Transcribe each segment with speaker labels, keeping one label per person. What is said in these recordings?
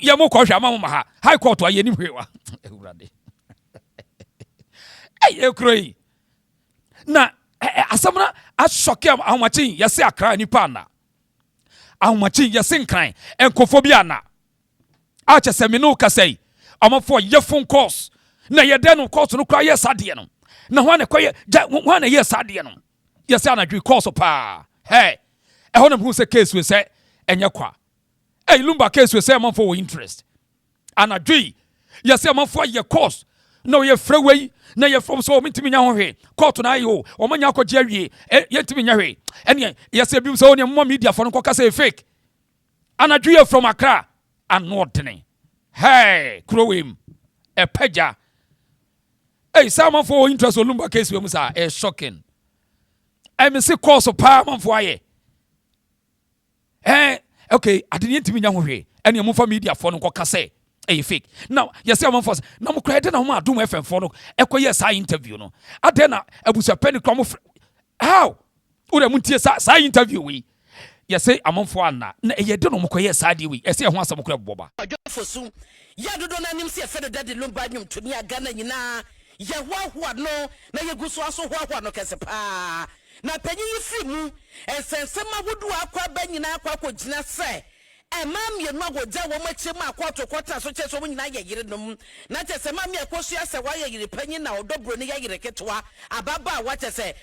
Speaker 1: ye mo ko hwa ma ha high court wa ye ni hwewa ewurade ekroi na asamna ashoke ahomachin yese akra ni pa na ahomachin yese nkran enkofobia na a chese me no kasai amafo ye phone calls na ye de no court no kwa ye sade no na ho na kwaye ho na ye sade no yese anadwi calls pa hey ho na hu se case we say enye kwa Lumba case we say amafo wo interest anadwi yese amafo ye calls no ye freeway na ye from so mintimi nya ho hwe court na ayo o manya akogye awie ye ntimi nya hwe ene ye se bi so ne mo media for no kokasa fake anadwi ye from Accra anodene hey krowem e paja some for interest on Lumba case we musa shocking me say course pa man for aye okay adini ntimi nya ho hwe ene mo for media for no kokasa fake. Now, yes, I'm first. Now, I'm credit na homa adum FM for no. Yes, I interview no. Adena Abusuapanin kromo. How? Ure muntie sa interview we. Yes, I'm for na. Na ye do no mo koye sa di we. Yes, ho asam kra boba.
Speaker 2: Adwofosu. Ya dodo na nim se fe do dade Lumba nwum to ni aga na nyina. Ye hoahoa no na ye guso aso hoahoa no kese pa. Na panyin yi fi mu ensensema wodu akwa ba nyina akwa kogina se. Mam ye no go ja wo machi ma kwato kwata so che so mo nyina ye yire nom na che se mam ye kwosua se wa ye yire panyin na odobro ne ye yire ketwa ababa wa che se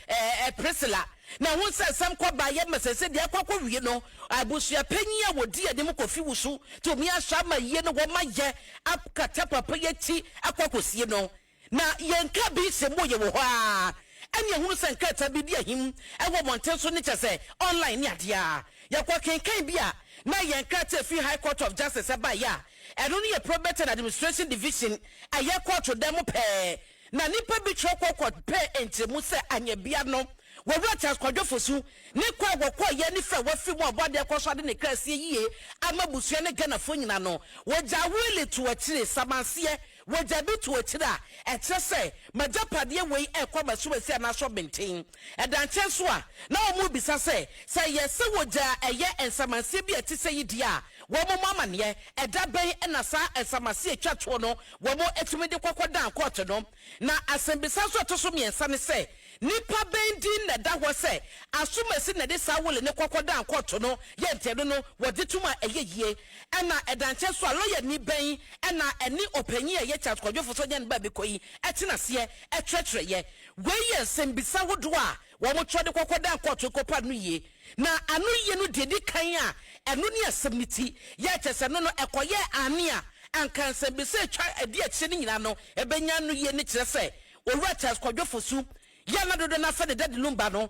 Speaker 2: Priscilla na hu se sam kwa ba ye mesese de kwakwo wie no Abusuapanin a wodi ade mo kofi wusu to mi ahwa ma ye no wo ma ye apkata papa ye ti akwakosie no na ye nka bi se mo ye wo ho a ene hu se nka ta bi di ahim e wo monten so ne che se online ni ade a ya kwa kenkan bi a na yenkate fi High Court of Justice abaya eno ne Probate and Administration Division aye court dem pe na nipa bi tro court pe entemu se anya bia no wo wrata kwadwofosu ne kwa gwokọ ye ne fa wafi mu abode ekoso de ne krasie yie amabusua ne gana fo nyina no woja wele to akire samanse woja bi to akire a ekyese majapade we ekwa basuwasi na so benten edanche so a na omu bisa se yese woja eye ensamanse bi atise yidi a wo mo mamane eda ben na sa ensamanse atwato no wo mo etumi de kokodan court no na asembisa so to so miensa ne se nipa bendin na da ho se asumasi na de sa wole ne kokodan court no ye ntede no wode tuma eyeyie na edanche so a lawyer ni ben na eni opanyi ye chat kwadwofo so nyan ba be koyi etina se etwetre ye we ye sembisa hodo a wo mo twode kokodan court kopa no ye na anu ye no de kan a enu ne asemniti ye kyese no ekoye ane a anka sembisa twa ade akye ni nyina no ebenya no ye ne kire se owura chat kwadwofo su ya na dodo na fa de dade Lumba no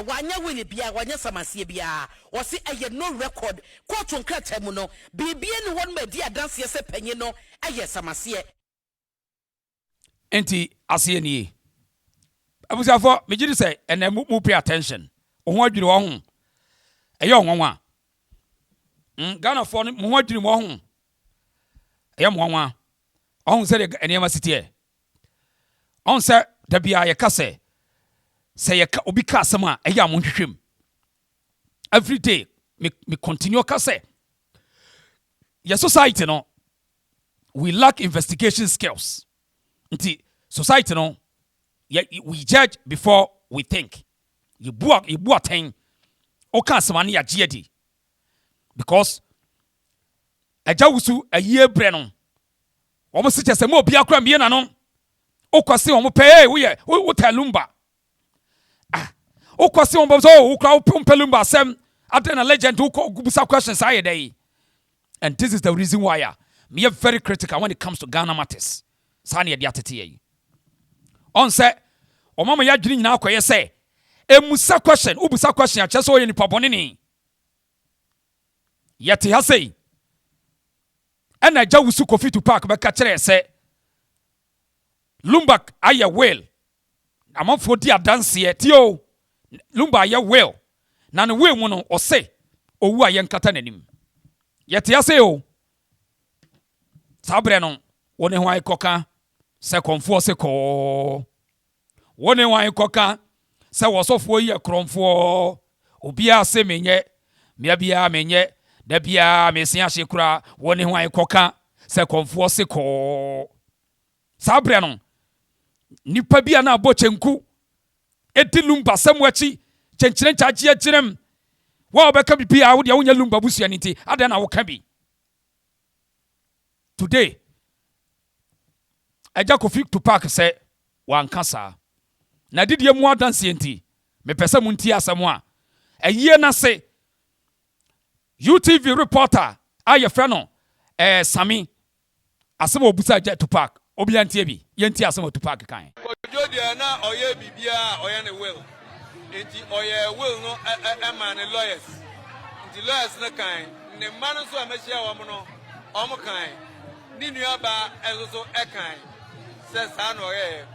Speaker 2: wanya wele bia wanya samasie bia o se eye no record court nkrata mu no bibie ni won ma di adanse se panyi no eye samasie
Speaker 1: enti ase ni abusafo megiri se ena mu pay attention o ho adwiri wo ho eye onwanwa Ghana for no ho adwiri mo ho eye mo onwanwa on se de enema sitie on se da bia ye kase say ye obi ka asema eya mo hwehwem every day me continue ka say your society no we lack investigation skills nti society no we judge before we think you bua ten o ka asema na ya giedi because ajawusu aye bre no o mo se chese mo obi akra mie na no o kwase o mo pe wo ta Lumba o kwase on bozo o kra o Lumba sem adena legend who busa questions aye day. And this is the reason why me are very critical when it comes to Ghana matters. Sani ade atete on say o mama ya dwini nyina akoye say emusa question o busa question a chese o ye nipa bone ni yete ha say ena jawusu kofi to park be ka kire say Lumba aye well amanfo di adanse ti o Lumba aye well na no we mu no o say owu aye nkata nanim yete ya say o sabre no woni ho aye koka se konfo se ko woni ho aye koka se wosofo yi kromfo obia se menye mia bia menye da bia mesia hyekura woni ho aye koka se konfo se ko sabre no nipa bia na abo chenku edi Lumba samwachi chenchire chachi agirem wa obeka bibia wo de wonya Lumba busua nti ade na wo ka bi today Eja Kofi to park say wan kasa na didie mu adanse nti me pese mu nti asemo a eyie na se UTV reporter aye frano Sami asemo obusa Eja to park obi antie bi yenti asemo to park kan
Speaker 3: Kojodia na oye bibia oye ne will enti oye will no man lawyers enti lawyers na kan ne man so amehia wo no omo kan ni nuaba ezo ekan se sa no oye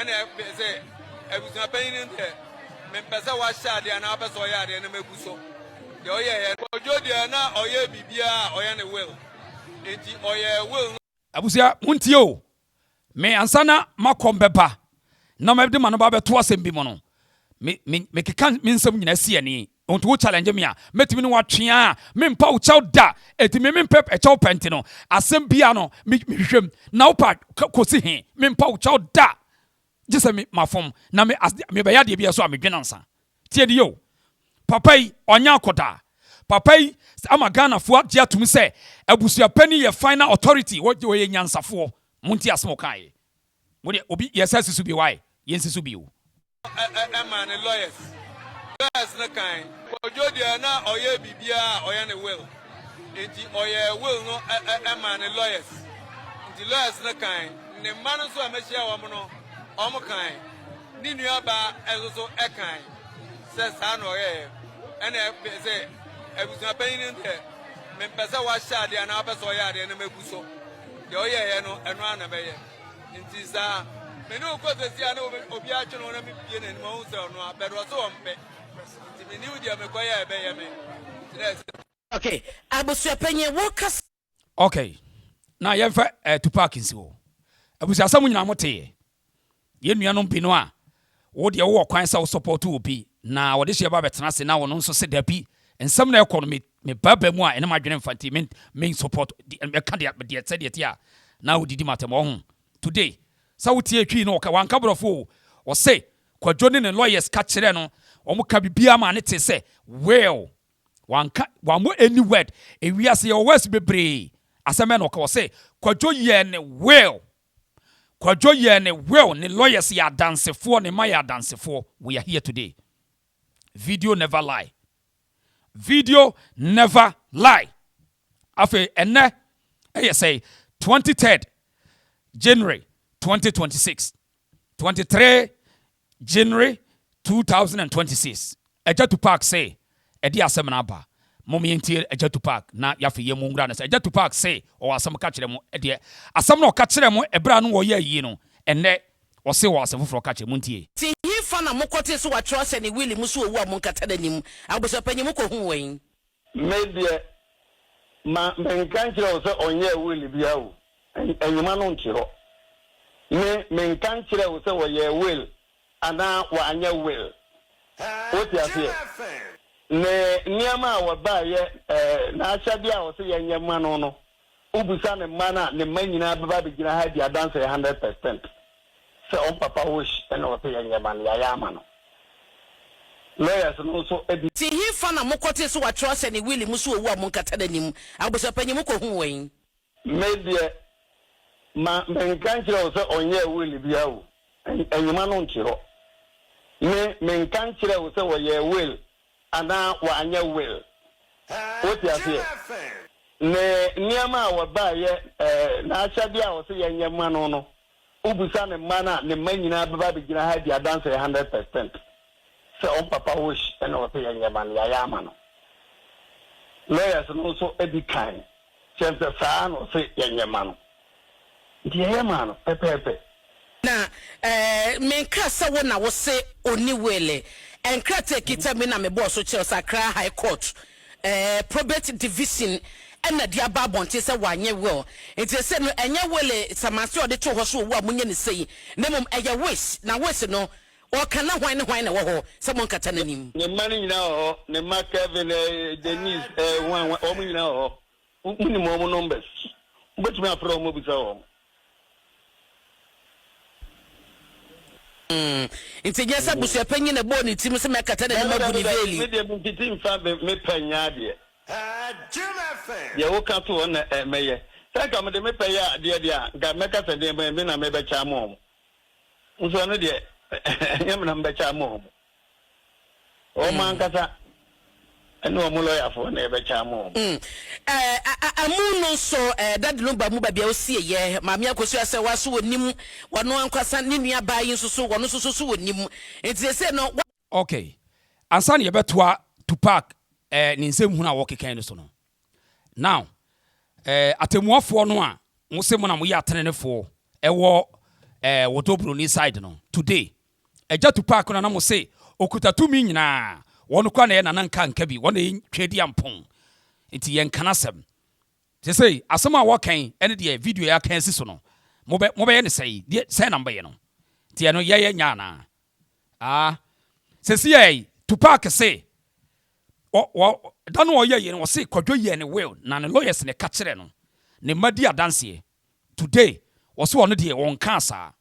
Speaker 3: ene se Abusuapanin de me pese wa sha de na pese oye ade na mebuso de oye Kojodia na oye bibia oye ne will enti oye will
Speaker 1: abusia muntie o me ansana makombeba na mabde mano ba beto asem bi mo no me keka me nsem nyina sie ni onto challenge me a metimi ni watwea me mpa wo chaw da etimi me mpep e chaw penti no asem bia no me hwehwem na upa kosi he me mpa wo chaw da gise me mafom na me be yade bia so a me dwenansa tie di yo papai onya akoda papai ama Ghana fo agye atum se Abusuapanin ye final authority wo ye nyansafo munti asmo kai mo de obi yesasisu bi why yensisu bi o
Speaker 3: man lawyers na kan Kojodia na oye bibia oye ne will enti oye will no man lawyers enti lawyers na kan ne man so amehia wo no omo kan ni nuaba ezo ekan se sa no oye ene se Abusuapanin de me pese wa sha de na pese oye ade na mebuso de oye no eno ana beye nti sa me no ko se sia na obi a twe no na me pie na ni mo se no abedo so ompe nti me ni udi me ko ye beye me
Speaker 2: okay Abusuapanin wo kas
Speaker 1: okay na yemfa to park nsi wo Abusuasam nyina mote ye nuanom bi no a wo de wo kwan sa wo support obi na wo de hye ba betena se na wo no nso se da bi ensam na economy me baba mu a ene madwene mfanti men support me ka de said ya na wo didi matem ho today sa wo tie twi no ka wan kabrofo o say kwadwone ne lawyers ka kire no o mo ka bibia ma ne te se well wan mo any word e wi ase your words bebre aseme no ka o say kwadwo ye ne well kwadwo ye ne well ne lawyers ya dancefo ne ma ya dancefo we are here today. Video never lie. Video never lie. Afe ene say 23rd January 2026. 23 January 2026. Eja to park say edi asem na ba. Momi enti Eja to park na yafe ye mu ngura na say Eja to park say o asem ka kire mu edi asem na o ka kire mu ebra no wo ye yi no ene o se wo asem foforo ka kire mu ntie.
Speaker 2: Fana mokote so wa trust ni Willie musu owu amonkata nanim Abusuapanin mko hu wen
Speaker 4: media ma menkan kire o se onye Willie bia o enyuma no nkiro menkan kire o se wo ye will ana wa anya will o ti afi ne niama wa ba ye na acha bia o se ye nyama no no ubusa ne mana ne manyina baba be gina ha dia dance 100%. Se on papa wish and o pe yanyaman ya yama no lawyers no so ebi
Speaker 2: ti hi fa na mokote so wa trust ni Willie musu owu amonkata nanim Abusuapanin mko hu wen
Speaker 4: media ma menkan kire o se onye Willie bia o enyuma no nkiro menkan kire o se wo ye will ana wa anya will o ti afi ne niama wa ba ye na acha bia o se yanyama no no ubusa ne mana ne manyina baba be gina ha dia dance 100%. Se on papa wish and o pe yanyaman ya yama no lawyers no so ebi kan chempe saa no se yanyama no di yama no pepepe
Speaker 2: na menka sa wo na wo se oni wele enkrate kita me na me boss so Chelsea Accra High Court probate division ena dia babonte se wanye will enti se no enye wele samase ode to ho so wo amunye ne sei na mom eye wish na wish no o kana hwan na wo ho se mon kata nanim
Speaker 4: ne mani nyina ho ne ma Kevin Denise wan o mu nyina ho muni mo numbers But me afro mo bisa o.
Speaker 2: Nti nyesa Abusuapanin na bo ni tim se mekata na magu ni veli.
Speaker 4: Me de bu titi mfa me panya de. Ya wo ka to na meye. Say ka me de me paya de ga meka se de me na me be cha mo. Nso no de nyam na me cha mo. O man kasa eno mo lawyer for na be cha mo.
Speaker 2: Amu no so that Lumba mu ba bia osie ye maami AKOSUA se waso wonim wono ankwasa ne nua ba yi nso so wono so wonim enti se no.
Speaker 1: Okay, ansa ne yebetoa Tupac ni nsem hu na wo kekan no so no. Now atemuafo no a mo se mo na mo ya atenenefo ewo wotobro ni side no today eja Tupac na mo se okuta tumi nyina wono kwa na ye nananka nka bi wono twedi ampon enti yen kanasem se say asema wo kan ene de video ya kan si so no mo be ye ne say de say number ye no ti no ye nya na se say Tupac say o dan wo ye no say kwadwo ye ne will na ne lawyers ne ka kire no ne madi adanse today wo so no de won kan sa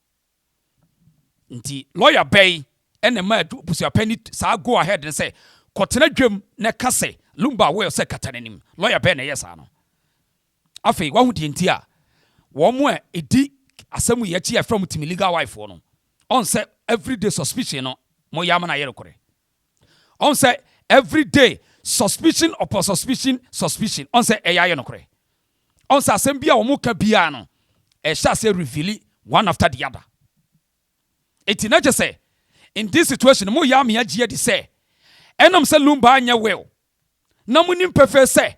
Speaker 1: nti lawyer bay ene ma Abusuapanin sa go ahead and say kotena dwam ne ka say Lumba will say katanenim lawyer bay na yes ano afi wa hu di nti a wo mo edi asemu ye chi from team legal wife no on say everyday suspicion no mo yama na yere kore on say everyday suspicion upon suspicion on say eya no kore on say asem bia wo mo ka bia no e sha say reveal one after the other. It's not just say in this situation mo yama ya gie di say enam say Lumba anya will na mo nim pefe say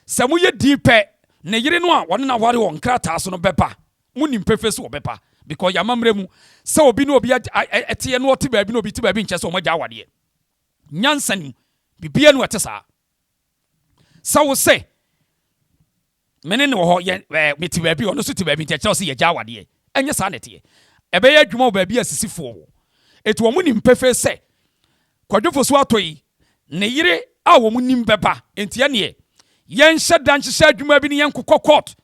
Speaker 1: se mo ye di pe ne yire no a wona na ware won krata so no beba mo nim pefe so beba because yamamre mu se obi no obi ete no ote ba bi no obi te ba bi nche so mo ja wade nyansani bibia no ate sa wo say menene wo ho ye meti ba bi ono so te ba bi nche so ye ja wade enye sa nete ebe ye adwuma ba bi asisifo etu wo nim pefe say kwadwofo so atoyi ne yire a wo nim beba entie ne yen shedan hye adwuma bi ne yen kokọ court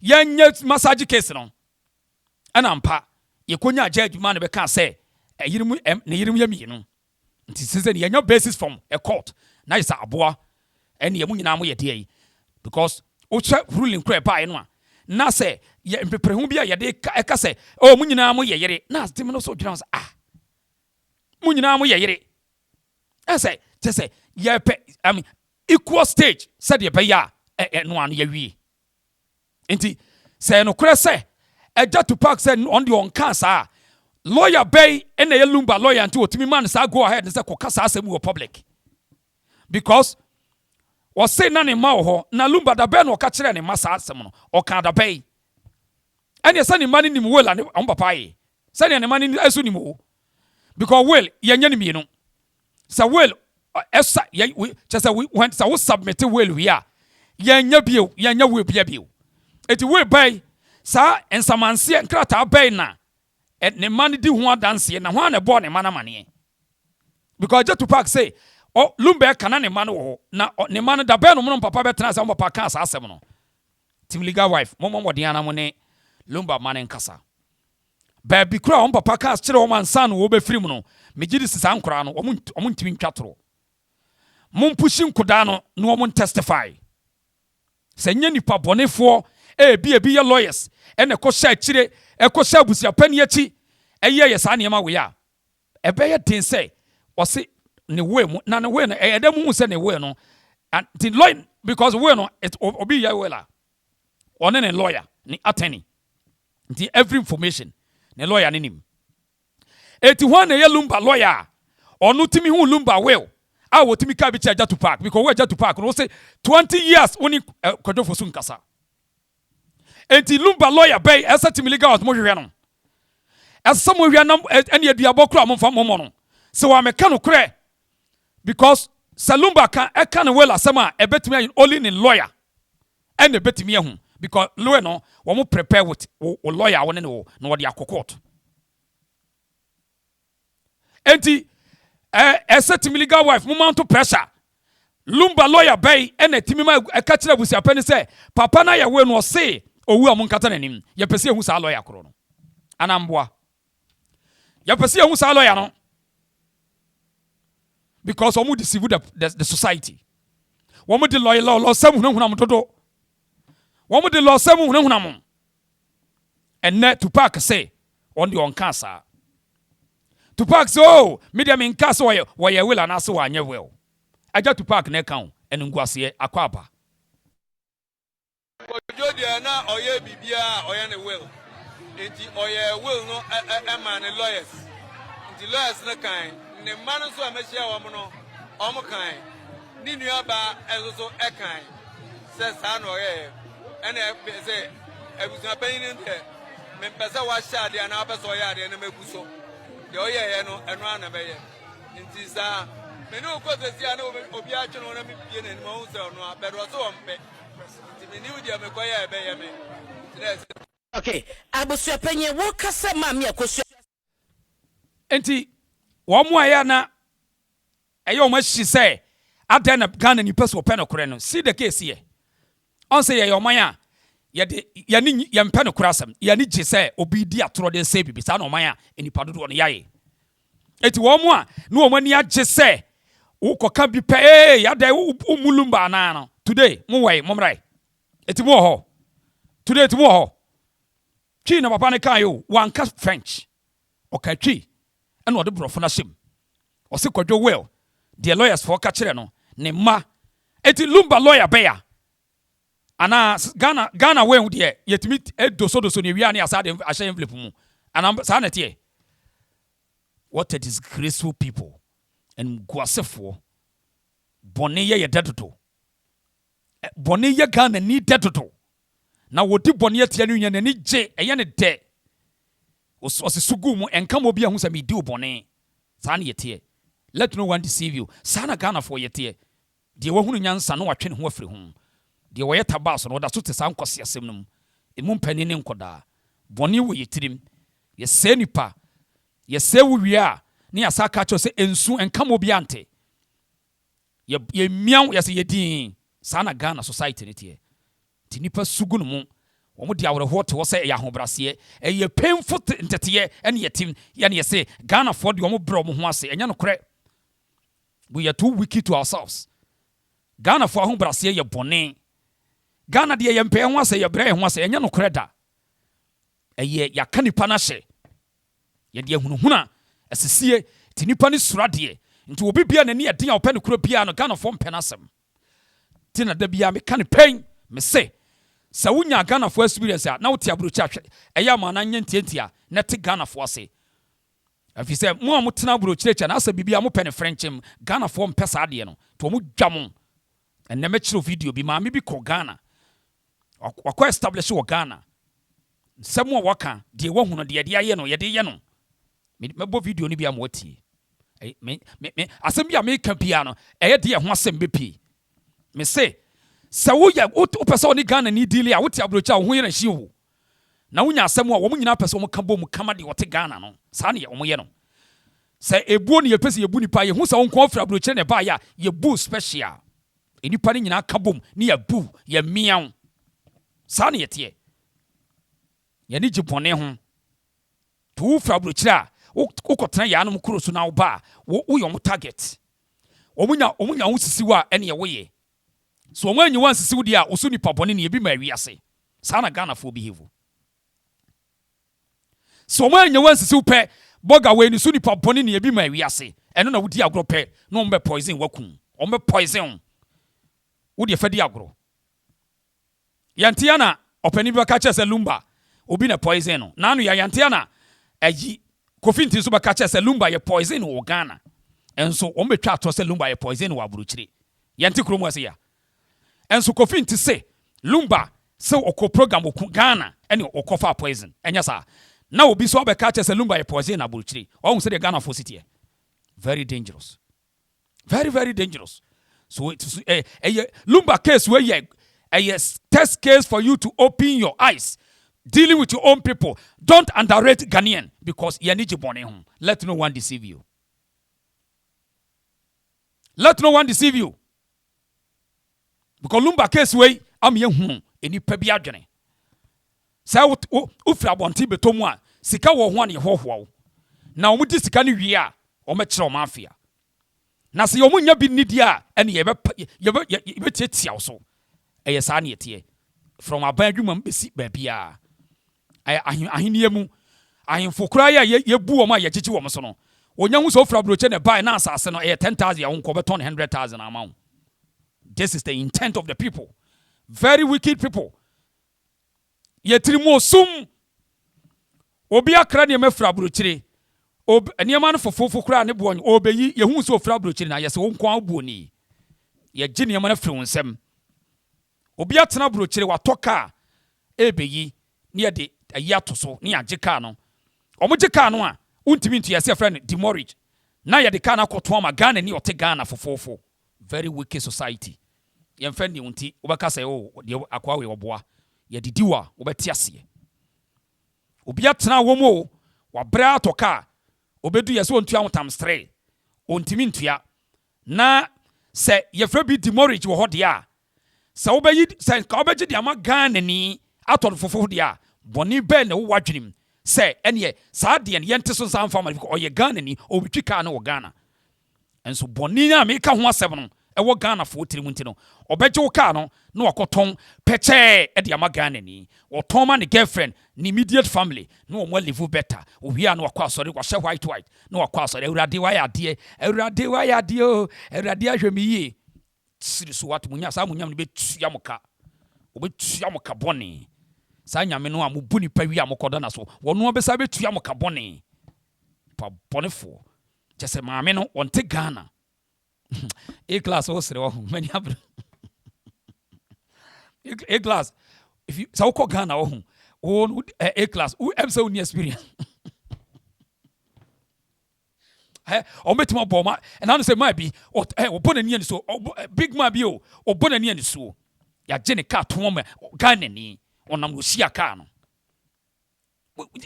Speaker 1: yen nye massage case no ana mpa ye konya agya adwuma ne be ka say yirim ne yirim yami no nti sese ne yen basis from a court na is aboa ene ye mu nyina mo ye de yi because o che ruling cry pa no a na say ye mpeprehu bi a ye de ka say o mu nyina mo ye yire na tim no so dwira so mu nyina mo ye yire say say ye pe equal stage said ye be ya no an ye wi enti say no kure say eja Tupac say on the on cancer lawyer bay and ye Lumba lawyer until otimi man say go ahead and say kokasa asem wo public because was say na ne ma ho na Lumba da bay no ka kire ne masa asem no o ka da bay and ye say ne mani nim well and on papa yi say ne mani asu nim o because well ye nya nim no say well esa ye say we when say we submit well we are ye nya bio ye nya we bio eti we bay sa ensamanse nkrata bay na ne man di ho adanse na ho na bo ne man amane because je Tupac say oh Lumba kana ne man wo na ne man da bay no mo papa betena sa mo papa kan sa asem no team legal wife mo modern ana mo ne Lumba man nkasa ba bi kura on papa kan kire o man san wo be firi mu no megidi sisa nkura no o mo ntimi ntwatoro mo pushi nkoda no no mo testify se nya nipa bonefo bi ye lawyers ene ko sha kire ko sha Abusuapanin achi ye sa ne ma we ya ebe ye tin say o se ne we mu na ne we no edam mu se ne we no and the lawyer because we no it obi ya we la one ne lawyer ni attorney the every information ne lawyer ne nim eti one ye Lumba lawyer onu timi hu Lumba will a wotimi ka bi chaja Tupac because we ja Tupac no say 20 years oni kwadofo sun kasa enti Lumba lawyer bay esa timi legal mo hwehwe no esa mo hwehwe nam ene aduabo kura mo fa mo no se wa meka no kure because Lumba kan e kan well asema e betimi only in lawyer and e betimi ehu because lawyer no wo mo prepare with o lawyer won ne no wo de akokot enti esa timi legal wife mo mount pressure Lumba lawyer bay ene timi ma e ka kire Abusuapanin say papa na ya we no say owu amun kata nanim ye pese ehu sa lawyer kro no anamboa ye pese ehu sa lawyer no because omu deceive the society womu de lawyer law sam hunahuna mtodo womu de law sam hunahuna mum enne Tupac say on the on cancer Tupac so media min case wo ye will anaso wa anye well aja Tupac na kan enungwase akwaba
Speaker 3: Ojodia na oye bibia oye ne will. Enti oye will no man lawyers. Enti lawyers na kan ne man so amehia wo mo no omo kan. Ni nuaba ezo ekan. Se sa no oye. Ene se Abusuapanin de me pese wa sha de na pese oye ade na meguso. De oye ye no eno ana be ye. Enti sa me no ko se sia na obi a twe no na me pie na ni mo se no abedo so ompe.
Speaker 2: Okay, Abusuapanin, what kasa mami AKOSUA?
Speaker 1: Enti wo mo aya na eyo ma hyi say adan na Ghana ni peso pe no kore no see the case here on say ye oman a ye de ye ni ye mpe no kore asem ye ni gye say obi di atoro de say bibi sa na oman a enipa dodo no yaye eti wo mo a na wo mani agye say wo koka bi pe ya da wo Lumba na no today mo wai mo mrai eti mo ho today eti mo ho chi na papa ne kan yo wanka French okatwi ena ode brofo na hyem ose kwadwo well the lawyers for ka kire no ne ma eti Lumba lawyer beya ana Ghana we hu de yetimi doso ne wi ani asade ahye envelope mu ana sa na tie what a disgraceful people and guasefo bone ye dedodo bone ye Ghana ni dedodo na wodi bone ye tia no nya nani gye eye ne de ose sugu mu enka mo bia hu sa me di bone sa na ye tie let no one deceive you sana Ghana for ye tie de wo hunu nyansa no watwe ne ho afiri ho de wo ye tabas no da so te san kwose asem no emu mpani ne nkoda bone wo ye tirim ye se nipa ye se wo wia ni asaka cho se ensu enka mo bia ante ye miaw ye se ye din sana Ghana society ne tie ti nipa sugu no mu wo mo dia wore hote wo se ya hobrase ye painful ntete ene ye tim ye ne ye se Ghana for de wo mo bro mo ho ase enya no kore we are too wicked to ourselves Ghana for hobrase ye bone Ghana de ye mpe ho ase ye bre ho ase enya no kore da ye yaka nipa na hye ye de hunuhuna asisie ti nipa ni surade nti obi bia na ni eden a ope ne kuro bia no Ghana for mpe na asem ti na da bia me ka ne pen me se sa wunya Ghana for experience a na wote abrochi ahwe eya ma na nya ntiantia na te Ghana for ase afi se mo a motena abrochi echa na asa bibia mo pe ne Frenchem Ghana for mpe sa ade no to mo dwam enne me kiro video bi ma me bi ko Ghana wakwa establish wo Ghana semo waka de wo hunu de aye no ye de ye no me bo video ni bia mo tie me asem bia me ka bia no eye de ye ho asem bepi me se sa wo ya wo pese oni Ghana ni deal a wote abrocha wo ho ye na hie wo na wonya asem a wo nyina pese wo ka bom kama de wote Ghana no sa na ye wo ye no se ebuo ne ye pese ye bu nipa ye hu sa wo nko afra abrocha ne ba ya ye bu special enipa ni nyina ka bom ni ye bu ye miaw sa na ye tie ye ni jipone ho tu fra abrocha ukotena ya no mkuro so na wo ba wo yo mo target omunya wo sisiwa ene ye wo ye so omanyi wan sisiwu dia osu nipa bone ne ebi ma wiase sana Ghana for behave so omanyi wan sisiwu pe boga we ni su nipa bone ne ebi ma wiase eno na wudi agro pe no mbe poison wakum ombe poison wudi efadi agro yantia na opani bi ka chese Lumba obi na poison no na anu ya yantia na ayi kofinti so baka chese Lumba ye poison wo Ghana enso ombe twa to se Lumba ye poison wo abrochire yanti kromo ase ya enso kofinti se Lumba se oko program oku Ghana ene okofa poison enya sa na obi so baka chese Lumba ye poison abrochire ohun se de Ghana for city very dangerous very very dangerous so it's Lumba case where ye a test case for you to open your eyes dealing with your own people. Don't underrate Ghanaian because you need to born home. Let no one deceive you. Let no one deceive you. Because Lumba case way I'm young any pebi adjene. sa ufra bonti betomu a sika wo ho an ye hohoa na omu di sika ni wie a omu kire o mafia na se omu nya bi nidi a ene ye tiatia so eye sa na yetie from aban adwuma besi babia ahiniye mu ahimfo kura ye bu omu a ye chichi wo so no onya hu so ufra broche ne buy na asase no 10,000 ya wonko beton 100,000 amount. This is the intent of the people. Very wicked people. Yetiri mo sum obi akra ne mafra brochire niema no fofofo kura ne bo obeyi ye hu so ofra brochire na yese wonko abu ni ye gye niema na firi wonsem obi atena brochire watoka ebeyi ne ye de ayi atoso ne agye ka no omugye ka no a untimi ntu yese friend demorage na ye de ka na koto ma Ghana ni ote Ghana fofofo. Very wicked society. Ye mfendi unti obaka say de akwa we oboa ye didiwa obeti ase obi atena womo wa bra atoka obedu yese ontua wotam stre ontimi ntua na se ye fra bi demorage wo hode a se obeyi se ka obeji de ama Ghana ni atod fofo de a boni be na wo wadwenim se ene sa de ye nte so san fama ko oye Ghana ni obitwika na wo Ghana enso boni na me ka ho asem no ewo Ghana fo tirim nti no obeje wo ka no na wakoton peche e de ama Ghana ni woton ma ne girlfriend ni immediate family no mo live better ohia na wakwa asori kwa she white na wakwa asori Awurade wa ya de o Awurade ahwemi yi siri so wat munya sa munyam ne betua moka obetua moka boni sa nyame no amubu ni pawi amokoda na so wono obesa betua moka boni pa bonefo chese maame no wonte Ghana A-class also many have A-class if you so call Ghana oh A-class who have so new experience o metima boma and I say might be or born and so big ma be o born and so ya jene car to woman Ghana ni on am sia car no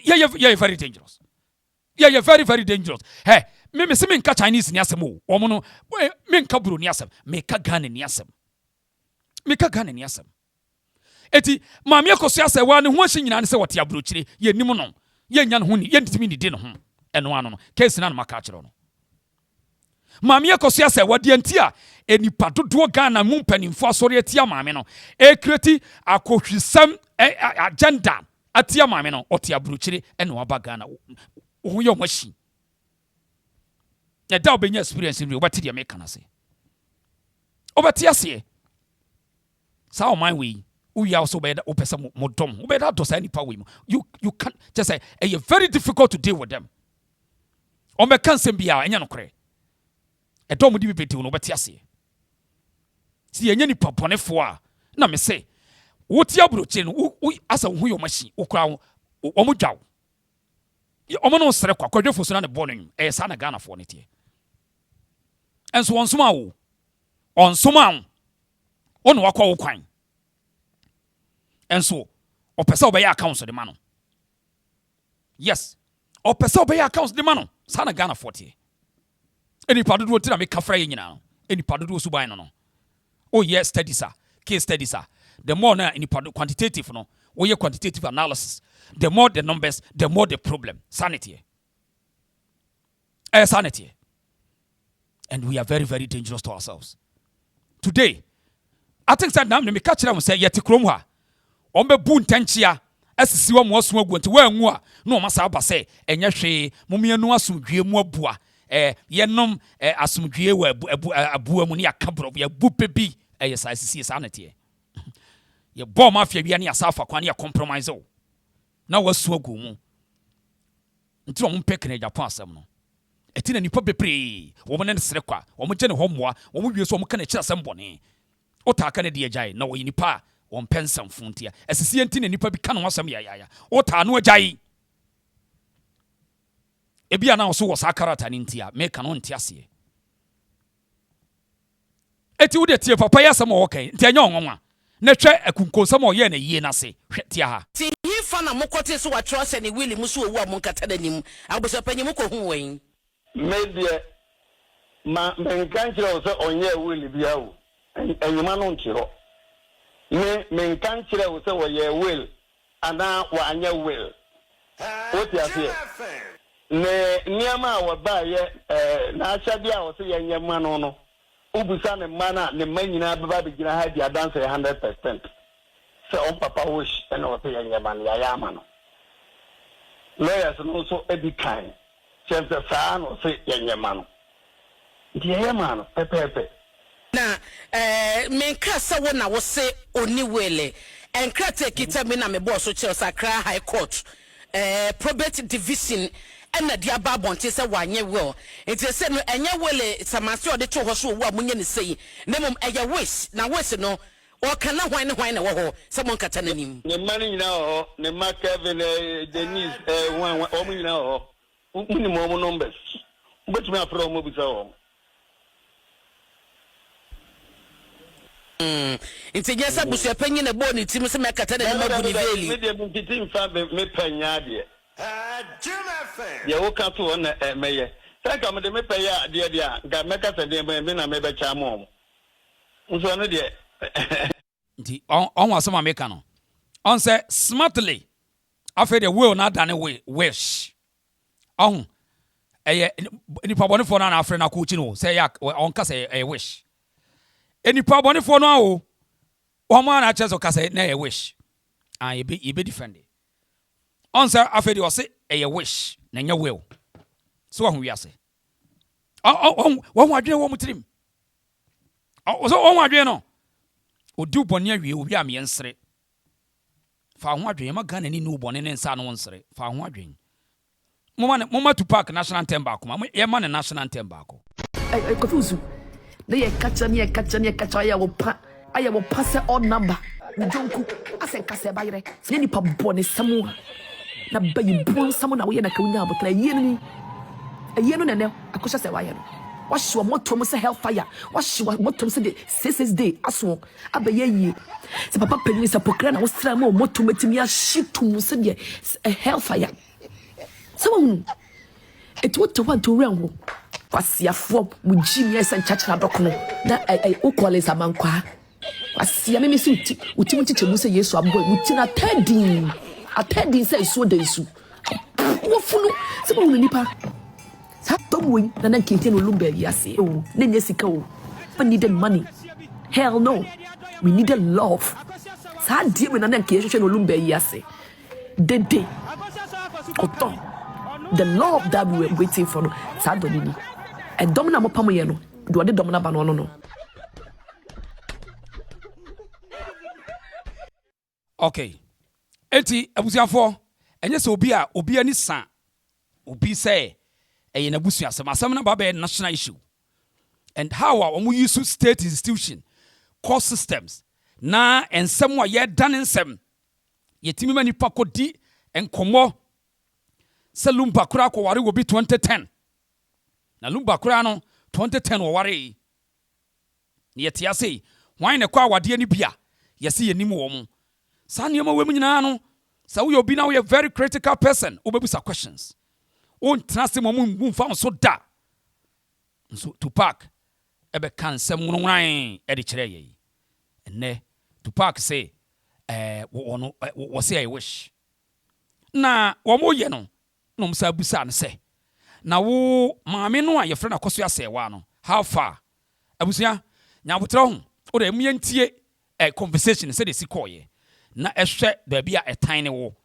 Speaker 1: yeah very dangerous yeah very very dangerous hey me se me nka Chinese ni asem o omo no me nka bro ni asem me ka Ghana ni asem eti maami akoso ase wa ne ho ahye nyina ne se wote abrochire ye nim no ye nya ne ho ni ye ntimi ni di ne ho eno ano no case na no maka kire no maami akoso ase wa de anti a enipa dodo Ghana mu mpanimfo asori atia maami no e kreti akohwisam agenda atia maami no ote abrochire eno aba Ghana wo ye omahyi da obenya experience ni obati de make na say obati ase sa o man we we also be da opesa modom we be da do say nipa we you can't just say it's very difficult to deal with them o me kan sem bia enya no kore e dom di bibeti no obati ase si enya nipa bonefo a na me say wo ti abroche no asa wo yo machi okura o mo dwaw o mo no sere kwa kwadwefo so na ne bonu e sa na Ghana fo ne tie enso onsoma wo onsoma ono wakwa wo kwan enso opesa obey accounts de mano yes opesa obey accounts de mano sana Ghana 40 eni padodo tira me kafra ye nyina eni padodo suban no oh yes study sir case study sir the more na eni padodo quantitative no oh yeah quantitative analysis the more the numbers the more the problem sanity sanity. And we are very, very dangerous to ourselves. Today, I think that now me catch them say yet kromwa. Ombe bu ntanchia asisi wa mo aso agu nti wa anwu a no masa aba say enye hwe mumie no asomdwie mu abua yenom asomdwie wa abua mu ne akabro ya bupe bi yes asisi sanity. Ye bom afia bia ne asafa kwan ya compromise o. Na waso agu mu. Nti o mpeke na Japan asem no. Etina nipa bepre wo mo ne sere kwa wo mo gene homoa wo mo wie so wo mo kana kira sembone o ta aka ne de agyae na wo nipa wo mpensam funtia esisi entina nipa bi kana wasam ya o ta no agyae ebia na so wo sakarata ne ntia me kana no ntiase eti wo de tie papa ya sam wo kan ntia nya onwonwa na hwe akunkonsam o ye na yie na se hwe tia ha
Speaker 2: ti hi fa na mokote so wa trust ne Willie muso owu a monkata nanim Abusuapanin mo ko hu wen
Speaker 4: media ma menkanchira so onye Willie bia wo enyuma no nchiro me menkanchira so wo ye will ana wa anya will what you say ne niama wa ba ye na ahyade a wo se yenye ma no ubusa ne ma na ne ma nyina baba be gina ha dia dance 100% so on papa wish and wo se yenye ma ya ya ma no lawyers no so ebi kan chance sa no se yenye ma no dia ya ma no pepepe
Speaker 2: na menka sa wo na wo se oni wele enkrate kita me na me boss so Chelsea Accra High Court probate division ena dia ba bonte se wanye will enti se no enye wele samase ode to ho so wo amunye ne sei na mom eye wish na wish no o kana hwan na wo ho se mon kata nanim
Speaker 4: ne mani nyina ho ne ma Kevin Denise o mu nyina ho muni mo numbers betumi afro mo bisa ho
Speaker 2: Inti nyesa Abusuapanin na bo ni tim se mekata na ma bu ni veli
Speaker 4: me de bu titim fa me panya de ye wo ka to na meye sai ka me de me paya de ga mekata de me na me be cha mo nso no de
Speaker 1: nti on wasema meka no on say smartly after the will na dane wish on ni pabonefo na afre na ko chi no say ya on ka say wish eni pabonefo no awo o ma na chezo ka say na wish you be defend on say after the say wish na nya will so ho wi ase on wadwe wo mutrim so on wadwe no odi ubone awie obi a me nsere fa ho adwen ma Ghana ni no ubone ne nsa no nsere fa ho adwen moma to park national anthem back ma ye ma ne national anthem back
Speaker 5: I confuse na ye kacha ya wo pa se odd number njonku ase kase bayre se ni pa bone samu na bayi bon samu na wo ye na ka unya abotla ye no ne akosha se wa ye no wahyewa motom se hellfire wahyewa motom se de 6 day aso abaye yi se papa panyin se pokra na wo sra ma motom atimi ahyitum se de hellfire so it what to want to run kwasiafo mujimi esa nchachara dokono na ukole samankwa kwasia me si uti mutichemu se Yesu aboy muti na atending se so de su wo funu se bo nipa Tomwing, na Kintin Lumba, yes, oh, Nesika. We needed money. Hell no. We needed love. Sad dear when an occasion Lumba, yes, the day. The love that we were waiting for, Sadonini. And Domina Mopamiano, do the Domina Banono.
Speaker 1: Okay. Eti, Abusuafo, and yes, Obia ni san. Obi say. In Abusuapanin na baba national issue and how we use state institution core systems na and somewhere ye done in some yetimi mani pakodi and komo se Lumba kura ko wari will be 2010 na Lumba kura no 2010 wo wari yeti ase wan ne kwa wade ni bia yesi yenim wo mu sa niam we mu nyina no sa we obi na we a very critical person obebusa questions on trust mum fa so da so to park ebe kan sem wonwan e de kire ye enne to park say wo say I wish na wo mo ye no no msa busa ne say na wo maame no a ye frɛ na AKOSUA Serwaa no how far abusua nya botra ho o da mu yentie conversation say de si koye na ehwɛ da bia etan ne wo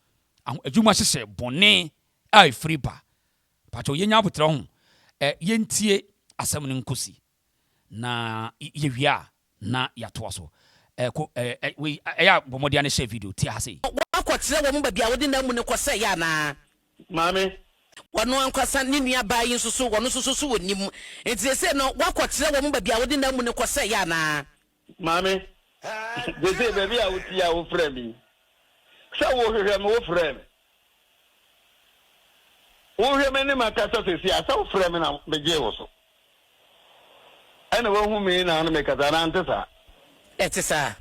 Speaker 1: adwuma hyehye bone ai free ba pacho yenya botra ho yentie asɛm ne nkosi na yewia na yato so we ya bomodia ne share video ti ha sei
Speaker 2: wakɔkyerɛ wɔ mo ba bia wode na mu ne kɔsɛ ya na
Speaker 4: mami
Speaker 2: wɔno ankwasa ne nua baa yi nso wɔno nso so wɔnim enti sɛ no wakɔkyerɛ wɔ mo ba bia wode na mu ne kɔsɛ ya na
Speaker 4: mami de say baby a wuti a wo frɛ mi sɛ wo hwehwɛ me wo frɛ mi wo hwehwɛ me ne makasa sesi a sɛ wo frɛ mi na begye wo so ana wo hu me na no me kasa na ntesa
Speaker 2: etesa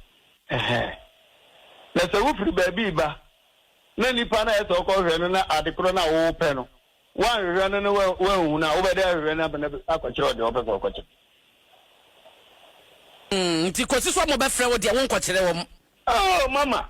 Speaker 4: na sɛ wo firi baby ba na nipa na ɛsɛ ɔkɔ hwehwɛ no na adekoro na wo pɛ no wan hwehwɛ no na wo hu na wo bɛde hwehwɛ na bana akɔkyerɛ ɔde ɔpɛ kɔ ɔkɔkyerɛ
Speaker 2: nti kosi so mo bɛfrɛ wo de wo nkɔkyerɛ wo
Speaker 4: oh mama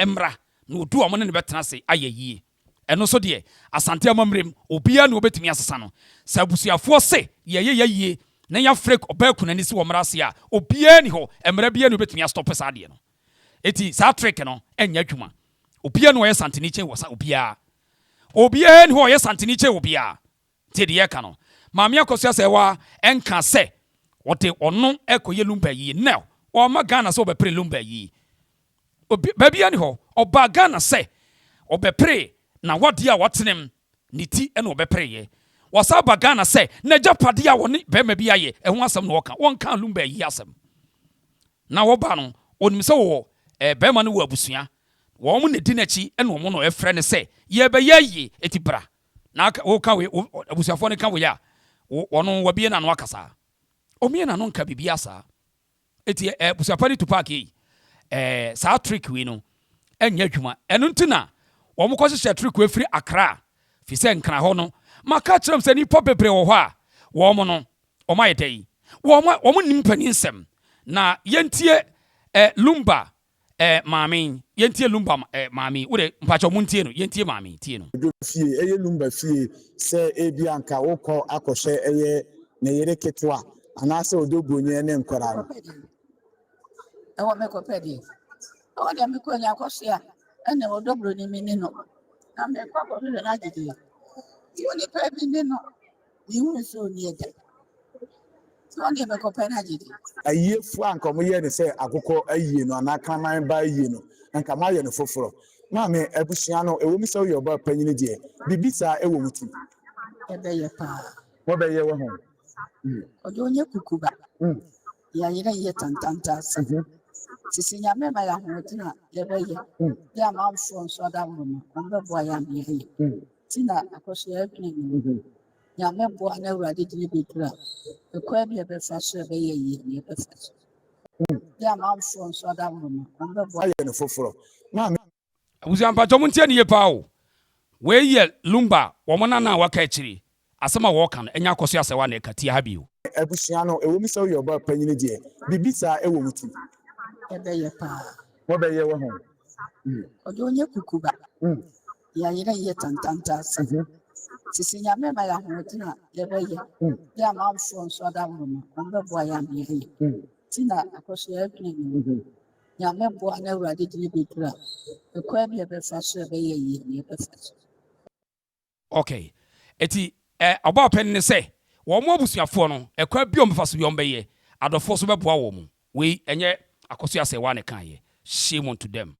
Speaker 1: emra no odu omo ne betena se ayeyie eno so de asante amamrem obia no obetumi asesa no sa abusuafo se yeye na ya frek obaku nani si wo mrase a obia ni ho emra bia no obetumi stop sa de no eti sa trick no enya dwuma obia no ye santeni che wo sa obia ni ho ye santeni che obia te de ye ka no maame AKOSUA Serwaa enka se wote ono ekoye Lumba yi now o ma Ghana se obepre Lumba yi babia ni ho oba Ghana se obepre na wode a wotenem ni ti ena obepre ye wasa ba Ghana se na japade a woni bema bia ye eho asem no wonka Lumba yi asem na wo ba no onim se wo bema no wo abusua wo mo ne di nachi ena wo no efre ne se ye be ye etibra na wo ka we abusuafo ne ka wo ya wono wabie na no akasa omie na no nka bibia sa eti Abusuapanin to park yi sa trick we no enya dwuma eno ntina wo mo kwose trick we free Accra fi se nkra ho no maka kyerem se ni pop bebre wo ho a wo mo no o ma yedai wo mo nimpani nsem na yentie Lumba maami yentie Lumba maami wo de mpacho muntie no yentie maami tie no
Speaker 6: fie eye Lumba fie se ebi anka wokọ akọhye eye na yere ketwa anase odobonye ne nkora no
Speaker 7: ewo me ko pedi o de me ko nya AKOSUA ene odobro ni mi no na me ko na gidi ti woni pe bi ni no ni hu so ni eda so ni me ko pe na gidi
Speaker 6: aye fu anka mo ye ne se akokọ aye no anaka man ba aye no anka ma ye no foforo na me abusua no ewo mi se yo ba panyini de bibisa ewo muti
Speaker 7: ebe ye pa
Speaker 6: wo be ye wo ho
Speaker 7: ojo nye kukuba ya yire ye tantanta sisi nyame ma ya ho tina ebe ye ya ma mfo nso da mo no mbe bo ya mi ye tina AKOSUA ebini nyame bo na awurade dine betura ekwa bi ebe fa so ebe ye ye ebe fa so ya ma mfo nso da mo no mbe bo
Speaker 6: ye no foforo na me
Speaker 1: abusuan mpacho muntie ne ye pa o we ye Lumba wo mo na waka akiri asema wo kan enya AKOSUA Serwaa na ekatia ha bio
Speaker 6: abusua no ewo mi se yo ba panyini de bibisa ewo muti
Speaker 7: ebe ye pa
Speaker 6: wo be ye wo ho
Speaker 7: ojo nye kukuba ya yire ye tantanta sisi nyame ma ya ho tina ebe ye ya ma mfo nso da mo no mbe bo ya mi ye tina AKOSUA ebini nyame bo na awurade dine betura ekwa bi ebe fa so ebe ye ye ebe fa so
Speaker 1: okay eti Abusuapanin ne se wo mo abusuafo no ekwa bi o mfa so bi o mbeye adofo so beboa wo mu we enye AKOSUA Serwaa ne kan ye shame on to them.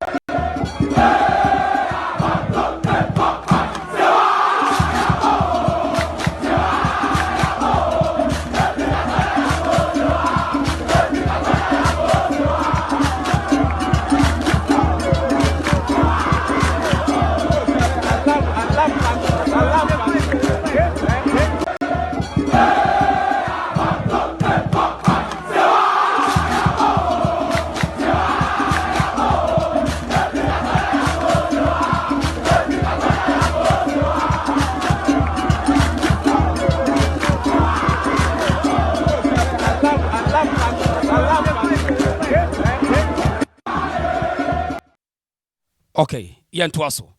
Speaker 1: Okay, yento aso.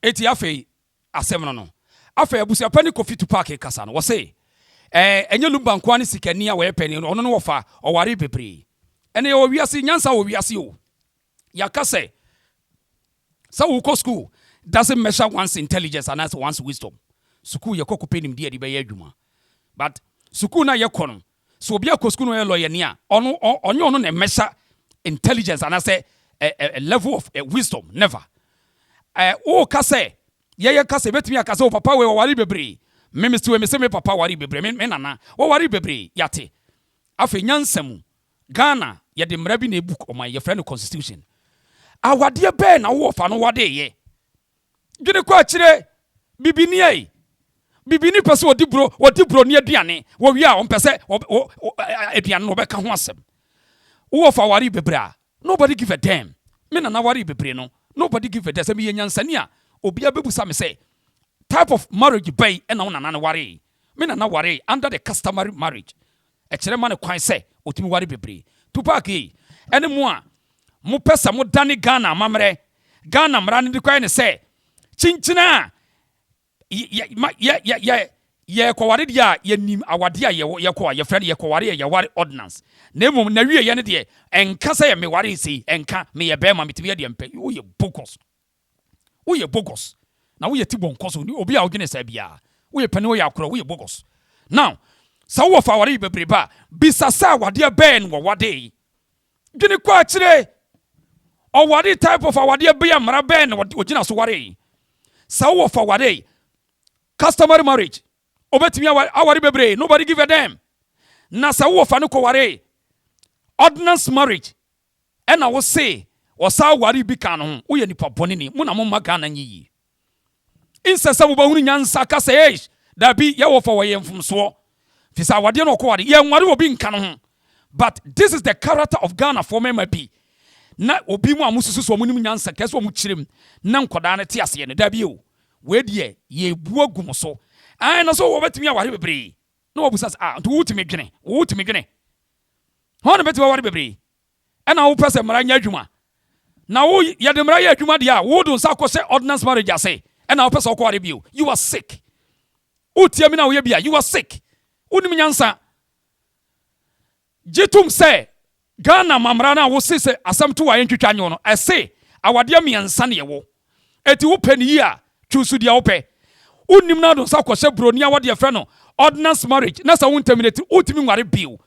Speaker 1: Eti afei asem no. Afei Abusuapanin kofi to park kasa no. Wo say enye Lumba nko ne sikani a we peni no no wofa oware bebre. Ene wo wiase nyansa wo wiase o. Ya kase. So wo ko school doesn't measure one's intelligence and one's wisdom. School ye kokko penim de de be ye adwuma. But school na ye kono. So obi akọ school no ye lawyer ni a ono na measure intelligence and say a level of wisdom never. O kase ye kase betimi akase o papa we wari bebre. Me still me say me papa wari bebre me nana. O wari bebre yate. Afi nyansam Ghana ye de mra bi na book o my ye friend constitution. Awade be na wo fa no wade ye. Dwene kwa kire bibini ai. Bibini pese odi bro ne aduane. Wo wi a on pese aduane no be ka ho asem. Wo fa wari bebre a nobody give a damn. Me na wari bebre no. Nobody give a damn. Say me nyansani a obi abebusa me say type of marriage bay and na na wari. Me na wari under the customary marriage. E kire ma ne kwan say otimi wari bebre. Tupaki ene mo a mo pesa mo dane Ghana mamre Ghana mrani di kwa ne say chinchina ye kwaware dia ye nim awade a ye kwa ye friend ye kwaware ye ware ordinance na mum na wie ye ne de enka say me ware sei enka me ye be ma metimi de mpe wo ye bogus na wo ye tibon koso ni obi a wo gene sa bia wo ye pane wo ye akoro wo ye bogus now sa wo fa ware bebreba bisa sa awade ben wo wade gene kwa kire o wade type of awade be ya mara ben wo gina so ware sa wo fa ware customary marriage obetimi awari bebre nobody give a damn na sa wo fa no ko ware ordinance marriage and I will say o sa wari bi kan ho wo ye nipa bone ni mo na mo maga na nyi insesa wo ba hunu nyansa ka say da bi ye wo fa wo ye mfumso fi sa wade no ko ware ye nware obi nkan ho but this is the character of Ghana for me be na obi mu amususu so mo nim nyansa kese wo mu kirem na nkoda na te ase ne da bi o we de ye bu agum so ai na so wo betimi aware bebre na wo busa nto wutimi dwene ho na betimi aware bebre ena wo pese mara nya adwuma na wo ye de mara ya adwuma de a wo do nsa ko se ordinance marriage ase ena wo pese ko ware bio you are sick utie mi na wo ye bia you are sick unim nyansa jitum se Ghana mamra na wo se asam to wa ntwitwa nyo no ese awade miensa ne ye wo eti wo pani yi a chusu dia wo pe unim na do sa kwose broni a wode efre no ordinance marriage na sa won terminate utimi nware bio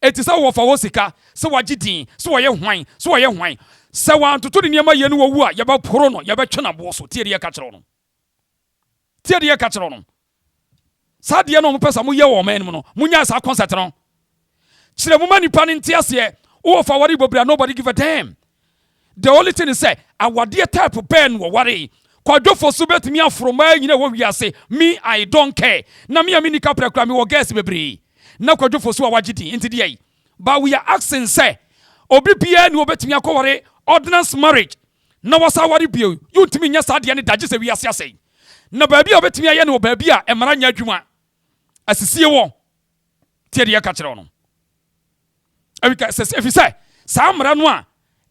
Speaker 1: eti sa wo fa wo sika se wagidin se wo ye hwan se wa antoto de niema ye no wo a ye ba poro no ye ba twena bo so tie de ye ka kire no sa de no mo pesa mo ye wo man mo no munya sa concert no kire mo mani pa nti ase wo fa ware bobra nobody give a damn the only thing is say awade type ben wo ware kwadwofo so betimi afroma nyina wo wiase me I don't care na me amini kapra kra me wo guess bebre na kwadwofo so wagidi nti de but we are asking say obi bia ni obetimi akoware ordinance marriage na wasa ware bio you ntimi nya sa de ne daje se wiase ase na baabi obetimi aye ne baabi a emara nya adwuma asisie wo tie de ka kire no ebika se if say sa amara no a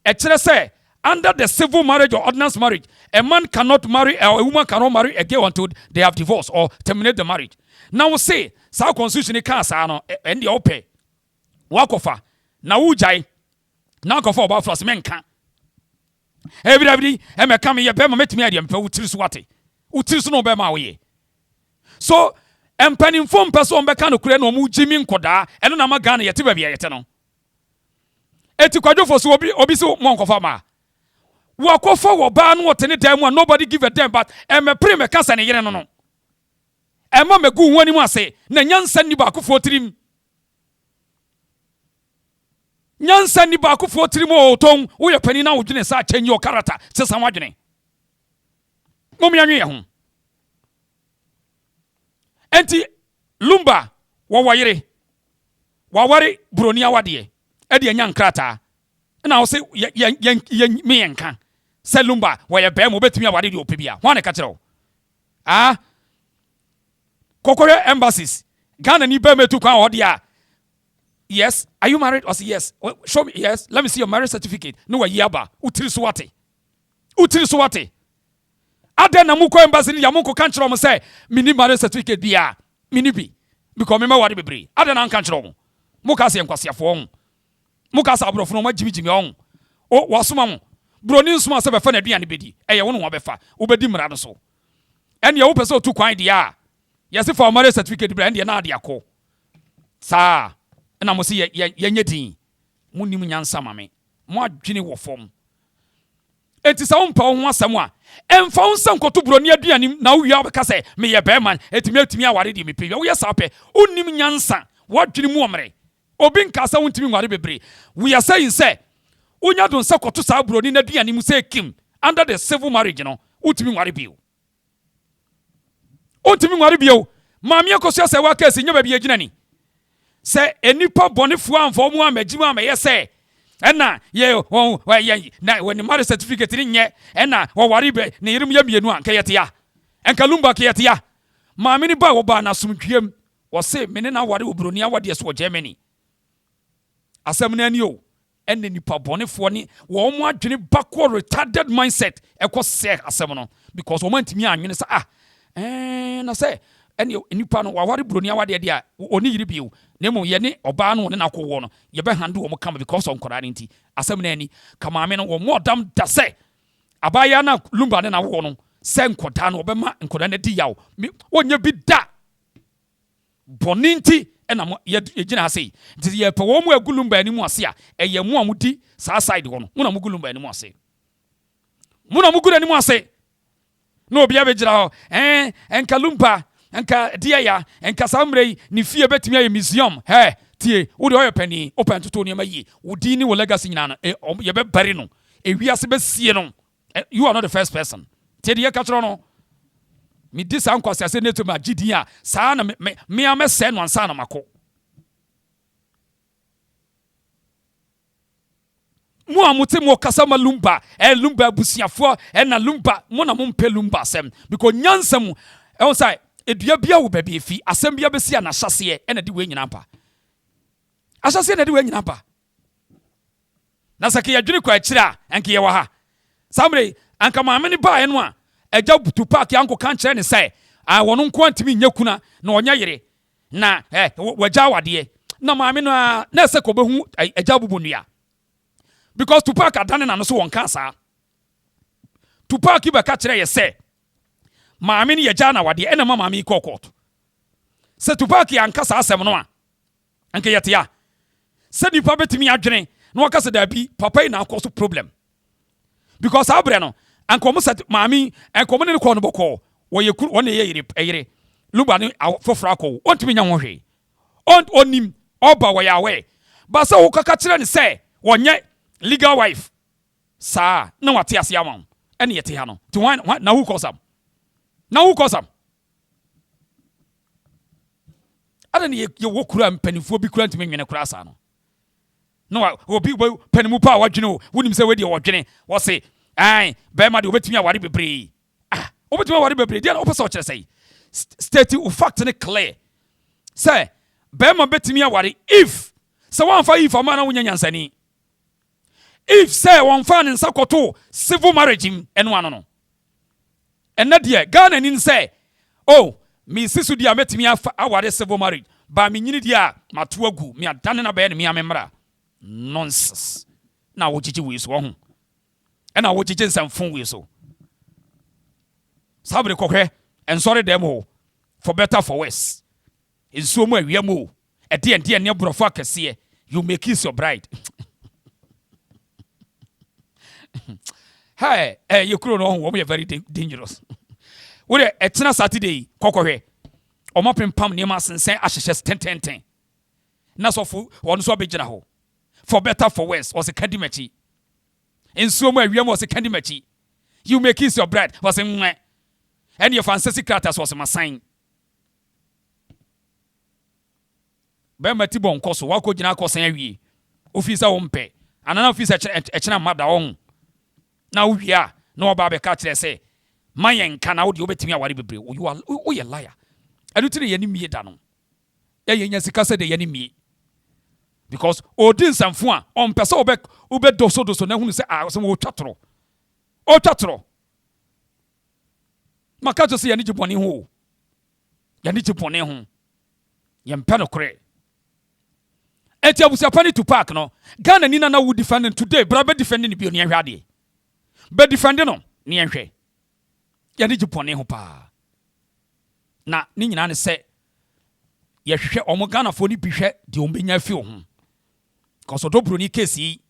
Speaker 1: e kire say under the civil marriage or ordinance marriage, a man cannot marry or a woman cannot marry again until they have divorced or terminate the marriage. Now we say, sa constitution ni kansa no and the ope. Wakofa na ujai na kofa oba flas menka. Everybody e come here be ma metimi ade mpa utirisu wate. Utirisu no be ma we. So empanimfo mpeso mbeka no kure no mu jimi nkoda eno na ma Ghana yete ba bia yete no. Eti kwadwofo so obi so mo nkofa ma. Wakofa wo ba no wote ne dan mu a nobody give a damn but me pre me kasa ne yere no ema megu hu ani mu ase na nyansa ni ba akofo tirim o ton wo ye pani na wo dwene sa change your character se san wadwene mom ya nwe ho enti Lumba wo wayere waware broni awade e de anya nkrata na wo se me yenka se Lumba wo ye be mo betimi awade de opebia ho ne ka kire wo Kokore embassies Ghana ni be metu kwa odia. Yes, are you married? I say yes. Show me. Yes, let me see your marriage certificate. No wa yaba utiri swate ade na muko embassy ni ya muko kan kire mo say mini marriage certificate bia mini bi because me ma wade bebre ade na kan kire mo muka se enkwasiafo ho muka sa abrofo no ma jimijimi ho o wasoma mo broni nsoma se be fa na aduane bedi eye wo no wo be fa wo bedi mra no so ene ye wo pese otu kwan dia yes for marriage certificate brand dia na ade akọ sa na mo se ye nyedin munim nyansa mame mo adwene wo fom enti sa won pa ho asem a emfa won san koto broni aduane na wo wi ka se me ye be man etimi aware di me pe wo ye sa pe onim nyansa wo adwene mu omre obi nka sa won timi nware bebre we are saying say onya don sa koto sa broni na aduane mu say kim under the civil marriage no utimi nware bio ontimi nware bio maami AKOSUA Serwaa case nya ba bi agina ni se enipa bonefo amfo mu amagima amaye se ena ye na when marriage certificate ni nye ena wo ware be ne yirim ya mienu anka yetia enka Lumba ke yetia maami ni ba wo ba na sumtwiem wo se mene na ware obroni awade so Germany asem na ani o ɛne nipa bɔnefoɔ ne wɔn mo adwene backward retarded mindset ɛkɔ sɛ asɛm no because wɔn antimi anwene sɛ na sɛ ɛne nipa no waware broni awade de a oni yiri bio na mmom yɛ ne ɔbaa no ne nakɔwɔ no yɛbɛ handle wɔn kama because ɔnkɔraa ne nti asɛm na ani kamaame no wɔn mo ɔdam da sɛ abaya na lumba ne na wɔ no sɛ nkɔdaa no wɔbɛma nkɔdaa no di yaw wɔnyɛ bi da bɔne nti ɛna yɛgyina ha sei nti yɛpɛ wɔn mu agu lumba anim ase a ɛyɛ mu a mudi saa side hɔ no mu na mugu lumba anim ase mu na mugu anim ase na obi abɛgyina hɔ ɛnka lumba ɛnka deɛ ya ɛnka saa mmerɛ yi ne fie bɛtumi ayɛ museum tie wode ɔyɛ pani wopɛ ntoto nneɛma yie wodi ne wɔ legacy nyinaa no yɛbɛbare no ewiase bɛsie no you are not the first person tie deɛ yɛka kyerɛ no medi saa nkwasi ase neto ma gidi a saa na me amɛsɛ no ansa na makɔ mo a mote mo kasa ma lumba lumba abusuafoɔ na lumba mo na mo mpɛ lumba asɛm because nyansa mu ɛwɔ sɛ edua bia wo baabi efi asɛm bia bɛsi a na hyaseɛ ɛna de we nyina pa ahyaseɛ na de we nyina pa na sɛ ke yɛdwene kɔ akyire a ɛnke yɛwɔ ha samre anka maame ne baa no a ɛgya butu park yanko kan kyerɛ ne sɛ wɔno nko antimi nya kuna na ɔnya yere na wagya awadeɛ na maame no na ɛsɛ kɔ bɛhu ɛgya bubu nua because Tupac adane na no so wɔn ka saa Tupac bɛka kyerɛ yɛ sɛ maame no yɛgya na awadeɛ ɛna maame yi kɔ court sɛ Tupac anka saa asɛm no a anka yɛte a sɛ nipa bɛtumi adwene na wɔka sɛ daabi papa yi na akɔ so problem because abrɛ no anka ɔmo sɛ maame anka ɔmo ne kɔ no bɔkɔ wɔyɛ kuru wɔn yɛ yere lumba ne foforo akɔ ɔntumi nya ho hwee onim ɔba wɔyɛ awɛ ba sɛ wo kaka kyerɛ ne sɛ wɔnyɛ legal wife saa na wate ase ama ɛne yɛte ha no to na who cause am ada ne yɛwɔ kura mpanimfoɔ bi kura ntumi nwene kura saa no na obi panimu pa wadwene o wonim sɛ wedi wɔdwene wɔse bɛrima de wobɛtumi aware bebree wobɛtumi aware bebree deɛ na wopɛ sɛ ɔkyerɛ sɛ state o fact ne clear sɛ bɛrima bɛtumi aware if sɛ wɔamfa if ama na wonya nyansani if sɛ wɔmfa ne nsa kɔto civil marriage m ɛno ano no ɛnɛ deɛ Ghana nin sɛ me sisu deɛ mɛtumi aware civil marriage ba menyini deɛ a mato agu me adane na bɛyɛ ne mea memmra nonsense na wogyegye wei so ho ɛna wogyegye nsɛmfo wei so saa bere kɔhwɛ ɛnsɔre dɛm ho for better for worse nsuo mu awia mu ɛdeɛ ne aborɔfo akɛseɛ you may kiss your bride you kuro no ho wɔn yɛ very dangerous wode ɛtena Saturday kɔkɔhwɛ ɔmo pempam nneɛma asensɛn ahyehyɛ tententen na sɔfo wɔn nso abɛgyina hɔ for better for worse wɔsɛ kandi makyi nsuo mu awia mu wɔsɛ kandi makyi you may kiss your bride wɔsɛ nwɛ ɛne yɛ fansɛsi kratas wɔsɛ masan bɛrima ti bɔ nkɔ so wakɔ gyina akɔsan awie ofi sɛ wɔmpɛ anana ofi sɛ ɛkyena mmada wɔn na wowie a na wɔba abɛka kyerɛ sɛ ma yɛn nka na wode wobɛtumi aware bebree woyɛ liar ɛno tiri yɛne mie da no yɛyɛ nya sika sɛ de yɛne mie because odi nsamfo a ɔmpɛ sɛ wobɛdoso na hunu sɛ sɛ wɔtwa toro maka kyerɛ sɛ yɛne gye bɔne ho yɛne gye bɔne ho yɛmpɛ no korɛ ɛnti Abusuapanin Tupac no Ghana ni na wo defend today bra be defend ni bio ne hwɛ ade be defend no ne hwɛ yɛne gye bɔne ho pa na ne nyina ne sɛ yɛhwehwɛ ɔmo Ghana fo ni bi hwɛ de ɔmo benya fi ho kɔso do broni case yi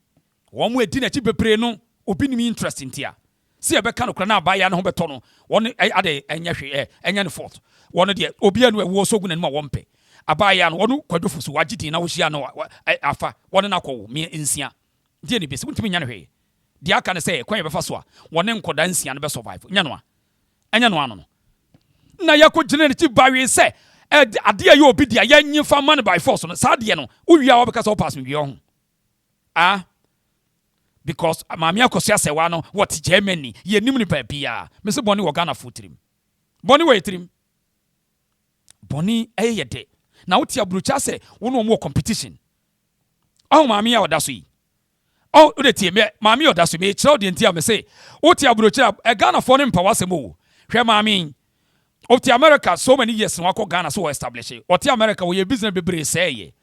Speaker 1: wɔn edi na chi bebree no obi ni interest ntia sɛ yɛbɛka no kora na abaya no ho bɛtɔ no wɔn ade ɛnyɛ hwɛ ɛnyɛ ne fault wɔn de obi anu ɛwɔ so gu na ma wɔn pɛ abaya no wɔn kwadwofo so wagidi na wohyia no afa wɔn na akɔwo me nsia die ne besi wontumi nya ne hwɛ de aka ne sɛ kwan yɛbɛfa so a wɔn nkɔda nsia no bɛ survive nya no a ɛnya no ano no na yakɔ gyina ne ti bawe sɛ ade a yɛ obi dia yɛnyi fa man by force no saa de no wowia wɔbɛka sɛ wopass me wie ho because maame AKOSUA Serwaa no what Germany yɛnim ne baabia me sɛ bɔne wɔ Ghana fo tirim bɔne wɔ yɛtirim bɔne ɛyɛ de na wote aburucha sɛ wo no wɔ competition maame a wɔda so yi oh de tie me maami oda so me kyerɛ de ntia me say wo tie aburokyira Ghana for ne mpa wasɛm o hwɛ maami of the America so many years no akɔ Ghana so establish it of the America we business bebree say ye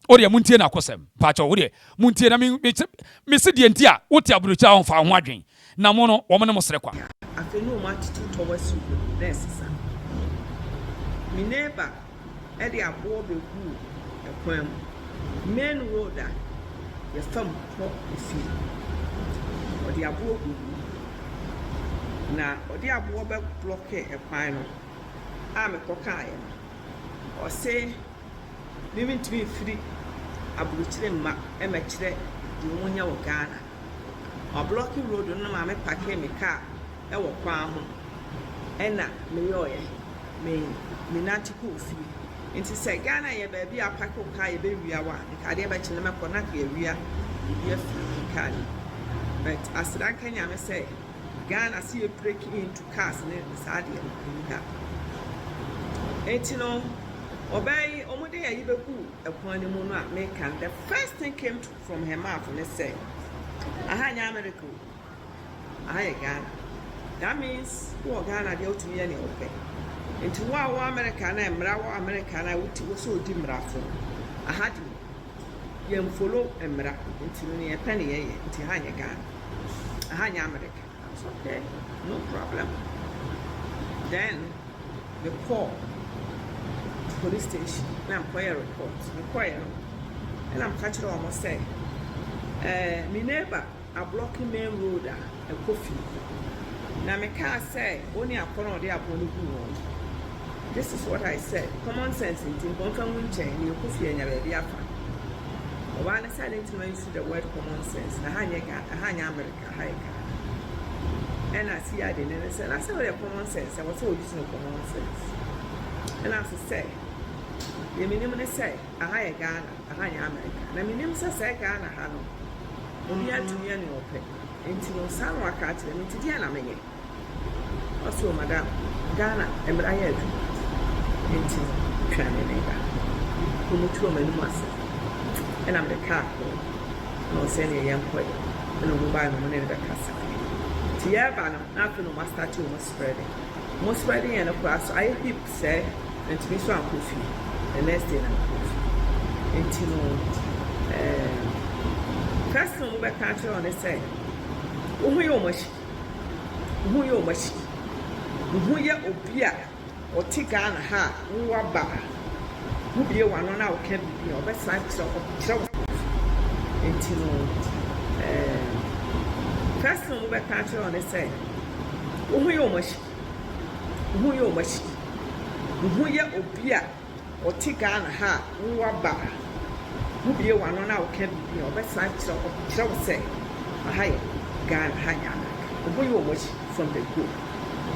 Speaker 1: o de muntie na akɔsɛm pacho wo de muntie na me se de ntia wo tie aburokyira on fa ho adwen na mo no wo mo ne mo sere kwa
Speaker 8: afenu ma titu towasu nessa mi neighbor e de abo begu ekwan main road a ye fam ko efi o de abo gu na o de abo be block ekwan no a me kokae no o say living to be free aburukyire ma e ma kire di wonya wo Ghana o blocking road no ma me park me car e wo kwan ho e na me yoye me nati ko fi nti se Ghana ye ba bi apake o car ye be wia wa nka de ba kine me ko na ka ye wia ye fi car but asran kanya me say Ghana see you breaking into cars ne sade nka etino obey omude ya yibeku ekwan ni mu no a me kan the first thing came from her mouth and say ahanya America ahaya Ghana that means wo Ghana de otumi ya ne ope enti wo America na emra wo America na wuti wo so di mrafo ahadi yem follow emra enti no ye pene ye enti ahanya Ghana ahanya America that's okay no problem then the call police station na employer report employer and I'm catching almost say my neighbor are blocking main road a coffee na me car say only a corner there upon this is what I said common sense in confirm win chain you coffee and your afa o one silent to use the word common sense na hanya America high and I see I didn't say I said what common sense I was so using common sense and I say the minimum say a higher Ghana, a higher America. The minimum say Ghana, Hano. Only to me and open. Into no sun work at them into Diana May. Also, Madame Ghana, and I had into Tramina. Who moved to a master. And I'm the car. No sending a young boy. And a mobile money in the castle. Tia Banner, after no master to most spreading. Most spreading and across I heap say, and to be so coffee. The next day I'm into first time we country on the say who you much who ya obia or take on ha who are bar who be one on our can be your best life so into first time we country on the say who you much who ya obia or take on ha who are bar who be one on our can be your best life so say a high Ghana hanya who you watch from the group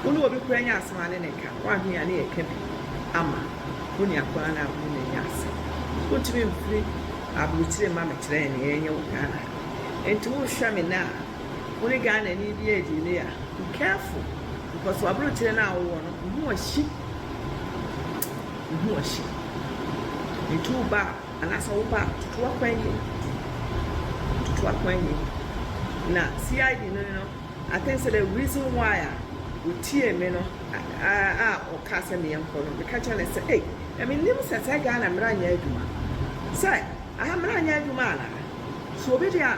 Speaker 8: who will be praying as man in a camp one here near camp ama when you are going out in the yas put me free aburukyire ma me kyerɛ ne yenye Ghana enti wo hwɛ me na wo ne Ghana ni bi edi ne ya be careful because aburukyire na wo no who was she into ba anasa wo ba tuwa kwenye na CID no I think so the reason why we tie me no o kasa me yanko no because I say hey I mean nim say Ghana mranya aduma say I am mranya aduma na so be dia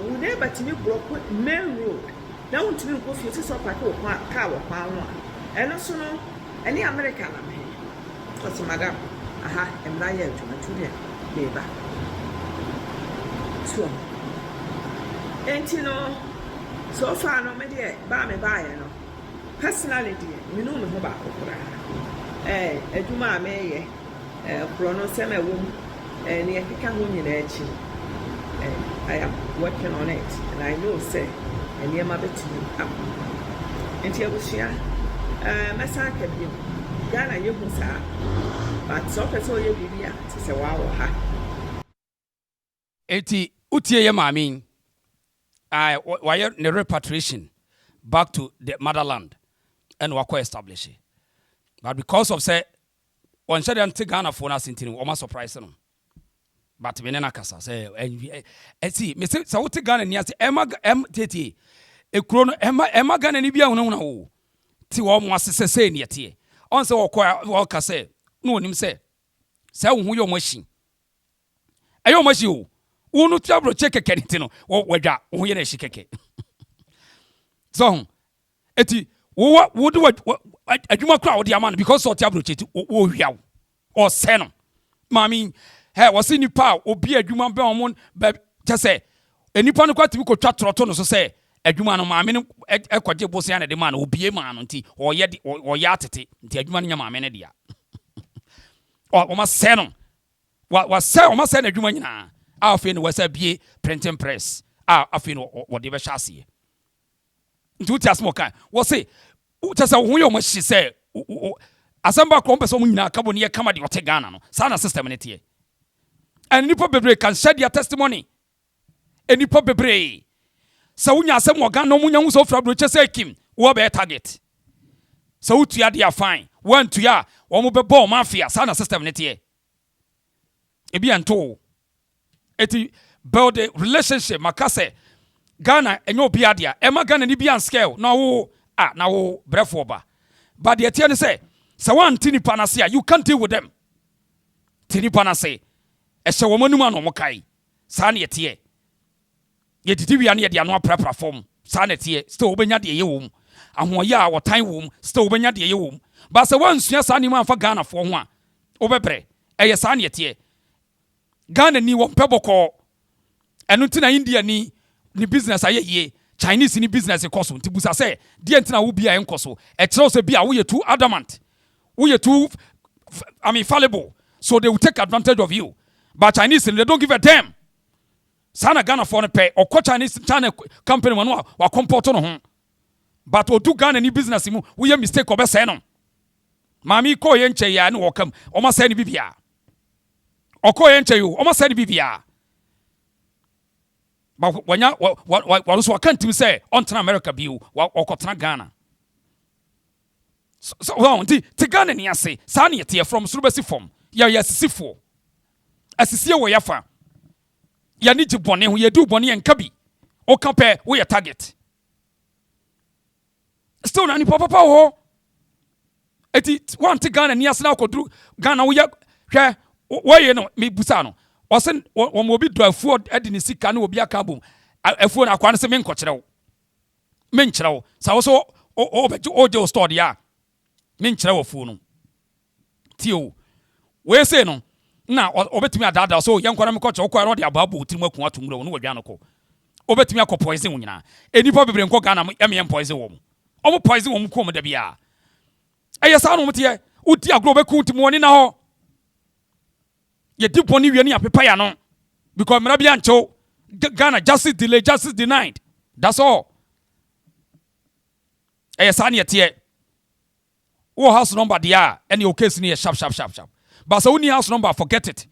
Speaker 8: we never timi block main road na won timi go fie so park o car wo kwa ho eno so no any American na me because madam aha mranya aduma tunia beba so no so far no me dey ba me buy no personality me no me ho ba kokora aduma me ye pro no se me wom ne ekeka ho nyina echi I am working on it and I know say ene ma betimi am enti abusua mesa ka bi Ghana ye hu sa but so person ye bibia ti se wa wo ha
Speaker 1: enti utie ye maami why the repatriation back to the motherland and wako establish it. But because of say on shade and Ghana for us in almost surprise them. but me na kasa say see me say so what Ghana ni ase tete ekuro no ema Ghana ni bia hunahuna wo ti wo mo asese say ne yete on say wo ka say no onim say wo hu yo mo hyi ayo mo hyi o wo no tuabro chekeke ni ti no wadwa wo ye na hyi keke so eti wo do adwuma kra wo de ama no because so tuabro cheti wo hwia wo o se no mami hey wasi nipa obi adwuma be omon be tese enipa no kwatimi ko twa troto no so say adwuma no maame no ekwaje boso ya na de ma no obie ma no nti oye atete nti adwuma no nya maame ne dia o ma se no wa se o ma se na adwuma nyina afi no wasa bie printing press afi no wo de be hyase nti uti asmo kan wo se tese wo hu yo mo hye se asamba ko mpese mo nyina ka bo ne ye kama de ote Ghana no sa na system ne tie and nipa bebre can share their testimony and nipa bebre sa wunya asem organ no munya hu so fra bro chese kim wo be target sa wutu ya dia fine one to ya wo mo be ball mafia sa na system ne tie e bi anto eti build a relationship makase Ghana enyo obi adia e ma Ghana ni bi an scale na wo na wo brefo ba but the tie ne say sa wan tini panase you can't deal with them tini panase ehye wo manum an wo kai sa na yete ye didi wi an ye de ano aprapra form sa na te still obenya de ye wom ahoye a wotan wom still obenya de ye wom ba se wansua sa ni man fa Ghana fo ho a obebre eye sa na yete Ghana ni wo peboko enu tina India ni business aye Chinese ni business koso nti busa se de ntina wo bia enkoso e kire so bia wo ye too adamant wo ye too fallible so they will take advantage of you. But Chinese, they don't give a damn. Sana Ghana for the pay or Chinese China company one or comport on home. But o do Ghana any business we a mistake of a seno. Mami ko yenche ya no welcome almost any bibia. Or ko yenche you almost any bibia. But when ya what was what can't say on America bill or Cotana Ghana. So to Ghana ni ase Sani from Sulbesi form. Yes, sifo. Asisi wo yafa ya ni jibone hu ye du bone en kabi o compare wo your target still na ni papa ho eti want Ghana ni asna ko dru Ghana wo ya hwe wo ye no me busa no o se wo mo bi do afuo edi ni sika na obi aka bom afuo na kwa no se me nkokyerew me nkyerew sa wo so o be o je store ya me nkyerew afuo no tio we say no na obetumi adada so yenkwana me koche okwa no de ababu tirim akun atumuro no wadwa no ko obetumi akọ poison wunyina enipa bebre nko Ghana em poison wo omo poison wo ko mo da bia eyesa no mtie udi agro beku timu oni na ho ye diponi wie ni apepa ya no because mra bia ncho Ghana justice delay justice denied that's all eyesa na tie wo house number dia any occasion ni sharp but so ni house number forget it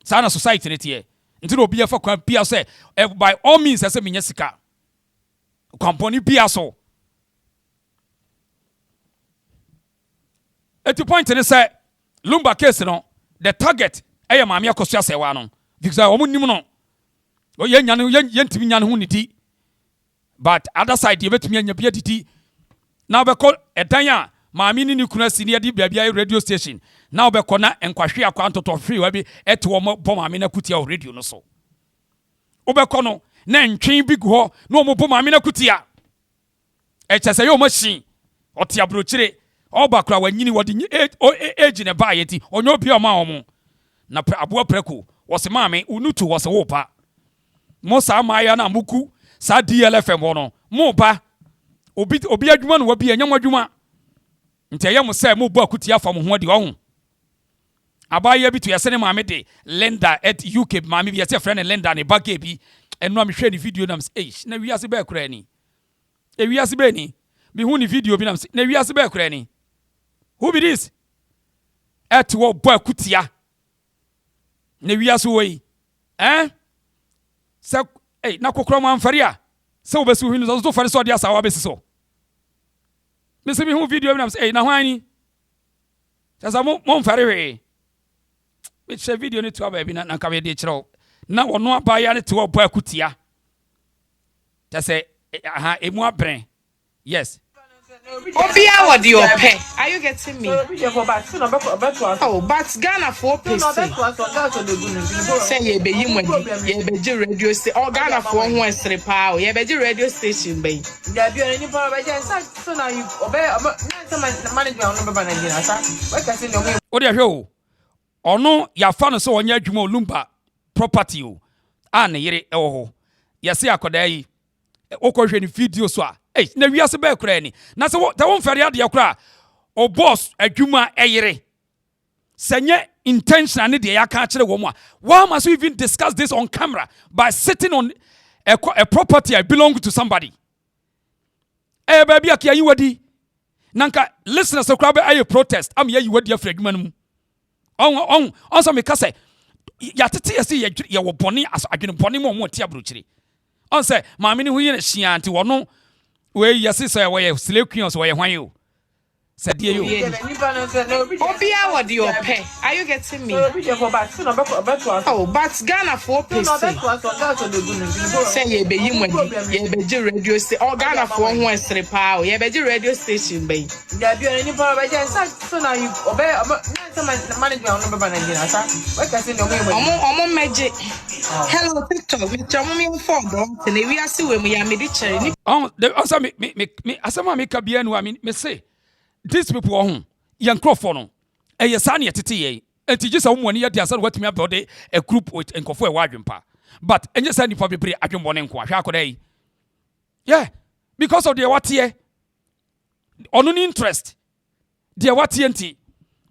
Speaker 1: sana society ne tie ntino obi afa kwan pia say by all means ase menya sika company pia so at the point ne say Lumba case no the target eye maame AKOSUA Serwaa no because omo nim no o ye nya no ye ntimi nya no ho nidi but other side ye betumi anya bia didi na be call edan a maami ni kuna senior di bia radio station na obekọ na enkwahwe akwa ntoto free wa bi ete wo bo maami na kutia o radio no so obekọ no na ntwen bi go na o mo bo maami na kutia e chese yo machine oti abrochire obakra wanyini wodi age ne ba yeti onyo bi o ma omo na aboa preko wo se maami unutu wo se wo pa mo sa ma ya na muku sa DLFM no mo ba obi adwuma no wa bi anyam adwuma nti ayam se mo bo akutia fa mo ho de ho abaya bi to yesene maame de lender at UK maame bi yese friend lender ne bag bi eno am hwe ni video nam na wiase ba kura ni wiase ba ni bi hu ni video bi nam na wiase ba kura ni who be this at wo bo akutia na wiase woi se na kokoro man faria se wo besu hu ni so fari so de asa wa besi so me se bi hu video bi nam na hwan ni sasa mo mfare we me share video ni to aba bi na ka we de chiro na wono abaya ne te wo ba akutia ta say aha emu abren yes
Speaker 9: Obia what your pay? Are you getting me? Oh, but Ghana for pay. Say ye be you be radio station. Oh, Ghana for who is repa. Ye be radio station be. There be any power by so now you obey management on number Nigeria, sir. What can say no?
Speaker 1: What dey hwe o ono ya fa no so onya adwuma Lumba property o an yere ewo ho yesi akoda yi okohwe ni video so a na wiase ba kura ni na se ta won fere ade kura o boss adwuma eyere senye intentional ne de yaka kire wo mu a why must we even discuss this on camera by sitting on a property I belong to somebody baby akia yi wadi nanka listeners kura ba aye protest am ye wadi afra adwuma no on so me ka say ya tete yesi ye wo boni adwene boni mo ti abrochire on say maame ni hu ye hia anti wono we yesi say we slave queen so we hwan you said you
Speaker 9: Obia what your pay? Are you getting me? Oh, but Ghana for pay. Say ye be you be radio station. Oh, Ghana for who is repa. Ye be radio station be. There be any power by so now you obey management on number Nigeria, sir. What can say no me? Omo magic. Hello TikTok. Me chomo me phone do. Tene we ase we me ya me di chere.
Speaker 1: Also me asema me ka bia no me say these people on young crofo no e sane yetete ye enti gisa wo moni yade asare watumi abode a group with enkofo e wadwempa but enye sane nipa bebre adwembone nko ahwa akoda yi yeah because of the what here on interest the what enti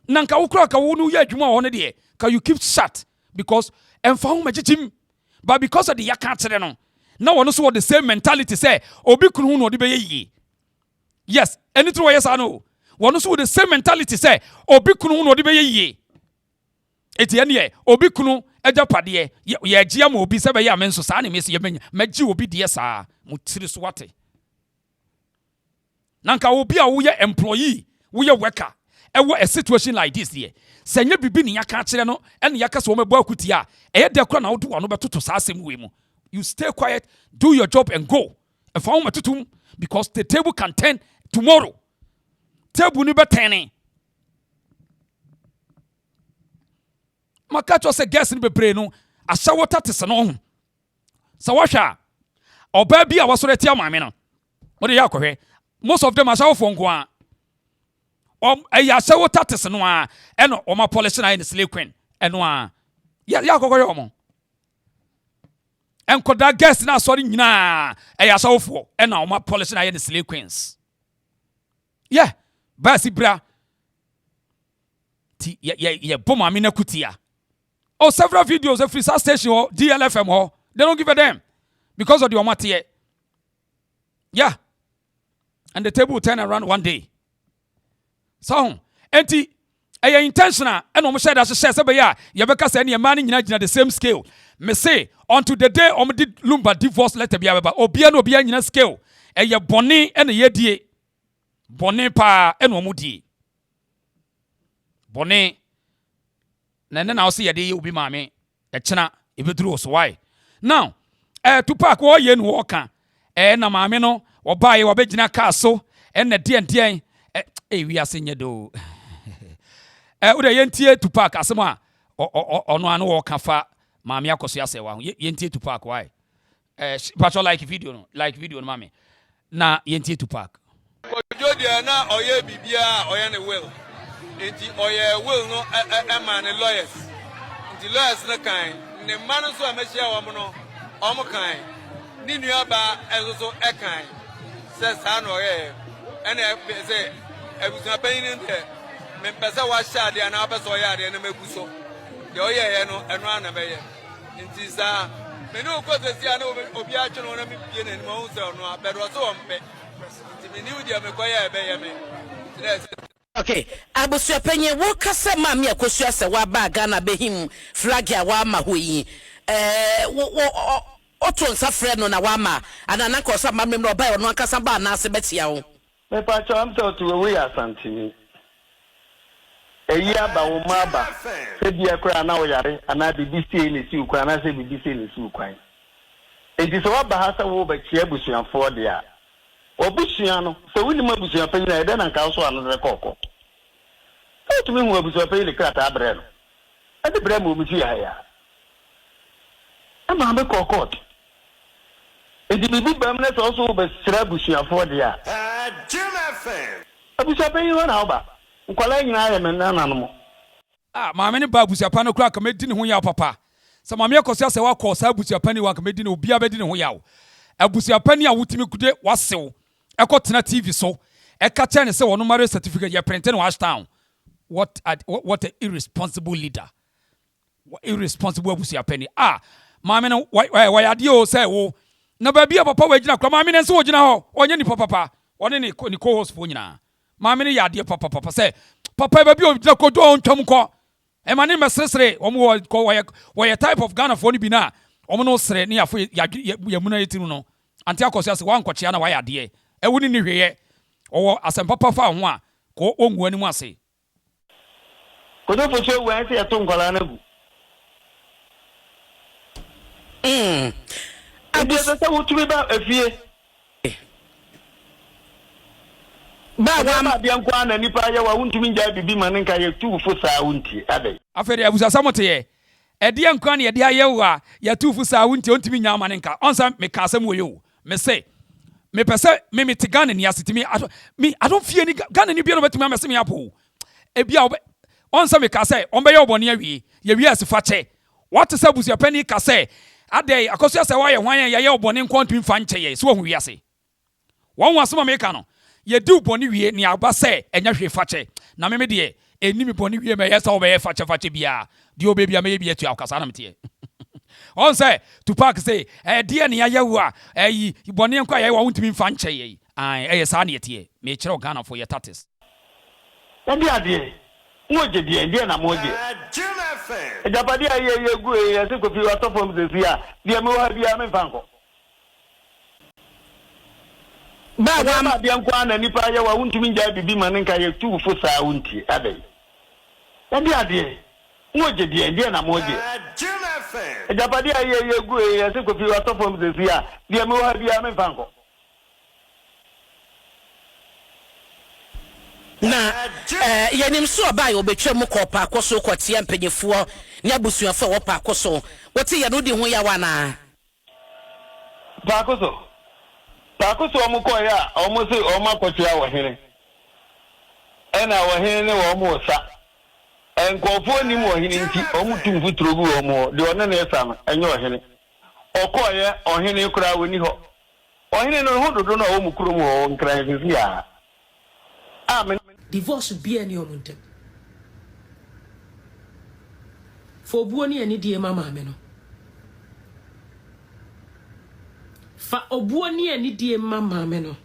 Speaker 1: nanka wo kura ka wo no ye adwuma wo ne de ka you keep shut because emfa ho magigim but because of the yaka kire no na wono so the same mentality say obi kunu hu no de be ye yes anything we yes I know one also with the same mentality say obi kunu no de be ye eti ene ye obi kunu ejapade ye agea ma obi se be ye amenso sa na me se ye magi obi de sa mutiri so wate nanka obi a wo ye employee wo ye worker ewo a situation like this here senya bibi ni yaka kire no ene yaka so mebo akuti a eye de kra na wo do wano betoto sa asem we mu you stay quiet do your job and go if I want to because the table can turn tomorrow table ni betene makacho se guest ni bebre no asha water tese no ho sa wahwa oba bi a wasore tia maame no wo de yakohwe most of them asha wo fonko a asha water tese no a eno o ma polish na in slay queen eno a yakohwe omo enkoda guest na asore nyina asha wo fo ena o ma polish na in slay queens yeah basi bra ti ye boma me na kutia oh several videos every station or DLFM or they don't give a damn because of the omate yeah and the table will turn around one day so enti eye intentional and o mo share that share say be ya ye beka say ne man nyina gina the same scale me say until the day o mo did Lumba divorce letter bia beba obia na obia nyina scale eye boni ene ye die bone pa eno omudi bone na na o se ye de obi maame e kina e beduru so why now Tupac wo ye no wo ka na maame no wo baaye wo begina ka so na de wi asenye do wo de ye ntie Tupac asemo a ono anu wo ka fa maame AKOSUA Serwaa ye ntie Tupac why patrol like video no maame na ye ntie Tupac
Speaker 3: Jodia na oye bibia oye ne will. Enti oye will no man lawyers. Enti lawyers na kan ne man so amehia wo mo no omo kan. Ni nua ba ezo e kan. Se sa no oye. Ene se Abusuapanin de me pese wa sha de na pese oye ade na meguso. De oye ye no eno ana be ye. Enti sa me no ko se sia na obi a twe no na me pie na ni mo se no abedo so ompe.
Speaker 2: Okay, Abusuapanin wo kasa maami AKOSUA Serwaa ba Ghana behim flag ya wa ma ho yi oto nsa frɛ no na wa ma ana na kosa maami no ba no akasa ba na ase betia wo
Speaker 4: me pa cho am so to we asantini eyi aba wo ma ba se bia kra na wo yare ana BBC ne si ukwan na se BBC ne si ukwan enti so ba ha se wo ba chia busuafo de a obusua no so wini ma busua pa nyina ede na nka so anu de kokko to me hu busua pa ile krata abre no ade bre mo mu fi ya ama be kokko enti bibi bam na so ba sira busuafo de a abusua pa nyina na oba nkwala nyina ya men na nanom
Speaker 1: maame ne ba abusuapa no kura ka medi ne ho ya papa sa maame akoso ase wa ko sa abusuapa ni wa ka medi ne obi abedi ne ho ya abusuapa ni a wutimi kude wasew ekotena TV so eka ne se wono marriage certificate ya print in Washington. What a irresponsible leader. What irresponsible abusuapa ni maame no wa yade o se wo na ba bia papa wagina kra maame ne se wogina ho onye ni papa one ni co-host fo nyina maame ne yade papa se papa ba bia ogina ko do ontwam ko e mane mesresre omo wo ye type of Ghana for ni bi na omo no sre ne yafo yamuna yetiru no anti akoso ase wan kwachia na wa yade e woni ni hweye owo asempapa fa ho a ko ongu ani mu ase
Speaker 4: ko do fo so wan se eto nkwala na gu abisa se wutumi ba afie ba bia nkwa na nipa ya wa wuntumi nja bibi man nka ye tufu saa wunti adai
Speaker 1: afere abusa samote ye ede nkwa na ede ayewa ya tufu saa wunti ontumi nya man nka onsa me ka asem wo yo me say me pese me mitigane ni asetimi I don't fear ni Ghana ni bia no betumi amese me apo e bia onsa me ka say on be ye obone awie ye wi asifa che what is abusuapani ka say adai akoso say wa ye hwan ye obone nkwa ntumi fa nche ye so hu wi ase won wasoma me ka no ye du boni wie ni aba se enya hwe fache na me de eni mi boni wie me yesa obe fache bia di obe bia me bia tu akasa na mete on say to park say de ne yayewu a boni enko aye wa wuntimi mfa nche ye sa na yete me kire Ghana for your tatis
Speaker 4: ndi ade moje de na moje ejapadi aye gu ye se kofi wa to form ze sia de me wa bia me fanko ba bia nkwa na nipa ya wa wuntumi nja bibi man nka ye tufu saa wunti adai ndi ade moje de na moje ejapadi aye gu ye se kofi wa to form ze sia de me wa bia me fanko
Speaker 2: na yenim so ba yo betwa mu ko pa akoso ko tie mpanyefo ne abusuafo wo pa akoso wote ye no di ho ya wana
Speaker 4: pa akoso omo ko ya omo se omo akotia wo hene ena wo hene ne wo mo sa enkofo ni mo hene nti omo tumfu turogu omo de one na esa no enye wo hene okoye ohene kura woni ho ohene no ho dodo na omo kuro mu ho nkran fisi ya amen
Speaker 5: divorce be any omuntem for buoni ani die mama me no fa obuoni ani die mama me no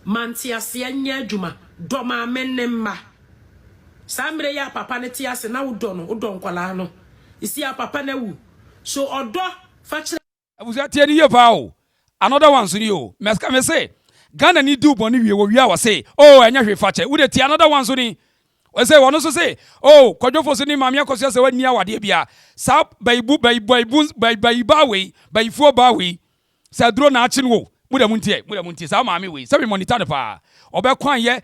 Speaker 5: mantiase anya adwuma do ma mennemma samre ya papa ne tiase na wodo no wodo nkwala no isi ya papa na wu so odo fa kire
Speaker 1: abuza tie ni ye pa o another one so ni o meska me say Ghana ni do boni wie wo wi a say oh enya hwe fa che wo de tie another one so ni we say wono so say oh kodwofo so ni maame akoso say wani awade bia sa baibu baifu ba we sa dro na achi no muda muntie sa maame we say monitor ne pa obekwan ye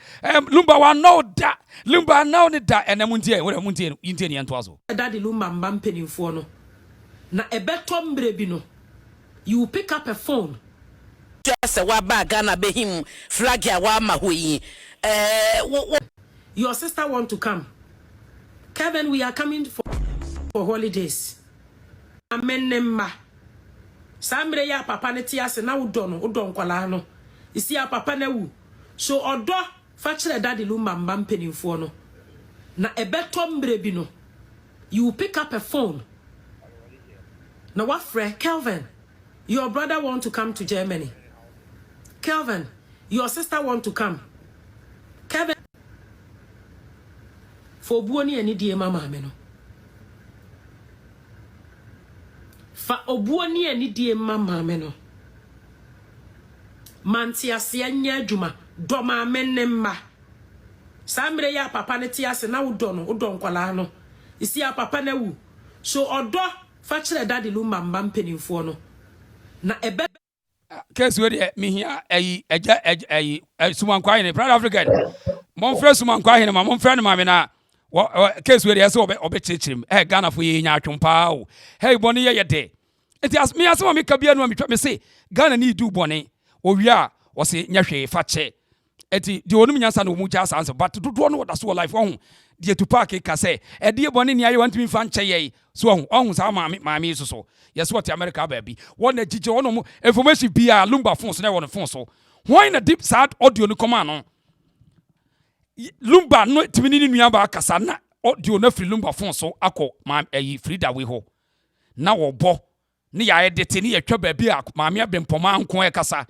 Speaker 1: Lumba wa no da Lumba now ne da ena muntie muda muntie yinte ne ento aso
Speaker 5: daddy Lumba mpenimfo no na ebeto mbre bi no you pick up a phone
Speaker 2: just wa ba Ghana behim flag ya wa ma hoyi
Speaker 5: your sister want to come Kevin we are coming for holidays amenemma samre ya papa ne tiase na wodo no wodo nkwala no isi ya papa na wu so odo fa kire daddy Lumba mpenimfo no na ebeto mbre bi no you pick up a phone na what friend Kelvin your brother want to come to Germany Kelvin your sister want to come Kevin for buoni ani die mama me no fa obuoni ani die mama me no mantiase anya adwuma do ma mennemma
Speaker 10: Sambre ya papa ne ti ase na wodo no wodo nkwala no isi ya papa na wu so odo fa kire daddy Lumba mba mpenimfo no na ebe
Speaker 1: case we dey me here ayi sumankwa ne Proud African mon frɛ sumankwa ne ma mon frɛ ne ma me na case we dey so obe chichirim Ghana fo ye nya atwompa o hey boni ye de enti as me asema me ka bia no me say Ghana ni du boni owia wo se nya hwe fa che eti di onum nyansa na omu cha sanse but dodo no da so life ohun di Tupac ka say e di boni ni aye want me fa nche ye so ohun sa maami so yes what America baby one na jije one information bia Lumba phone so na one phone so why na deep sad audio no come no Lumba no timini ni nua ba kasa na audio na free Lumba phone so akọ Frida we ho na wo bo ne ya edit ne ya twa baby maami abempoma nko e kasa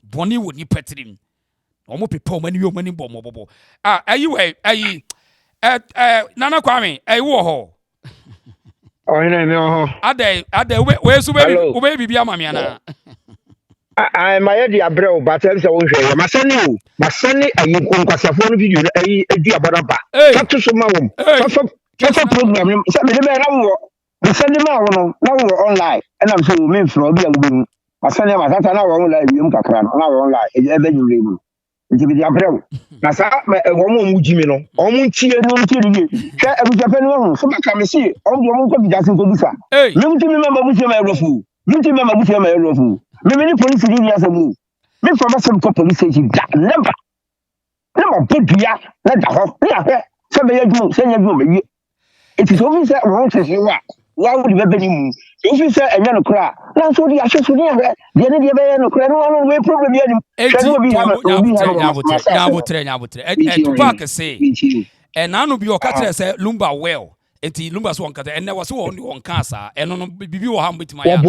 Speaker 1: boni wo ni petrim omo pepa omani wi omani bo mobobo Nana Kwame wo ho
Speaker 11: Ina me ho.
Speaker 1: Ade we so we bibia mame ana.
Speaker 11: My idea bro, but I'm so sure. Masani ayi nkwasafo no video ayi adu abodaba. Tato so ma wom. Fafa program se me be na wo. Masani ma wo no na wo online. And I'm so me fro bi agbo. Masani ma tata na wo online bi kakra no na wo online. E be nyure mu. Nti bi dia bro. Na sa wo mo mu jimi no. O mu ntie no ntie ni. Hwe Abusuapanin ho so baka me si. O mo nko bi jasin ko bisa. Me nti me ma Abusuapanin ma erofu. Me nti me ma Abusuapanin ma erofu. Me many police in here some me from some police station never bodua na da ho na se be yadu se yadu be it is obvious that wrong to you why would you be mu if you say enye no kra na so di ahweso ni ahwe de ne de be no kra no we problem ya ni
Speaker 1: nya Tupac say na no bi o ka tire say Lumba well enti Lumba so on ka enne wo so on ka sa eno no bibi wo ha mbitima ya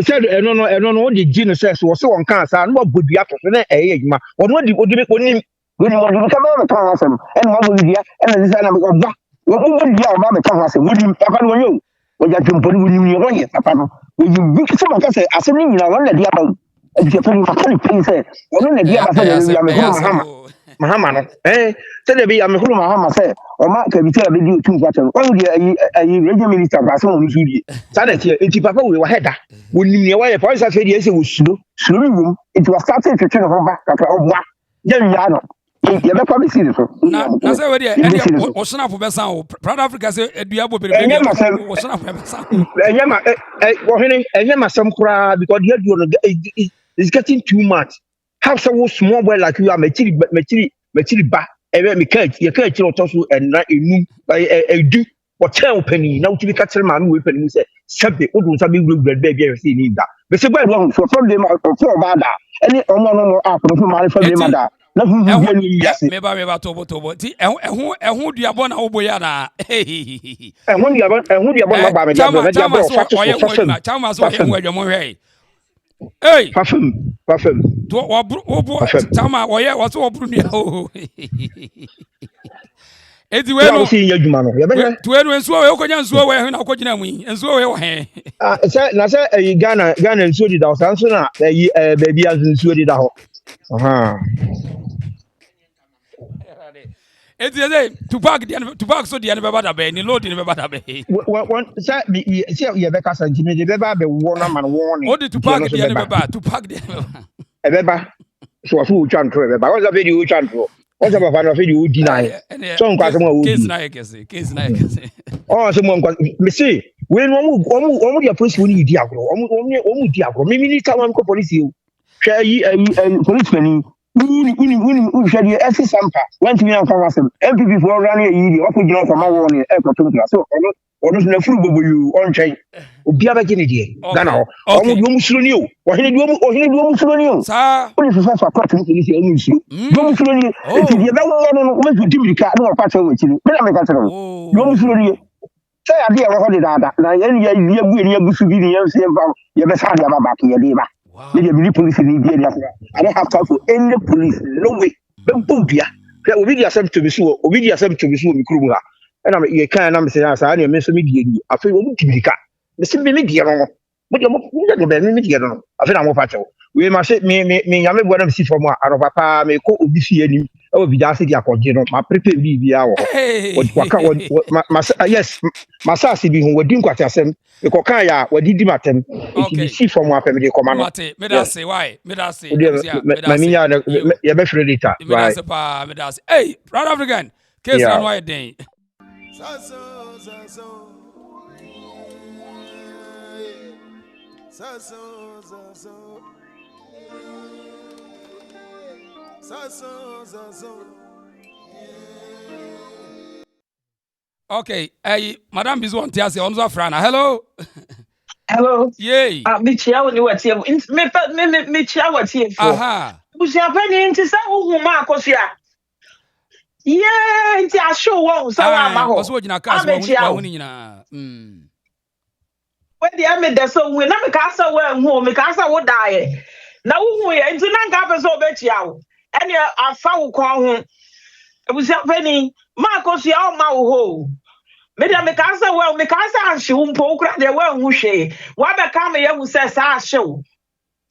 Speaker 11: said no the gene says was so on cancer no bodua to na adwuma wono di onim we ka ma ka asem en ma bodua en na say na ko ba wo bodua o ba me ka asem wodim papa no yo wo ja tumpori wonim yo ye papa no we bi se ma ka say asem ni nyina won na dia ba e je fani ka ni pin say wono na dia ba say ya me ko Mahama no say de bi ya me ko Mahama say o ma ka bi tell be di otu kwata o di ayi region minister ba so mo sudi sa de tie enti papa we wa header wonim ne wa ye for say dey say wo suro mi wom it was started to turn over ka obwa je nya no ye be kwa be see so
Speaker 1: na say we dey o snap be san o Proud Africa say edua bo bere o snap be san
Speaker 11: enye masam kura because the edua no is getting too much how so small boy like you are mechiri ba ebe me catch ye catch no to so enra enum edu o chen opani na uti bi ka tere ma no we pani mu say sebe odu sa be gbe be be say ni da be say boy wrong so from them for ba da any omo no app no for ma for them da na fu bi ni yase
Speaker 1: me ba tobo ti ehun duabo na oboya na
Speaker 11: ehun duabo na ba me da na dia bo fa
Speaker 1: chama so ehun adwamo hwe hey
Speaker 11: parfum
Speaker 1: to obo chama oye wo so obru ni o edi we no
Speaker 11: si yadwuma no ye be
Speaker 1: to we no ensuo we okonya ensuo we na okogina mu ensuo we wo he
Speaker 11: say na say Ghana ensuo di da o san so na baby az ensuo di da ho
Speaker 1: edi dey Tupac so di an be bada be ni load ni be bada be
Speaker 11: one say ye be ka santi me de be ba be wo na man wo ni
Speaker 1: o di Tupac di an be ba Tupac di
Speaker 11: e be ba so afu u chantro e be ba o za video u chantro o za ba fa na video u deny so nko asem wo
Speaker 1: case na yekese
Speaker 11: oh so mo nko me see we no omu dia police woni di agro omu di agro me ni ta wan ko police o hwa yi police mani uni shadi esi sampa went me on conversation MPP for running yi o ko jina for ma wo ni e ko to so ono na furu bobo yu on chain obi aba gine die Ghana ho omu di omu suro ni o ohine di omu suro ni o
Speaker 1: sa
Speaker 11: oni so fa court ni police omu suro di omu suro ni e ti die ba wo no o me di mirika no pa cha wo chi ni me na me ka tero di omu suro ni say ade e wo ho de dada na ye bu ni abusu bi ni ye se fa ye be sa de aba ba ke ye de ba the police in India. I don't have time for any police. No way. Bembubia. Obi dia sem to be so. Obi dia sem to be so mi kuru ha. E na ye kan na me say asa na me so me die ni. Afi obi tibika. Me se me die no. Mo de be me die no. Afi na mo fa chewo. We ma se me nyame bo na me si for mo a aro papa me ko obi fie ni. e bi jase dia ko no ma prepare bi bia wo waka yes masasi bi ho wadi nkwati asem e ko kan ya wadi di matem e ti si from apem de koma no
Speaker 1: mate me da say why me da say
Speaker 11: ma minya ya be free later
Speaker 1: me da say pa me da say hey South African case na why den okay madam bizu on tia say on zo frana hello yay
Speaker 12: me chia woni watie me chia watie fo Abusuapanin nti sa huhu ma AKOSUA yeah nti a show wo sa wa ma ho
Speaker 1: oso gina cars wa huni nyina
Speaker 12: we dia me de so hu na me ka sa wa hu me ka sa wo dae na huhu ye nti na nka pe so be chia wo ene afa wo kon ho Abusuapanin ma AKOSUA o ma wo ho me dia me ka sa wa me ka sa ahye wo mpo kura de wa hu hwe wa be ka me ye hu se sa ahye wo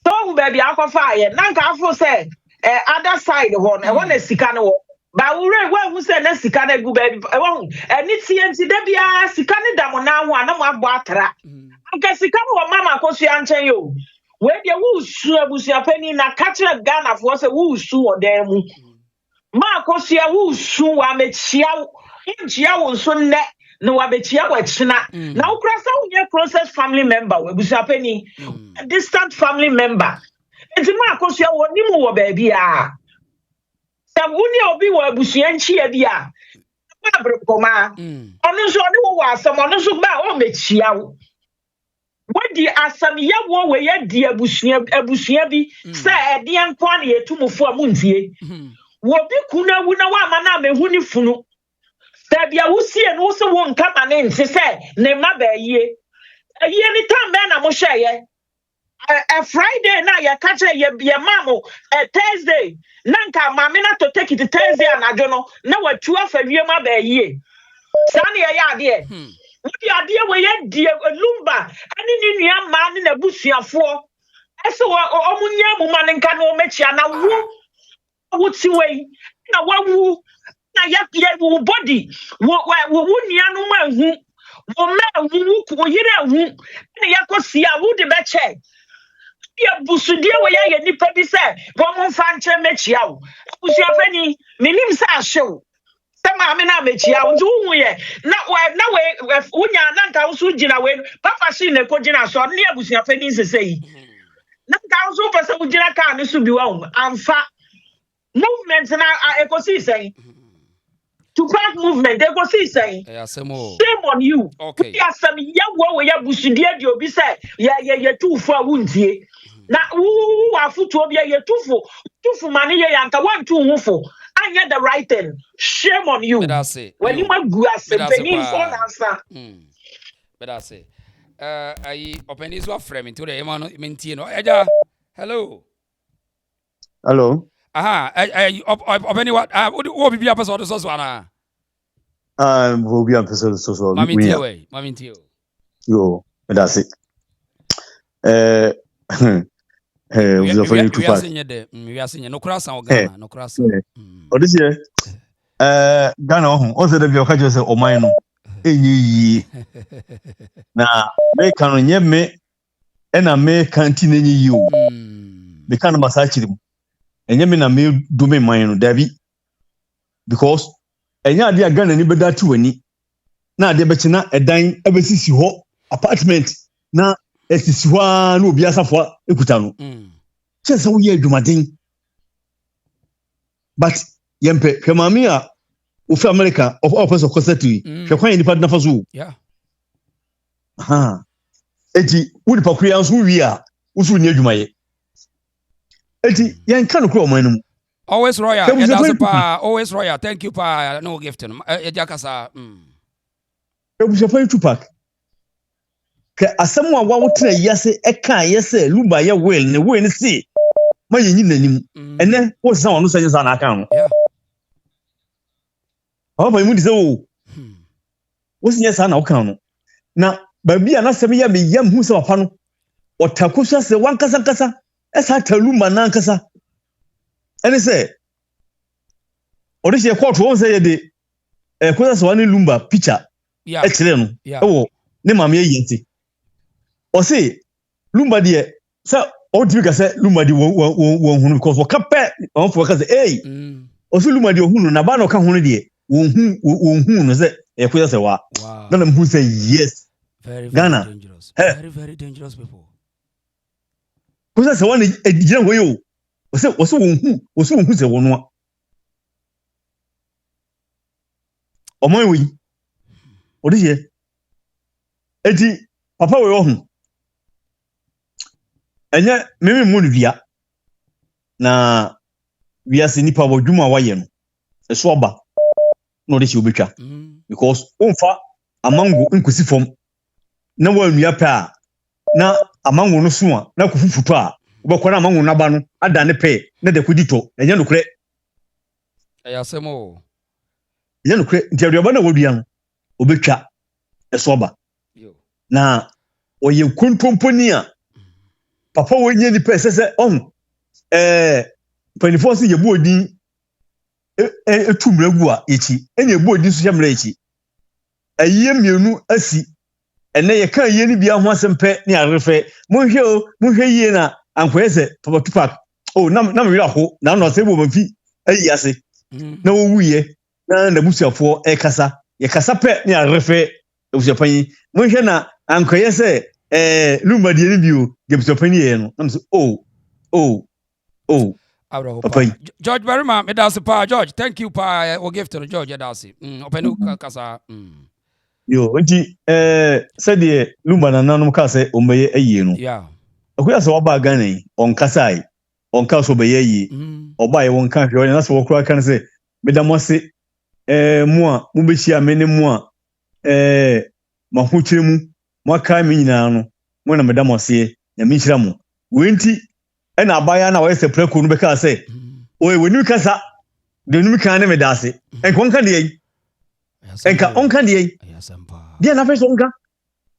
Speaker 12: so baby akofa ye na nka afo se other side ho na wona sika no ba wure we hu se na sika na gu baby won eni TNT da bia sika ne da mo na ho ana mo abo atra nka sika no mama AKOSUA nchen yo we de wu su Abusuapanin na catch Ghana for se wu su odan mu ma AKOSUA wu su wa mechia njia wo so ne na wa bechia wa china na ukra sa unye closest family member we Abusuapanin distant family member enti ma AKOSUA woni mu wo ba bia sa woni obi wo abusua nchi ya bia ma brokoma onu so oni wo asam onu so ba o mechia wo wodi asam ya wo we ya di abusua bi se ede enko na yetumufo amuntie wo bi kuna wu na wa ma na mehuni funu Tabia wusie no so won kama ne nse se ne ma ba yie ni time na mo hweye a Friday na ya catch ye mamo Thursday nanka mama na to take it Thursday anajo no na watu afa wie ma ba yie sane ya ade wodi ade we ye die Lumba ani ni nua ma ne na busuafo eso omunya mu ma ne nka no mechia na wo ti we na wawu na ya wo body wo nia no ma hu wo ma hu ko yire hu na ya kosia wo de be che ya busudie we ya nipa bi se wo mo fa nche mechia wo Abusuapanin minim sa ahyew sama me na mechia wo nti hu ye na we unya na nka wo so gina we papa shi ne ko gina so ne Abusuapanin sesei na nka wo so pese wo gina ka ne so bi wa amfa movement na ekosi sei Tupac movement, they go see saying, shame on you. Okay. We are some young one where you busudia di obi say, yeah, too for wuntie. Na who are foot to be a two for money, yanka 1 2 wufo. I get the right thing. Shame on you. When you want go as a penny for answer.
Speaker 1: But I say, I open this one frame into the Emano. Hello. Aha, open what? What be a person of the one?
Speaker 13: Will be a person of the
Speaker 1: Mammy.
Speaker 13: Yo, that's it.
Speaker 1: We are seeing no cross or Ghana, no cross.
Speaker 13: Oh, this year, Ghana, also the Viocajas or mine. Now, make can me and I may continue you. The kind of massage him. And you mean I may do me mine, Davy, because and ya dear gun and better to any. Now, the better a dime ever since you hot apartment. Now, as is one will be as a for Ekutano. Just how you do my thing. But Yempe, Kamamia, of America, of offers of Cossetti, Shaquan, the partner for Zoo.
Speaker 1: Yeah.
Speaker 13: Ha. Eti, would Pocreans who we are, who's near my. Eti, yan can call my name.
Speaker 1: Always royal, always royal. Thank you, pa. No gift. Jakasa.
Speaker 13: It was a fine Tupac. As someone want to yes, a can, yes, Lumba, ya will, and the way in see. My name, and then what's someone who says on account?
Speaker 1: Yeah.
Speaker 13: How my mood is oh. What's yes, on account? Now, baby, and I say, me young who's a pan or Takusa, the one casa, as I tell Lumba Nankasa. And I say, ɔde hyɛ court wɔn sɛ yɛde kosa sɛ wɔne Lumba picture ɛkyerɛ no ɛwɔ ne maame yɛ nti ɔse Lumba deɛ sɛ ɔtumi ka sɛ Lumba deɛ wɔn hunu because wɔka pɛ wɔn fo ka sɛ ɔse Lumba deɛ ɔhunu na ba na ɔka hunu deɛ wɔn hu no sɛ kosa sɛ wa na na mhu sɛ yes Ghana
Speaker 1: very dangerous people
Speaker 13: kosa sɛ wɔn gyina hɔ yi o ɔse wɔn hu sɛ wɔn noa ɔman wɔ yi ɔde hyɛ eti papa wɔ ɔho ɛnyɛ meme mu no dua na wiase nipa wɔ dwuma wayɛ no ɛso aba na ɔde hyɛ obetwa because ɔmfa amango nkosi fam na wɔanua pɛ a na amango no so a na kofufuto a wobɛkɔ na amango no aba no ada ne pɛ na de kodi tɔ ɛnyɛ nokorɛ
Speaker 1: ɛyɛ asɛm o
Speaker 13: ɛnyɛ nokorɛ nti aduaba na wɔdua no obetwa ɛso aba na ɔyɛ kontomponi a papa wo nye nipa sɛ ɔn panifo so yɛ boodin etu mragu a echi enye boodin so hyɛ mra echi ayie mienu asi ene yɛ kan yie ni bia ho asempɛ ne arefɛ monhwɛ yie na ankoyɛ sɛ papa tupak na mewira ho na no sɛ bo mafi ayi ase na wo wuye na busuafo kasa yɛ kasa pɛ ne arefɛ Abusuapanin monhwɛ na ankoyɛ sɛ Lumba die ni bio Abusuapanin yɛ no na so
Speaker 1: George Barima me da pa George thank you pa we give to George da se openu kasa
Speaker 13: yo nti said the Lumba na nanom ka sɛ ombeye ayie no akoya sɛ waba Ghana yi on kasai on ka so beye ayie oba ye won ka hwe na sɛ wokura kan sɛ meda mo se mu a mu behia me ne mu a mahokyere mu mo aka me nyina no mo na meda mo se na me hyira mo wenti ɛna abaya na wɔyɛ sɛ preko no bɛka sɛ oye woni kasa de numi kan ne meda ase enka onka de yi enka onka de yi de na fɛ so onka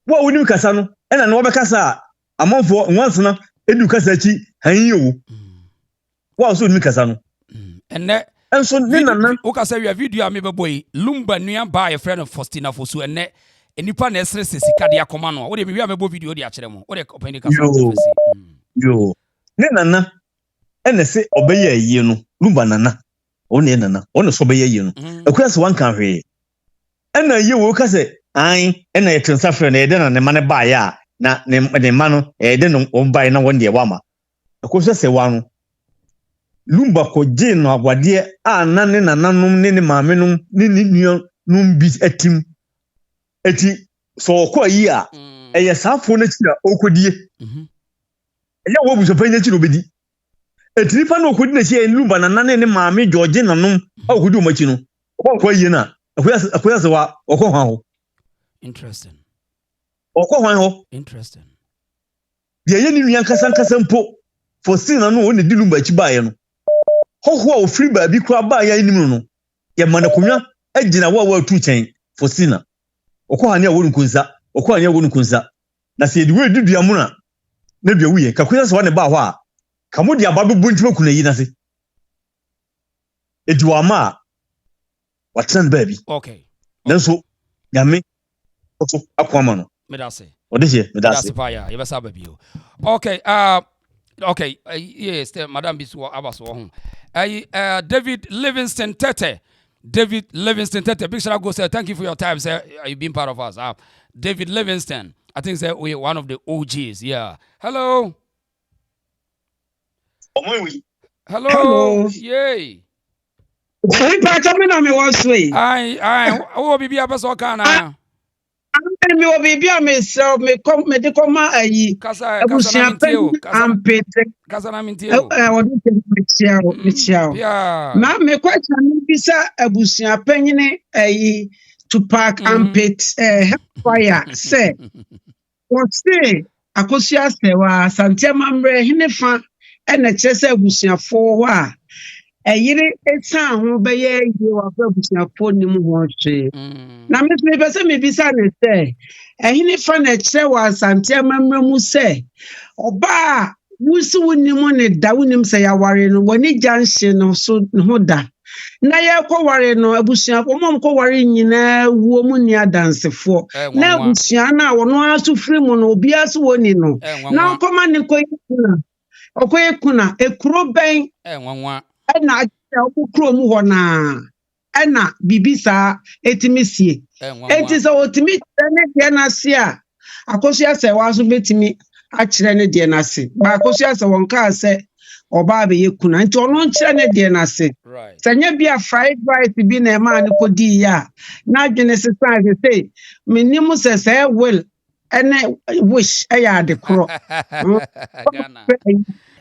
Speaker 13: wo woni kasa no ɛna no wɔbɛkasa amanfo nwansena edu kasa chi han wo wo so numi kasa no
Speaker 1: ɛnɛ
Speaker 13: enso ne nana
Speaker 1: wo kasa wi video a me bɛbɔ yi Lumba nua ba yɛ frɛ no Faustina Fosu ɛnɛ enipa na ɛsere sika de akɔma no wo de me wi a mɛbɔ video de akyerɛ mo wo de opani kasa
Speaker 13: yo ne nana ene se obeye ayie no Lumba nana one nana one so obeye ayie no akuya se wanka hwe ena ayie wo ka se an ena ye tensa frɛ na ye de na ne mane ba ya na ne ma no ye de no obai na won de wama akuya se wa no Lumba ko je no agwade a na ne nananom ne maame nom ne nua nom bi atim eti so ko ayi a eye safo na kira okodie ya wo Abusuapanin chi no bedi etirifa no okodi na chi Lumba na nane ne maame George nanom okodi o machi no okwa yie na akoya se wa okwa hwan ho
Speaker 1: interesting
Speaker 13: ye ye ni nua nkasa mpo Faustina no woni di Lumba chi baaye no hoho a ofiri ba bi kura baaye anim no ye manakonwa agina wa tu chen Faustina okwa ne a wonu kunsa na se ediwe dudua mu na bia wuye ka kuya so ne ba ho a ka mo dia ba bebu ntima kuna yi na se ediwa ma watran ba bi nanso nyame to akwama no
Speaker 1: medase
Speaker 13: odehie medase
Speaker 1: pa ya ye besa ba bi okay yes madam bisu abaso ho David Livingston Tete big shout out go say thank you for your time sir you been part of us David Livingston I think that we're one of the OGs. Yeah. Hello. Hello. Yay. I will be a person kana.
Speaker 12: Me will be a myself, me come medical ayi. Ma me question bisa Abusuapanin ayi to park and pit fire say say AKOSUA Serwaa Serwaa mre hinefa ene kyese abusuafo wa eyire etan ho beye yi wa abusuafo nim ho hwe na me pese me bisa ne say hinefa na kyese wa Serwaa mre mu say oba wusu wonim ne da wonim say ya ware no woni janhye no so ho da
Speaker 14: na ye ko ware no abusua mom ko ware nyina wo mu ni adansefo na abusua na wono aso firi mu no obi aso woni no na nkoma ne ko yikuna okoyekuna ekuro ben
Speaker 1: nwanwa
Speaker 14: na okuro mu ho na na bibisa etimisie enti so otimi ne de na se a AKOSUA Serwaa so betimi a kire ne de na se ba AKOSUA se won ka se oba be yekuna nti ono nkire ne de na se sanya bia fried rice bi na ma ne kodi ya na adwene se say menimu se will ene wish eya de kro
Speaker 1: Ghana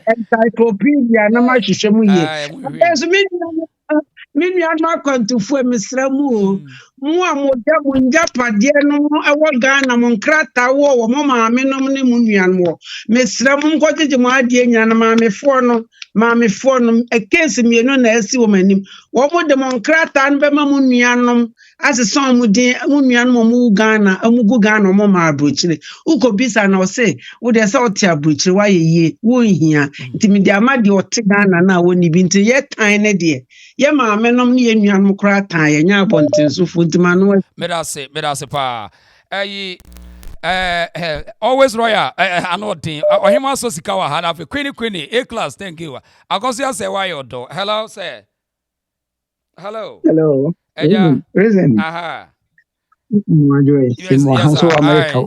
Speaker 14: encyclopedia na ma hwehwɛ mu ye eso me nua na kwantufu emsra mu mu amoda mu njapade no ewo Ghana mu nkrata wo mo maame no ne mu nua no mesra mu nkɔgye mu ade nya na maamefo no ekesi mienu na esi wo manim wo mo de mu nkrata no be ma mu nua no asison mu de mu nua no mu Ghana amugu Ghana mo ma abrochire ukobisa na o se wo de se o te abrochire wa ye wo nhia ntimi de amade o te Ghana na woni bi nti ye tan ne de ye maame nom ne ye nua no kra tan ye nya abonten so fu ntima no
Speaker 1: medase pa always royal anodin ohima so sika wa hana fe queen A class thank you AKOSUA Serwaa yodo hello sir hello
Speaker 15: Reason
Speaker 1: aha
Speaker 15: yes America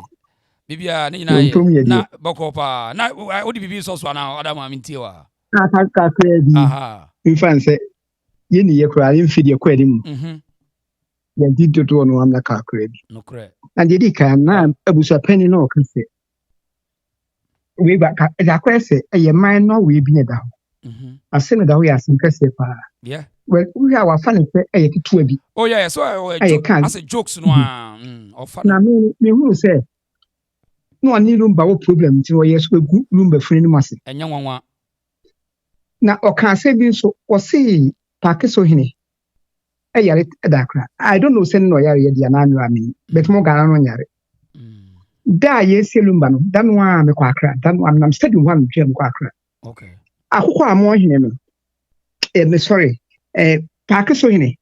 Speaker 1: bibia ni na bokopa na odi bibi so na oda ma mintiwa
Speaker 15: ka credit
Speaker 1: aha
Speaker 15: infanse ye ni ye kura infidi kwa dim ya dito to no amna ka credit
Speaker 1: no credit
Speaker 15: and ye ka na Abusuapanin no kan se we ba ka da kwese ye man no we bi ne da asem da ho ya asim kase pa
Speaker 1: yeah
Speaker 15: well we are fan se ye titu abi
Speaker 1: oh yeah so as a jokes no of fun
Speaker 15: na me hu se no ani Lumba wo problem ti wo yes we gu Lumba funi no mase
Speaker 1: enya nwanwa
Speaker 15: na oka se bi so o se pakeso hene yare dakra I don't know say no yare ye dia na anu ami but mo Ghana no yare da ye se Lumba no da no a me kwa akra da no am stadium one twa me kwa akra
Speaker 1: okay
Speaker 15: akoko amo hene no me sorry pakeso hene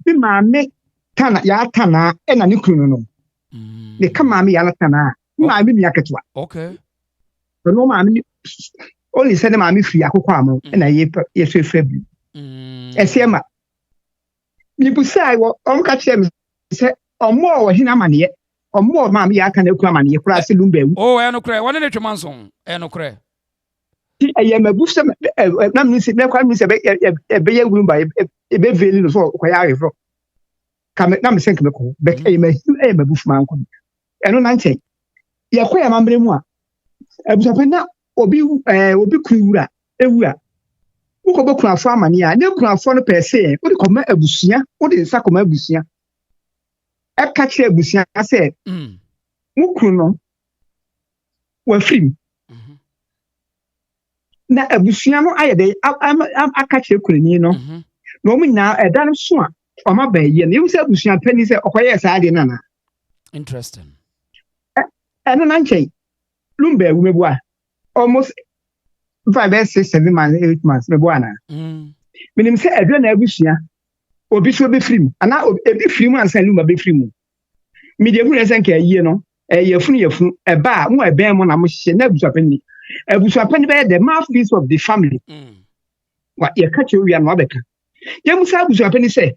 Speaker 15: bi ma me tana ya tana na ne kunu no me kama me ya tana ma me nua ketwa
Speaker 1: okay
Speaker 15: no ma me only say ma me free akoko amo na ye so free esiema mi busai wo ka kire me se omo wo hina mane omo ma me ya aka na ku amane kura se Lumba wu
Speaker 1: no kure wone ne twamanson no kure
Speaker 15: eye mabusa na me se kwa me se be ye Lumba e be veli no so kwa ya refro ka na me senke me ko but eye mabufu man ko eno na nche ye kwa ya mambre mu a Abusuapanin obi kuwura ewura uko boku afọ amane a ne ku afọ no pese wo de koma abusua wo de nsa koma abusua e ka kire abusua se muku no wa film na abusua no ayede aka kire kurani no no mu nya eda no so a o ma ba ye ne yusa Abusuapanin se okoye sa ade na
Speaker 1: interesting
Speaker 15: eno na nche Lumba ewu mebu a almost 5 6 7 months 8 months me boana minim se edwe na abusua obi so be film ana obi film ansa Lumba be film mi de hu na senka yie no yefunu eba mo ebe mo na mo hye na Abusuapanin be the mouthpiece of the family wa ye ka che wi na obeka ye musa Abusuapanin say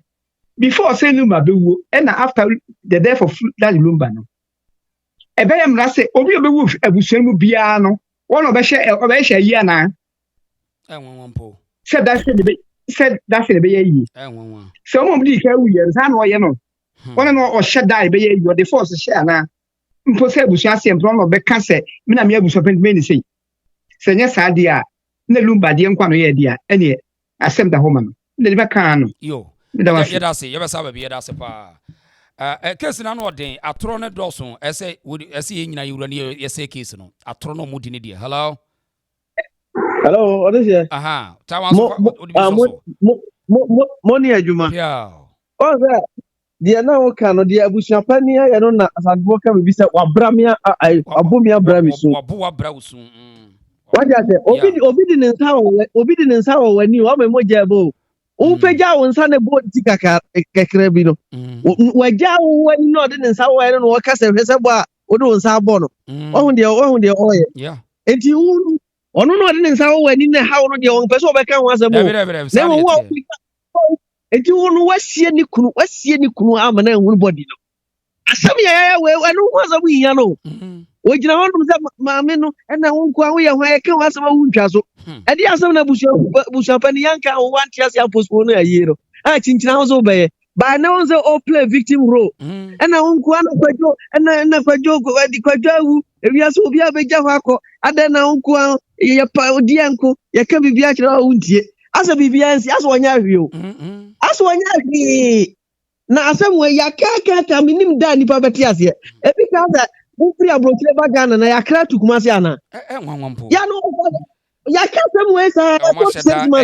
Speaker 15: before say Lumba be wo and after the death of that Lumba no ebe yam na say obi obewu abusua mu bia no one of the year now. Said that's the baby. So, nobody can we are no. One or shut die, baby, you are the force share now. Impossible, she has from of the cancer. Mina me Abusuapanin many say. Say, yes, idea. No Lumba, the unquano idea. Any, I send the woman. The bacano.
Speaker 1: Yo, that's it. You ever saw a beer that's a pa. Case na no den atoro ne doso ese nyina yura ne yese case no atoro no mudi ne dia hello
Speaker 16: odese
Speaker 1: aha tawanso
Speaker 16: moni adwuma
Speaker 1: yeah
Speaker 16: oza dia na o ka no dia Abusuapanin ya no na asadwo ka bi se wabramia abomia bramisu
Speaker 1: wabrausu
Speaker 16: waja se obi di ne nsa wo wani o me moja bo Upeja on Sunday board tika kakrabino. Waja when not in Sawa and Wakasa Reservoir, Odo Sabono. On the oil.
Speaker 1: Yeah.
Speaker 16: And you on not in Sawa in the house on your own person, I can't was a boy. Never walk. And you what's any kunu amana nobody. Asami we no was a we yano. We jina hono maame no na wonkwa we ho eke wasama wuntwa so. E dia asam na Abusuapanin yanka o wan tias ya postpone ayero. Ah chinchina ho so be. Ba na won say all play victim role. Na wonkwa na kwadwo na kwadwo awu ewia so obi abeja ho akọ ada na wonkwa ye pa odi anko ye ka bibia kire ho wuntie. Asa bibia ansi asa wonya hwe o. Asa wonya hwe. Na asem we yakaka minim da nipa betiase. E bi ka that free abrochile ba Ghana na yakra to Kumasi ana.
Speaker 1: Nwanwampo.
Speaker 16: Ya no yakra we sa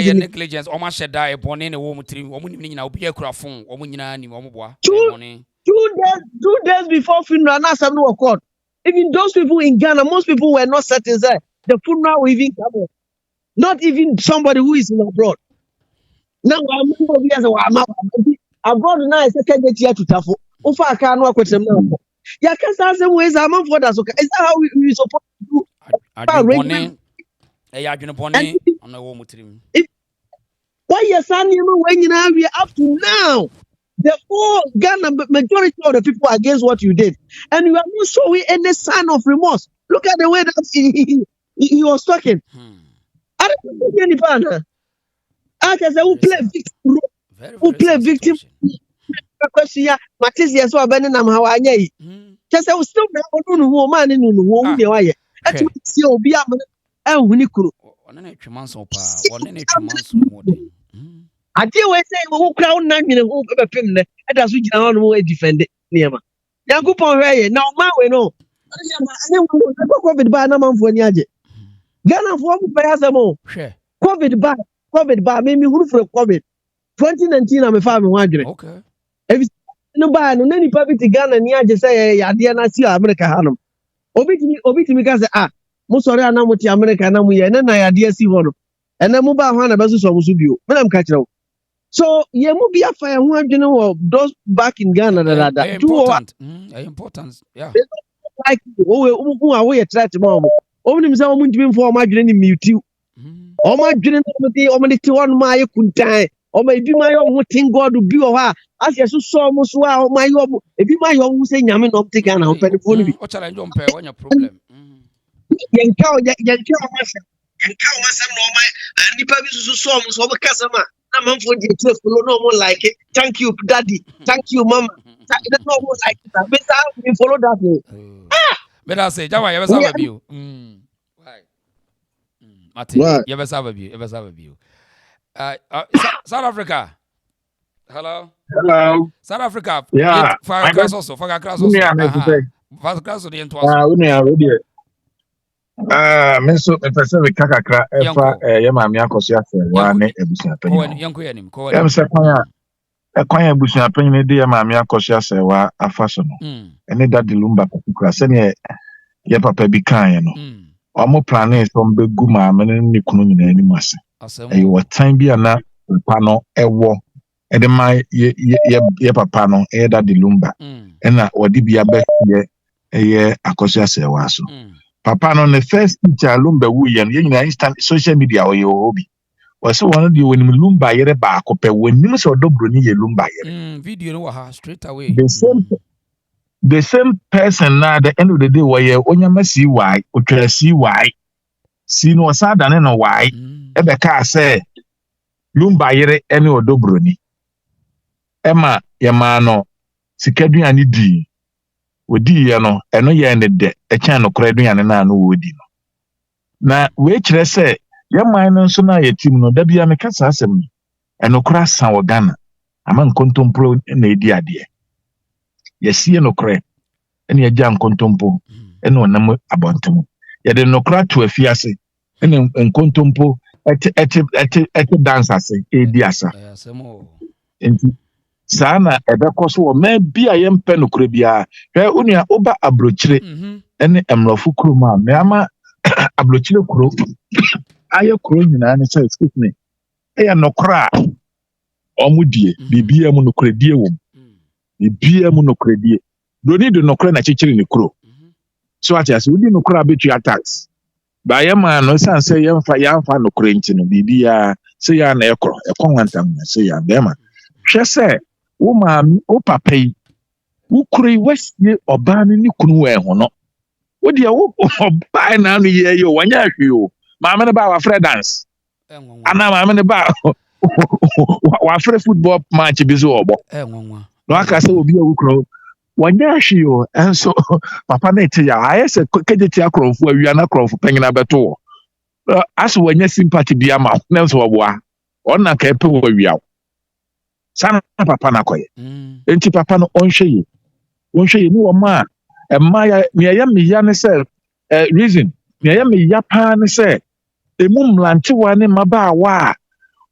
Speaker 1: e negligence o ma sheda e bone na wo mutiri wo munim nyina obi akura fon wo nyina ni wo boa.
Speaker 16: 2 days before funeral na asem no court. Even those people in Ghana, most people were not satisfied. The funeral will even come. Not even somebody who is in abroad. Now I'm abroad now is second year to tafo. Ofa aka no akotem na. Ya kasa say we za man for that so is that how we supposed to do?
Speaker 1: Adwene bone ona wo mutirim.
Speaker 16: Why you saying when we up to now? The whole Ghana majority of the people are against what you did, and you are not showing any sign of remorse. Look at the way that he was talking. I don't know any partner. I can say who play victim, who play victim. Because here, Matizia so abandoned am how I say we still no man in no the way. That's what see obi am e huni kuro.
Speaker 1: One twimanso pa, one twimanso modern.
Speaker 16: I deal with say who crown na nwene who be pem ne. E da so gina ho no defend niema. Yankopon hwe na o man we no. COVID ba na manfo ni age. Ghana for mu pa yasemo.
Speaker 1: Hwe.
Speaker 16: COVID ba me huru for COVID. 2019 na me fa me ho adwere.
Speaker 1: Okay.
Speaker 16: No ba no nani pa biti Ghana ni age say ya de na si America hanom. Obi timi ka say mo sori ana mo ti America na mo ye na ya de si ho no. Ena mo ba ho na be so mo so bio. Me na mka kire wo. So ye mo bi afa ye ho adwene wo those back in Ghana da.
Speaker 1: Important. Important. Yeah.
Speaker 16: Like we ye threat mo. Obi nim say o mo ntimi mfo o ma adwene ni mute. O ma adwene no o ma ti won ma ye kuntan. O ma ebi ma yo ho tin God bi o ha asia so mo so a o ma yo ebi ma yo ho say nyame no take na ho pedifo no bi
Speaker 1: o challenge on pe wanya problem
Speaker 16: yenka o masem no ma nipa bi so mo so kasa ma na manfo di follow no mo like it. Thank you daddy, thank you mama, that's no mo like that but we follow that way
Speaker 1: but I say jawa you be serve you why Mate you be serve you South Africa. Hello. South Africa.
Speaker 17: Yeah.
Speaker 1: For class also. For class also. For class also.
Speaker 17: Me so me pese we kakakra efa ye maami AKOSUA Serwaa ne Abusuapanin.
Speaker 1: Yanko yanim.
Speaker 17: Em se kwan Abusuapanin de ye maami AKOSUA Serwaa afa so no. Ene dadi Lumba particular se ne ye papa bi kan ye no. Omo plan is on be gu maami ne kunu nyina ani mase. E wo time bi ana papa no ewo e de mai ye papa no e dadi Lumba. Ena odi bia be ye AKOSUA Serwaa so. Papa no the first teacher Lumba wu ye nyina instant social media o ye obi. Was one di when Lumba yere ba akope when nim so dobro ni ye Lumba yere.
Speaker 1: Video no wa straight away.
Speaker 17: The same person na the end of the day where onyama si why otwa si why. Si no sada ne no why. E be ka say Lumba yere ene odobro ni. Ema ye ma no sikaduan ni di. Odi ye no eno ye ne de e chan no koraduan na no wodi no. Na we kire say ye man no so na ye team no da bia me kasa asem no eno kora san wo Ghana ama nkontompro na edi ade ye sie no kore ene ye ja nkontompo ene onam abontem ye de no kora to afiase ene nkontompo ete dance ase edi asa enti sana ebekoso wo ma bia ye mpe no kore bia hwe onua oba abrochire ene emlofo kroma me ama abrochire kuro aye kuro nyina ne say excuse me eya nokra Omudie, bibia mu no kredie wom. Bibia mu no kredie. Don't need no kre na chichiri ni kro. So ati ase udi no kra betu attacks. Ba ye man no san say yamfa no kre nti no bibia say ya na ekro. Ekwantam na say ya be ma. Hwe say wo ma wo papa yi wo kure wasie oba no ni kunu we ho no. Wo de wo oba na no ye yo wanya hwe o. Ma me ne ba wa fre dance. Ana ma me ne ba wa fre football match bi zo obo. No aka say obi a wo kuro wanya hwe o enso papa na ete ya ayese kejeti akrofo awia na akrofo panyina beto. Aso wanya sympathy bi ama na nso oboa. Onna ka epe wo awia. Sana papa na koye. Enti papa no onhwe yi. Onhwe yi ni wo ma emma ya me ya ne say reason me ya me ya pa ne say emu mlante wa ne maba wa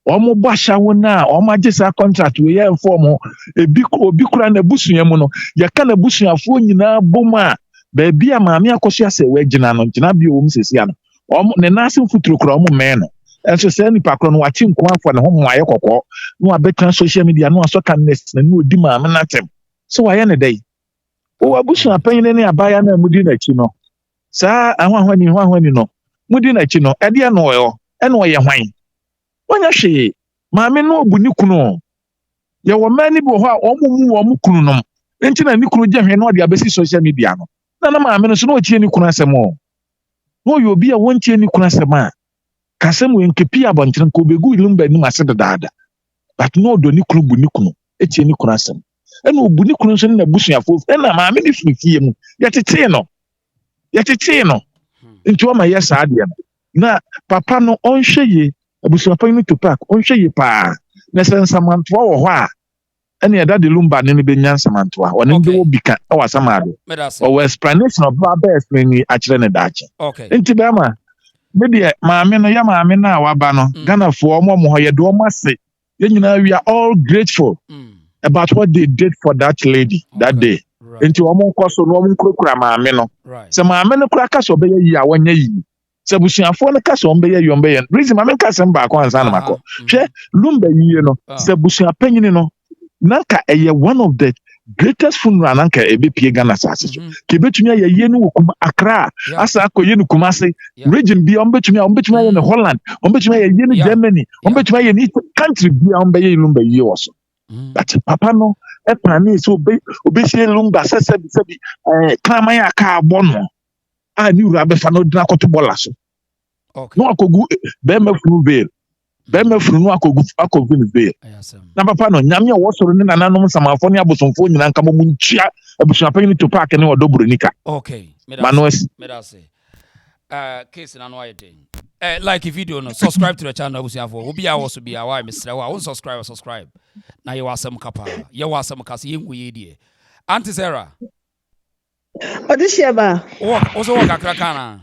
Speaker 17: omo basha wona omo agisa contract we ya form obi kura na busua mu no ya ka na busuafo nyina boma ba bia maame akoso ase we gina no gina bi o msesi ano omo ne nase futuro kura omo me no enso se ni pakro no wachi nko afọ ne ho mo aye kokọ no abeka social media no aso kanness na odi maame na tem so wa ye ne dai o abusua panyin ne abaya na mudi na chi no sa ahwahwani no mudi na chi no ede no yo eno ye hwan wanya hwe maame no obu ni kunu ye wo mani bi ho a omumu wo mu kunu nom enti na ni kunu je hwe no de abesi social media no na maame no so no tie ni kunu asem o no yo bi a wontie ni kunu asem a kasem we nkepi abonten ko begu Lumba ni mase dada but no do ni kunu bu ni kunu etie ni kunu asem ena obu ni kunu so na busuafo ena maame ni fifie mu yetete no enti o ma yesa ade na papa no onhwe ye Abusuapanin to park onhwe ye pa na sensamanto wo ho a ene eda de Lumba ne be nyansamanto a one de wo bika e wasamado o explanation of baba explain akire ne dache enti be ma me de maame no ya maame na waba no Ghana fo omo ho ye do mase ye nyina we are all grateful about what they did for that lady that day enti omo nkoso no omo nkrokura maame no se maame no kura ka so be yi a wanya yi se busuafo no ka so be yi yombe ye reason maame ka se mba kwa ansa na mako hwe Lumba yi no se busuapanyin no nanka eye one of the greatest funeral nanka ebepie Ghana sase so ke betumi aye ye no kuma Accra asa akoye no Kumasi region bi ombetumi aye no Holland ombetumi aye ye no Germany ombetumi aye ni country bi ombe ye Lumba yi oso that papa no e plani so obesi Lumba sebi klama ya ka abono a ni ura be fa no dina koto bola so no akogu be mafunu veil be mafunu no akogu ni veil na papa no nyame wo soro ne nananom samafo ne abosomfo nyina nka mo ntua Abusuapanin to park ne odobro nika
Speaker 1: medase case na no ayete like video no subscribe to the channel Abusuafo obi a wo so bia wa Serwaa won subscribe na ye wasem kapa ye wasem kase ye nguye die Auntie Sarah
Speaker 18: Odisheba
Speaker 1: also work akraka na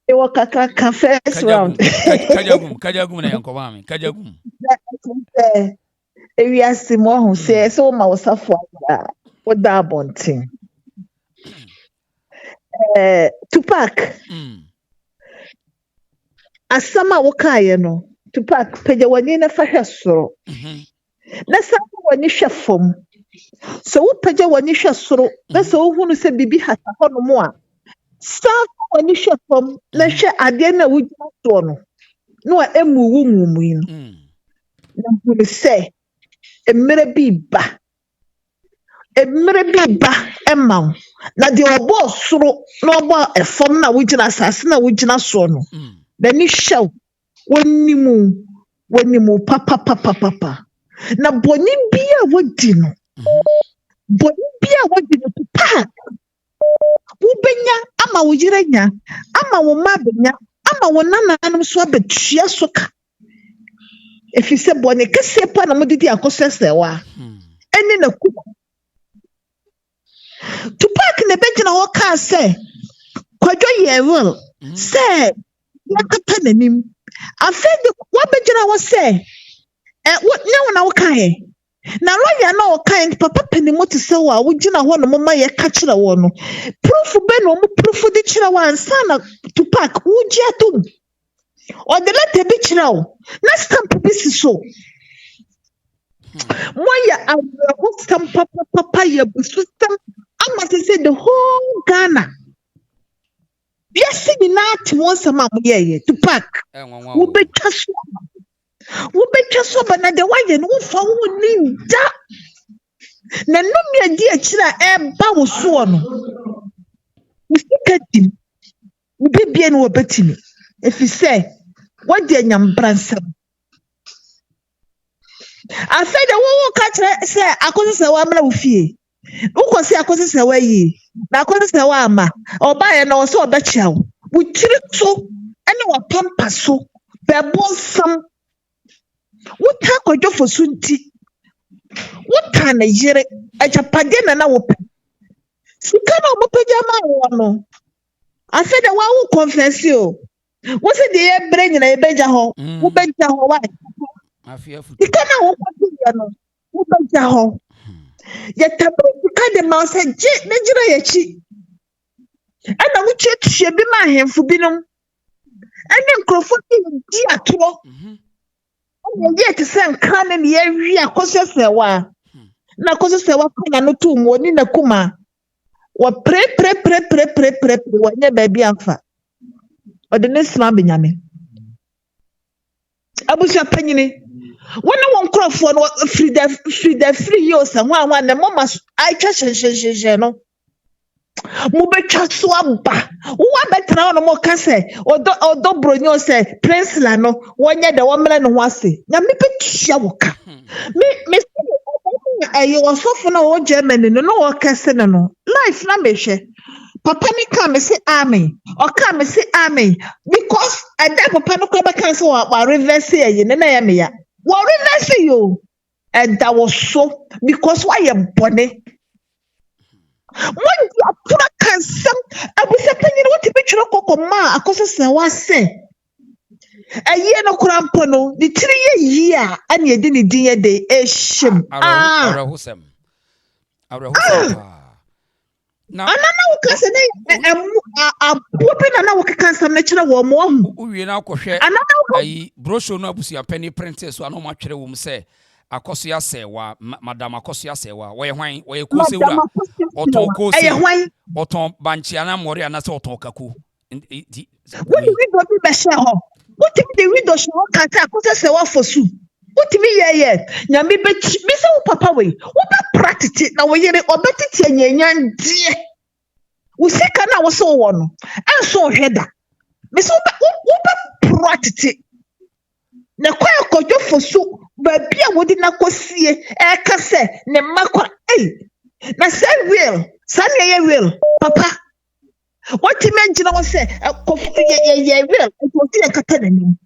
Speaker 18: e work akraka first round
Speaker 1: kajagum na yanko mami kajagum
Speaker 18: e wi asimo ho se so ma wosafo o da bontin Tupac asama wokaye no Tupac peja wani na fahwe soro na sama wani hwefom so wo peja wani hwe soro na so wo hunu se bibi hata hono mo a sama wani hwefom na hwe ade na wugina so no no a emu wo nwumu yi no na hunu se emere bi ba emaw na de obo soro na obo efom na wugina asase na wugina so no na ni hwew wonimu papa na boni bia wodi no Tupac wo benya ama wo yirenya ama wo ma benya ama wo nananom so abetua so ka efise boni kese pa na modidi AKOSUA Serwaa eni na ku Tupac ne begyina wo ka se kwadwo ye will se yakata nanim afede wo begyina wo se wo na wo kan na lawyer na wo kan papa penimo te se wa wo gina ho no mama ye ka kire wo no proof be no mo proof di kire wa ansa na Tupac wo gi atom o de letter bi kire wo na stamp bi si so Moya some papa ya bususam. I must say the whole Ghana. Yes, the night once a month, yeah, to pack. Who be just so, but not the one you know for need that. Na no me adi akira ba wo so no. We still him. We be no obetimi. If you say, what the nyambransam. I said the wo catch say akoso wa mra wo fie. Wo say akoso se wa yi. Na akoso se wa ama. Oba ye na wo so obechia wo. Wo tiri so ene wa pampa so. Be bonsam. Wo ta kodwo fo sunti. Wo ta na yire ajapade na wo pe. Sika na mo peja ma wo no. I said the one who confess you. What's it the brain in a beja ho? Who beja ho? Why? You cannot who beja ho. Yet the kind of mouse said, Nigeria chi. And I would check she be my hand for binum. And then Crawford dear to yet to send can in the area causes Serwaa. Na causes Serwaa can no two more in the kuma. Wa pre wanya baby amfa odene sma benyame Abusuapanin wona won krofo no free years and na mama I che no mo betwa so aba wo abetra no mo ka se odo bronyo se prince la no wonya de wo mele no ho ase nya me betua wo ka me ayo osofo na wo Germany no wo ka se no life na mehwe papa ni come say amen or come say amen because and that papa no come cancel wa reverse ye na ya me ya wa reverse you and that was so because why you bone when you pura kansam Abusuapanin what be chiro kokoma akoso Serwaa say aye no kurampo no the 3 year and ye di din ye de ehim
Speaker 1: arahusem now
Speaker 18: anana wo kase na abupe na wo kansa na kire wo mo hu
Speaker 1: uwie na akohwe ayi brochure no Abusuapanin princess so anoma twere wo mse AKOSUA Serwaa madam AKOSUA Serwaa wo ye hwan wo ye kose wura oton kose oton banchiana mori anase oton kaku
Speaker 18: what do we go be share ho what if the window show kan say AKOSUA Serwaa for su what me ye nya me be me say papa we wo be practice na wo yere obetiti anyanyan die wo sika na wo so wo no enso hweda me say wo be practice na kwa kodwo for su ba bia wodi na kosie e ka se ne makwa na say real sane ye real papa what you mention was say ye real it was the kata na nim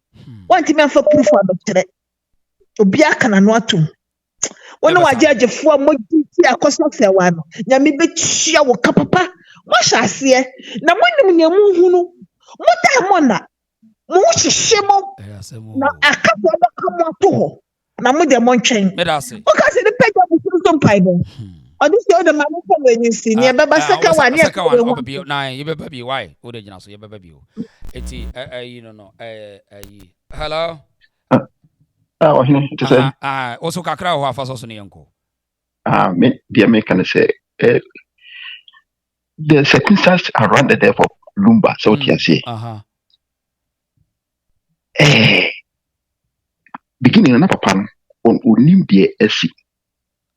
Speaker 18: what you mean for proof of doctor obi aka na no atum wona wajajefo amodi AKOSUA Serwaa no nya me betua wo ka papa mo hyase na monim ne mu hunu mo da mo na mo hihye mo na akapo ba kamo to ho na mo de mo ntwen o ka se ne pega bu so mpaibo odi se o de ma mo ko weni si ne baba seka wa ne
Speaker 1: ko na ye baba bi why o de gina so ye baba bi o eti you know hello
Speaker 19: to say
Speaker 1: also kakra ho afa so ne yanko
Speaker 19: me dear me can say the circumstances around the death of Lumba so what you say beginning na papa on onim de asi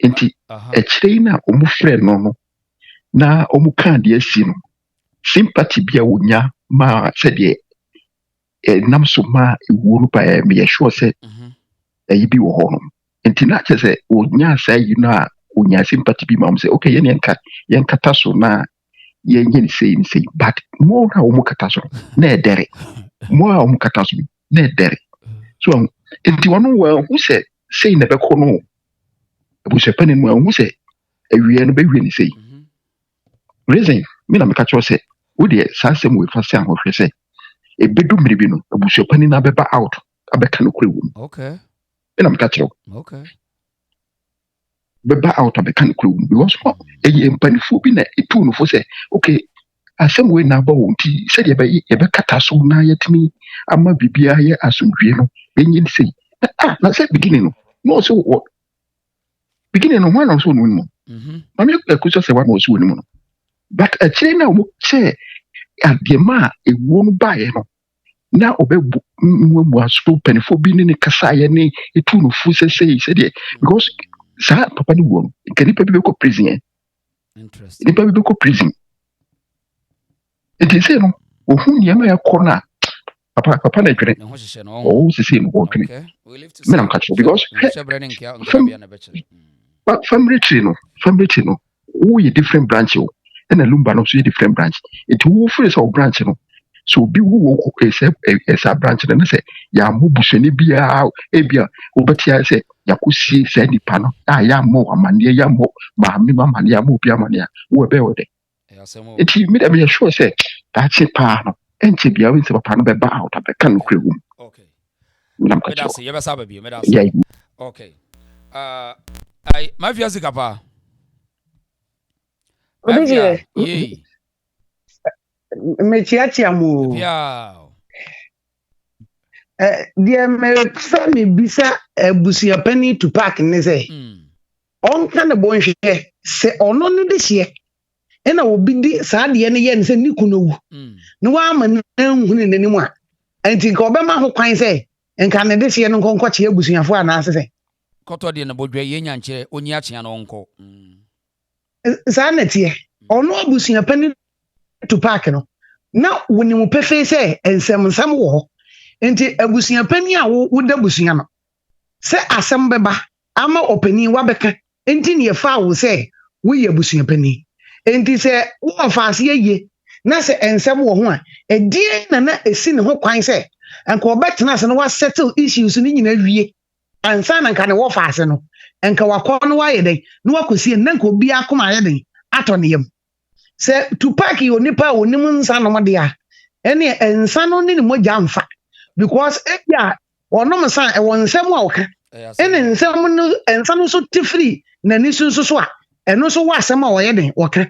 Speaker 19: enti e kire na omu friend no na omu kan de asi no sympathy bia wonya ma se de nam so ma ewu no pa me ye sure say yi bi wo ho no enti na che say wonya say you na wonya sympathy bi ma say okay yen kata so na yen say but mo na omu kata so na edere mo a omu kata so na edere so enti wono wa hu say na be ko no Abusuapanin mo hu say awie no be wie ni say reason me na me ka cho say wo de sansem we fa say an ho hwe say e bedu miribi no Abusuapanin na be ba out abeka no kure wo
Speaker 1: okay
Speaker 19: me na me ka cho
Speaker 1: okay
Speaker 19: be ba out abeka no kure wo because e mpanifo bi na etu no fo say okay asem we na ba wo nti say de be kata so na yetimi ama bibia ye asundwie no enyi ni say na say beginning no so what beginning no one also no mo mami AKOSUA say one also no mo but a chain na wo che adema e wonu bae no na obebu mu aso penifo bi ne kasa ye ne etu no fu say de because sa papa ni wo nkani pa bi ko prison interesting ni pa bi ko prison it is no ohun ye ma yakona papa na dwene oh sisi no wo dwene me na catch because family tree no who is different branch and a Lumba no so different branch it who face our branch no so be who is a branch and say ya mo buseni bia ebia obetia say yakusi say nipa no ya mo amane ya mo ma me mama ya mo bia mane wo be wo de it me dem ya sure say that che pa no enche bia we say papa no be ba out abeka no kwegum
Speaker 1: okay me da say ye be sabe bi me da say okay I my via zikapa
Speaker 14: Odije
Speaker 1: ye
Speaker 14: me chiachi amu
Speaker 1: yeah
Speaker 14: dear me family bisa Abusuapanin to park ne say on kan bo nhwe se ono ne de hye e na obi di saa de ne ye ne se ni kunowu ne wa ma ne hunu ne nimu a enti ka obema ho kwan say enka ne de hye no nkonko che abusuafo ana ase
Speaker 1: koto de na bodwe ye nya nche onyi achia no nko
Speaker 14: saa na tie ono Abusuapanin to park no na woni mu pefe say ensem wo enti Abusuapanin a wo da busua no se asem beba ama opanin wa beka enti ne fa wo say wo ye Abusuapanin enti se wo fa ase ye na se ensem wo ho a edie na esi ne ho kwan say enka obetena se no wa settle issues ni nyina wie ansa na nka ne wo fa ase no enka wakọ no wa ye den no wakosie na nka obi akoma ye den ato ne yam se to park yo nipa onim nsa no mode a ene ensa no ne moja amfa because ebia onom san e won nsem a woka ene nsem no ensa no so tifri na ni so a eno so wa asem a woye den woka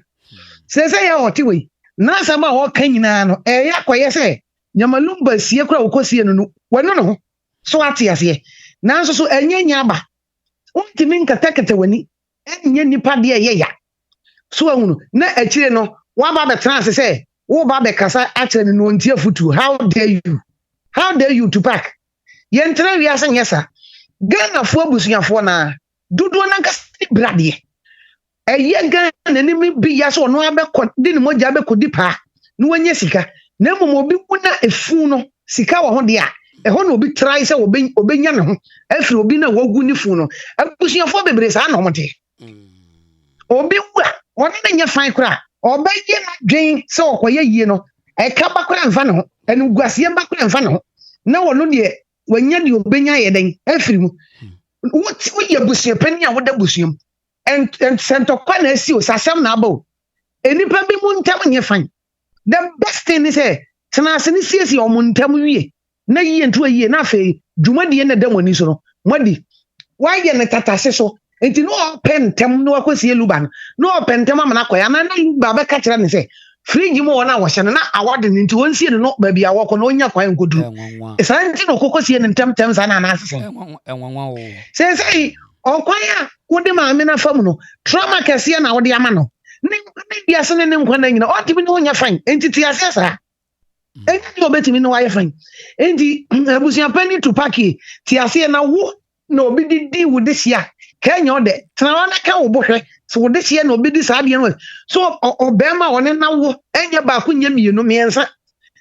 Speaker 14: se ya oti we na asem a woka nyina no ya koye se nyamalumba sie kura wokosie no wano no so ate ase na so enya ba untimi nkatakata wani enya nipa de ye ya so ahunu na akire no wa ba be trans say wo ba be kasa akire no ntia futu how dare you to park yentra wi asa nyesa Ghana fo abusuafo na dudu na nkasa brade eye Ghana ni mi bi ya so no abekọ di ni moja abekọ di pa no wanya sika na mmom obi kuna efu no sika wo ho de a eho na obi try say obenya ne ho afiri obi na wagu ni fu no abusuafo bebre sa na omote obi wa wona na nya fan kura obaye na dwen se okoye yie no eka bakura mfa ne ho enu guasie bakura mfa ne ho na wono de wanya de obenya ye den afiri mu wo ye Abusuapanin a woda busuam and sento kwa na asi o sasam na aba enipa bi mu ntam nye fan the best thing is tena ase ni siesi o mu ntam wie na yie nto yie na fe dwumadi na damoni so no modi wa ye ne tatase so enti no pentem no akosie luba no pentem amana koya na luba be ka kira ne se fridge mo wona wo hye na award ne nti won sie ne no ba bia wo ko no nya kwan nkodu esanti no kokosie ne ntam sa na na ase
Speaker 1: enwanwa o
Speaker 14: se okwan a wode ma me na fam no trauma kese na wode ama no ne bia se ne nkwan na nyina o tibi no nya fan enti ti ase sa enti obetimi no wa ye fan enti Abusuapanin to park ti ase na wo na obi di wo de sia Kenya ode tena wana ka wo bohwe so wo de sia na obi di sa de no so obema woni na wo enya ba ko nya mienu miensa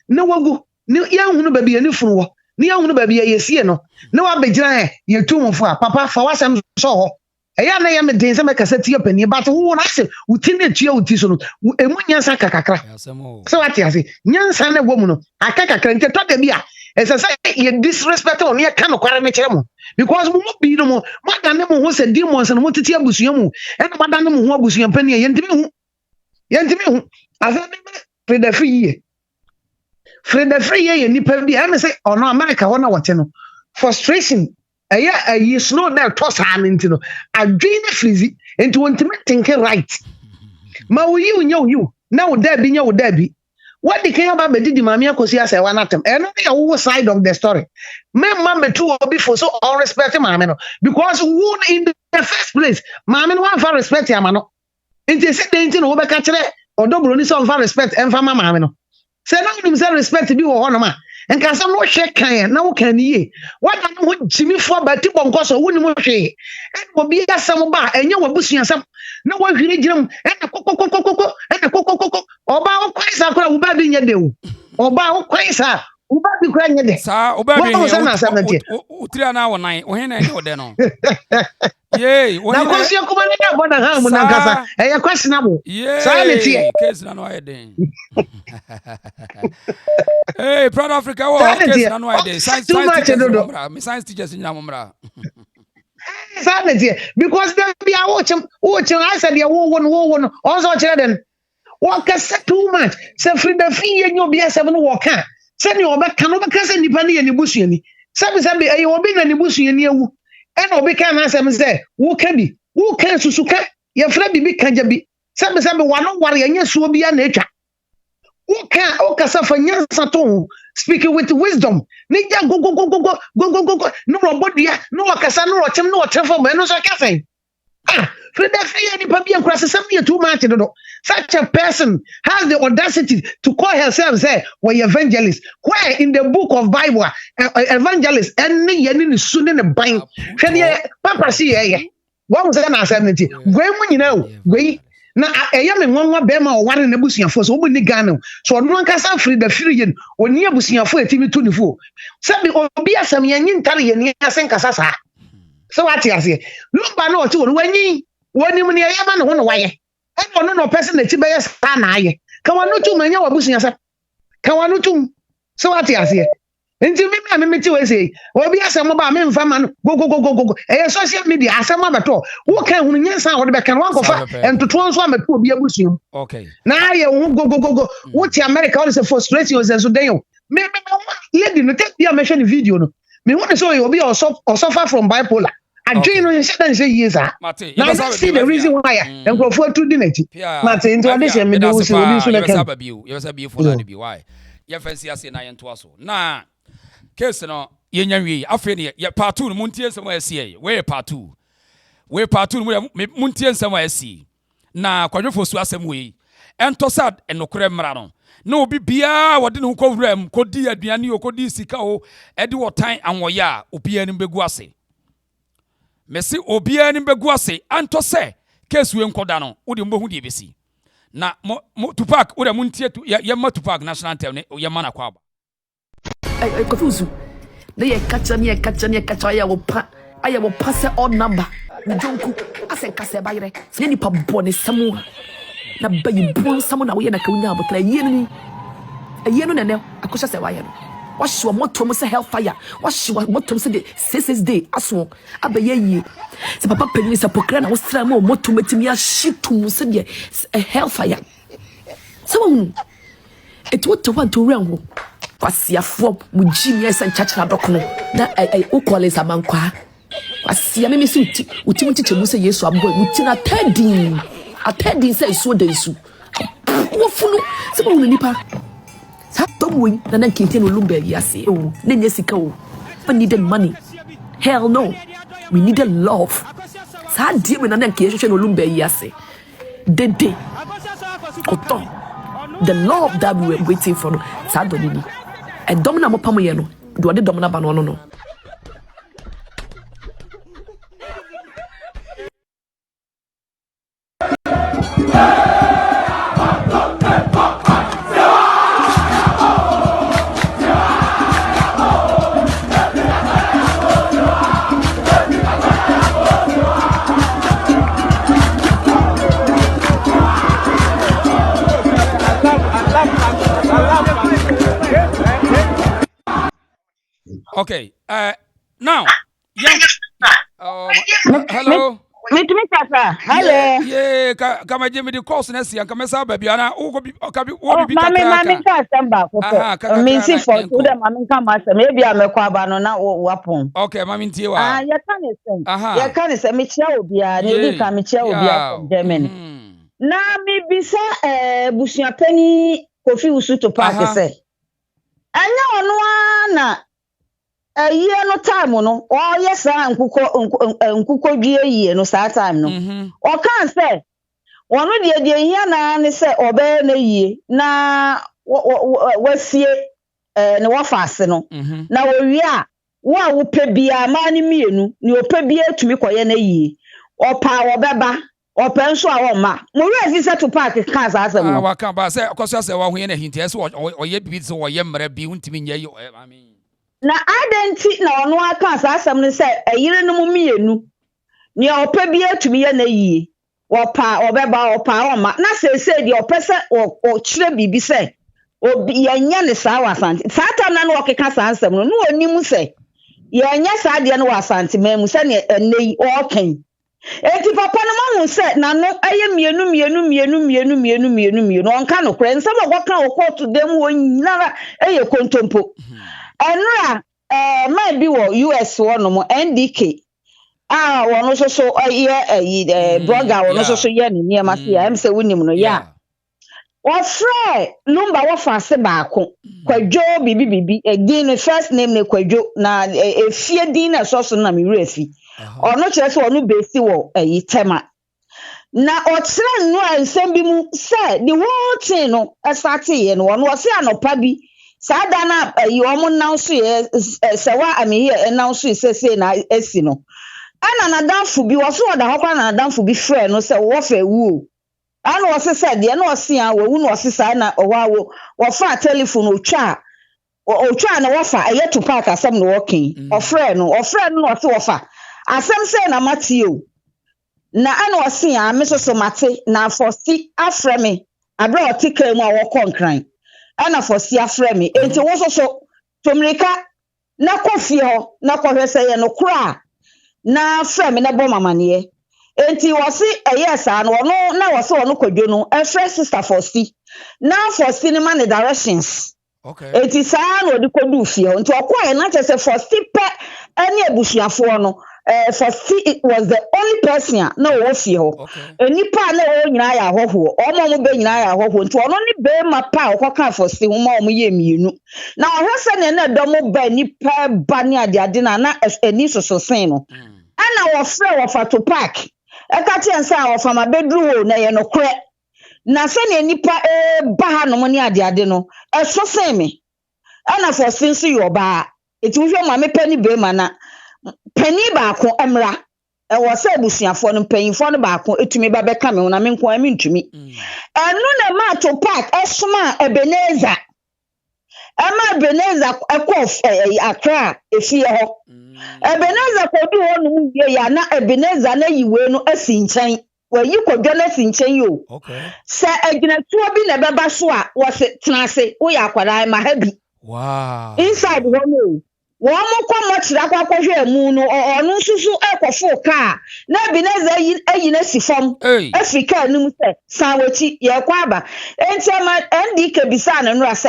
Speaker 14: na wagu ni ya hunu ba bia ni funu wo ni ya hunu ba bia yesie no na wa begira ye tumfo a papa fa wasam so ho eya na ya me den se me kasa tie pani but wo na se uti na tua uti so no emu nyansa kakakra so wati ase nyansa na wo mu no akakakra nte to da bia esa say ye disrespect on ye kan kware me kire mo because mo bi no mo madane mo ho se demons no mo titi abusua mu e na madane mo ho Abusuapanin ye ntimi hu asa me Freda free ye nipa bi am say ono America wona wote no frustration aye slow na toss hand into no adwin freezy into ntimi think right ma wo you na wo da bi what the can about the mami AKOSUA say one atom and no side of the story me mama too before so all respect mama no because who in the first place maame no wan fa respect ama no nti se den nti no wo be ka kire odobro ni so fa respect emfa ma maame no se na nim se respect bi wo ho no ma enka sam no hwe kan na wo kan ye wada no ho jimi fo ba ti bonko so wo ni mo hwe en obi asam ba enye wabusua sam na wo hwire giram en kokokokoko en kokokoko oba wo kwaisa kora wo ba bi nye de wo oba wo kwaisa wo ba bi kora nye de
Speaker 1: sa oba bi utria na wo nan wo he na enye wo de no ye wo
Speaker 14: na kwasi akoma na bo na ha mu na kasa e ya kwasi na bo sa ne tie
Speaker 1: case na no aye den hey proud Africa wo case na no aye den science teachers nyina momra
Speaker 14: sa ne tie because dem bia wo chem I said ya wo no also chere den wo kasa too much se frida fi ye nyo bia se no wo ka se ne obeka no beka se nipa ne ye ne busuani sabi e obi na ne busuani ewu ena obi ka na asem se wo ka bi wo ka susuka ye fra bibi kanja bi sabi wano ware anya suo bia na etwa wo ka sa fa nyansa to speaking with wisdom ni ja go no robodia no wakasa no rotem no otrefo me no so ka sen Frida Fia ni papi and cross something too much. Such a person has the audacity to call herself say we evangelist. Where in the book of Bible evangelist any yen soon in the bank. Papa see what was that 70? When you know, we na eyame nwanwa bema o ware na busuafo so obi ni Ghana so no nka sa Frida Fia oni abusuafo etimi tunifo. Sabi obi asam yenyi ntare yeni asen kasa sa. So what you say? Lumba no to wani mu ne yama no ho no waye. E no person na ti be yes na aye. Ka wanu tu manya wabusunya sa. Ka wanu tu. So what you say? Nti me ti we say. Obi asem ba me mfa ma no go. E social media asem abeto. Wo kan hunu nyansa wo de be kan wan ko fa entoto nso ameto obi abusunya.
Speaker 1: Okay.
Speaker 14: Na aye wo go. Wo ti America wo say frustrate you so den yo. Me lady no take dia me share the video no. Me want to say obi or suffer from bipolar. I dream on certain say years. Now see the reason why and go for 2 dinati. Martin, into addition, me do so
Speaker 1: you for that be why. Your fancy as in I to us. Nah, case no, yen afeni, ya part 2, Muntian somewhere see. Where part 2? Where part 2 Muntian somewhere see. Na quadruple swasem way. And Tossad and no creme marano. No be bia what didn't go rem, could dear Diani or could sika o, Edward time and waya, Opian in Beguase. Messi obia ni beguase anto se case we nkoda no wo de mbohu de besi na Tupac wo de muntie tu ya ma Tupac national anthem ne ya mana kwa ba
Speaker 5: ay kofuzu na ye kacha ya wo pa se odd number ujonku asen kase bayre se ni pa bone samu na bayi bon samu na wo ye na ka unya abotla yenu na ne akosha se wa ye no wash your motor say hellfire wash your motor say the 6 day aso abaye yi se papa penni se pokra na wo stra ma motor metimi a shitu say the hellfire so it what to want to run ho kwasia fo mu jimi esa nchachara dokono na ukole samankwa kwasia me si uti mu say Yesu aboy uti na attending say so dey su wo funu se ba nipa Tomwing, and then continue Lumba, yes, oh, then Jessica, but needed money. Hell no, we needed love. Sad dear when an occasion Lumba, yes, the day, the love that we were waiting for, Sadonini, and Domina Mopamiano, do the Domina Banono.
Speaker 1: Okay. Now, hello.
Speaker 12: Hello.
Speaker 1: Yeah, come and give me the course next year. Come and say, baby, Anna.
Speaker 12: Mommy, me see for today, mommy come as maybe I'm a kwabano na wapon.
Speaker 1: Okay, mommy, tiwa.
Speaker 12: You can't say me chia obia, you can me chia obia from Germany. Na me bisa Abusuapanin Kofi Usu to park say. Anya ono na
Speaker 20: year no time no or yes nkuko due year no saa time no o kan say wono de here na ne say obe na yie na wasie ne wafase no na wowie a wo pe bia ma ne mienu ne ope bia tumi koye na yie opa wobeba open so a ma mo we fi to park cars asem no
Speaker 1: wa kan ba say AKOSUA say wa hu ye na hinti so oye bibi so oye mra bi untimi nya I mean
Speaker 20: na identity na ono aka asem no say ayire no mu mienu ne opa bia tumi ye na yie opa obeba opa ma na say de opese o kire bibi say obi yanya ne sa wasante sa tam na no okeka sa asem no onim say yanya sa de no wasante mamu say ne enei o kan eti papa no ma say na no aye mienu onka no kure nsem ogoka okoto dem wo nyinara eye kontompo enra ma bi wo US wo no mo NDK wono so ye blogger wono so ye ne niam ase ya em say wonim no ya ofre Lumba wo fase baako Kwadwo bibi again first name ne Kwadwo na efie din na so na me refi ono kire so ono besi wo tema na otre no ansem bi mu say the whole thing no start ye no ono se anopa bi sada na omo now so ye Serwaa here now so say na esi no ana na danfo bi wo so da hokwa na danfo bi frɛ no say wo fa wu ana wo se say de na wo se a wo no se sa na owawo wo fa telephone otwa na wo fa aye to park asem no working ofrɛ no wo se wo fa asem say na matio na ana wo se a me so mate na fosi afrɛ me abra otika mu a wo konkran ana fosi afrɛ me enti wo so tomrika na kofie ho na kohwe say ye no kura na frɛ me na bɔ mamane enti wo se esa no no na wo se wo no Kwadwo no fresh sister fosi na fosi ni man directions okay enti saa no de kodu fie enti okwa na chese fosi pe ani abusuafo no fosi it was the only person na wo fie ho enipa na wo nyina ya hoho omo mo be nyina ya hoho enti ono ni be ma pa okoka fosi ho ma omo ye mienu na ohwese ne na domo ba nipa ba ni ade na eni soso sen no ana wo frɛ wo fa to park eka tie nsa wo fa ma bedru na ye no kore na se ne nipa ba ha no mo ni ade no so sen me ana for since you ba eti wo hwe ma me pani be ma na pani ba ko emra wo se abusuafo no panyimfo no ba ko etumi ba beka me na me nko ami ntumi enu na ma to park esoma Ebeneza ekof Accra efie ho Ebeneza kodu ho no wie ya na Ebeneza na yiwe no asi nkyɛn wayi Kwadwo na asi nkyɛn yo se aginatuo bi na beba so a wo se tenase wo ya akwara ma ha bi wow inside ho no wo mo kwamo kyira kwakwahwe mu no ono susu ekofo ka na Ebeneza ayi na sifam Africa nim se sanwachi ye kwa aba enti ma NDK bisa na no se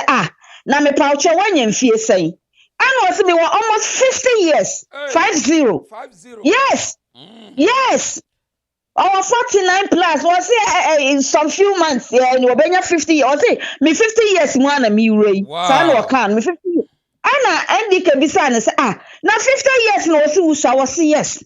Speaker 20: na me pauche wanya mfie sei ana wasi me almost 50 years 50 yes our 49 plus was in some few months and we benya 50 years say me 50 years mu ana me rei sa no kan me 50 ana NDK bisa na say na 50 years no wasi usa wasi yes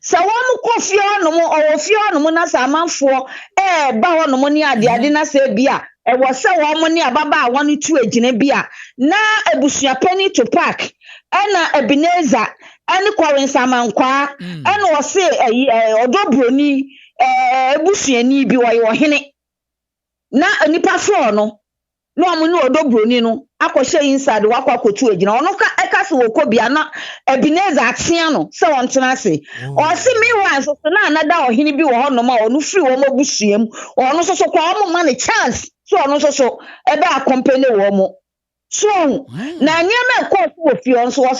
Speaker 20: sa wa mu kofie no mo ofie no mo na sa manfo ba ho no mo ni ade na sa bia wo se wo mo ni ababa awon tu agina bia na Abusuapanin to park ana Ebeneza ani kwarensa mankwa ana wo se odobroni ebusuani bi wo ye hene na nipa so no no mo ni odobroni no akɔhye inside wakɔ akotu agina ono ka ekase wo kobia na Ebeneza atea no se won tena se o se me wan so na anada ohene bi wo ho no ma ono free wo mabusuam ono so kwa mo ma ne chance so ono so ebe accompany wo mo so na nyema course wo fie on so wo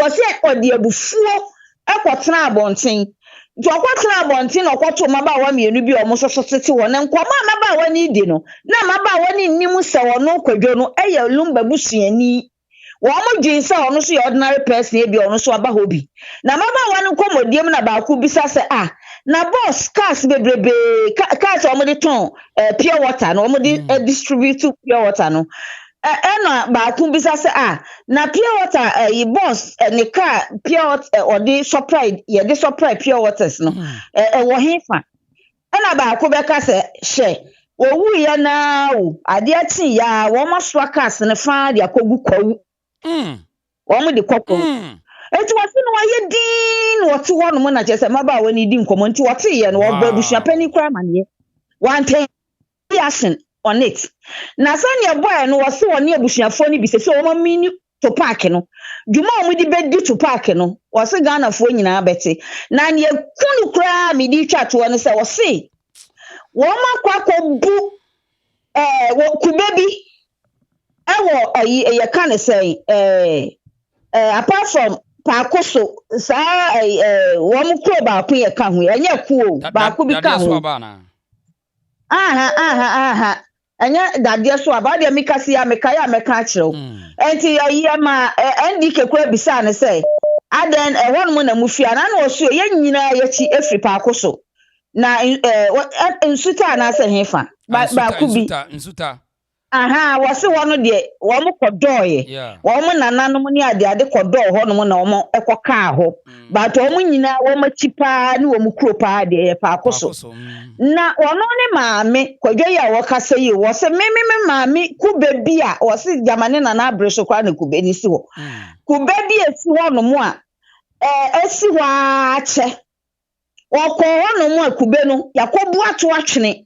Speaker 20: se odi abufuo ekotena abonten nti okotena abonten okoto maba wa mienu bi omo so tete wo na nkoma maba wa ni di no na maba wa ni nim se wo no Kwadwo no eye Lumba busuani wo mo dwin se ono so ordinary person e bi ono so aba hobi na maba wa no komodiem na ba ku bisa se na boss cars bebrebe cars omo de ton pure water no omo de distribute pure water no ena ba ku bisa se na pure water yi boss ne car pure water or the supply ye the supply pure waters no wo hefa ena ba ku be ka se hye owu ye na wo ade achi ya wo maso cars ne fa de akogu kwawu wo mo de kokko enti wase no waye din wote ho no mo na chese maba wani di nkomo nti wote ye no wo ba Abusuapani kra mane one thing action on it na sanya boy no wase woni abusuafo ni bi se wo mini to park no djuma o mudi bedi to park no wase Ghana fo nyina beti na ne kunu kra mi di twa to no se wase wo makwa ko bu wo kubebi ewo ayi ye kan say apart from AKOSUA sa wo mu kro ba ko ye ka ho enye ku ba ko bi ka ho aha anya dadie so aba de mikasi ya mekaya meka kire enti ayi ma ndike kwa bisa ne say aden ehon mu na mufia na na osuo ye nyina ye chi efri AKOSUA na nsuta na se hefa ba ku bi
Speaker 1: nsuta
Speaker 20: aha wase wono de wo mo kodoye wo mo nananom ni ade kodo ho no mo na wo mo ekoka ho ba to mo nyina wo ma chipa ni wo mo kro pa de AKOSUA na wono ne maame kwadwe ya wo kasa yi wo se me maame kube bia wo se jamane na na abreso kwa na kube ni si ho kube bia si ho no mo a esi ho ache wo ko ho no mo akube no yakobu ato atwene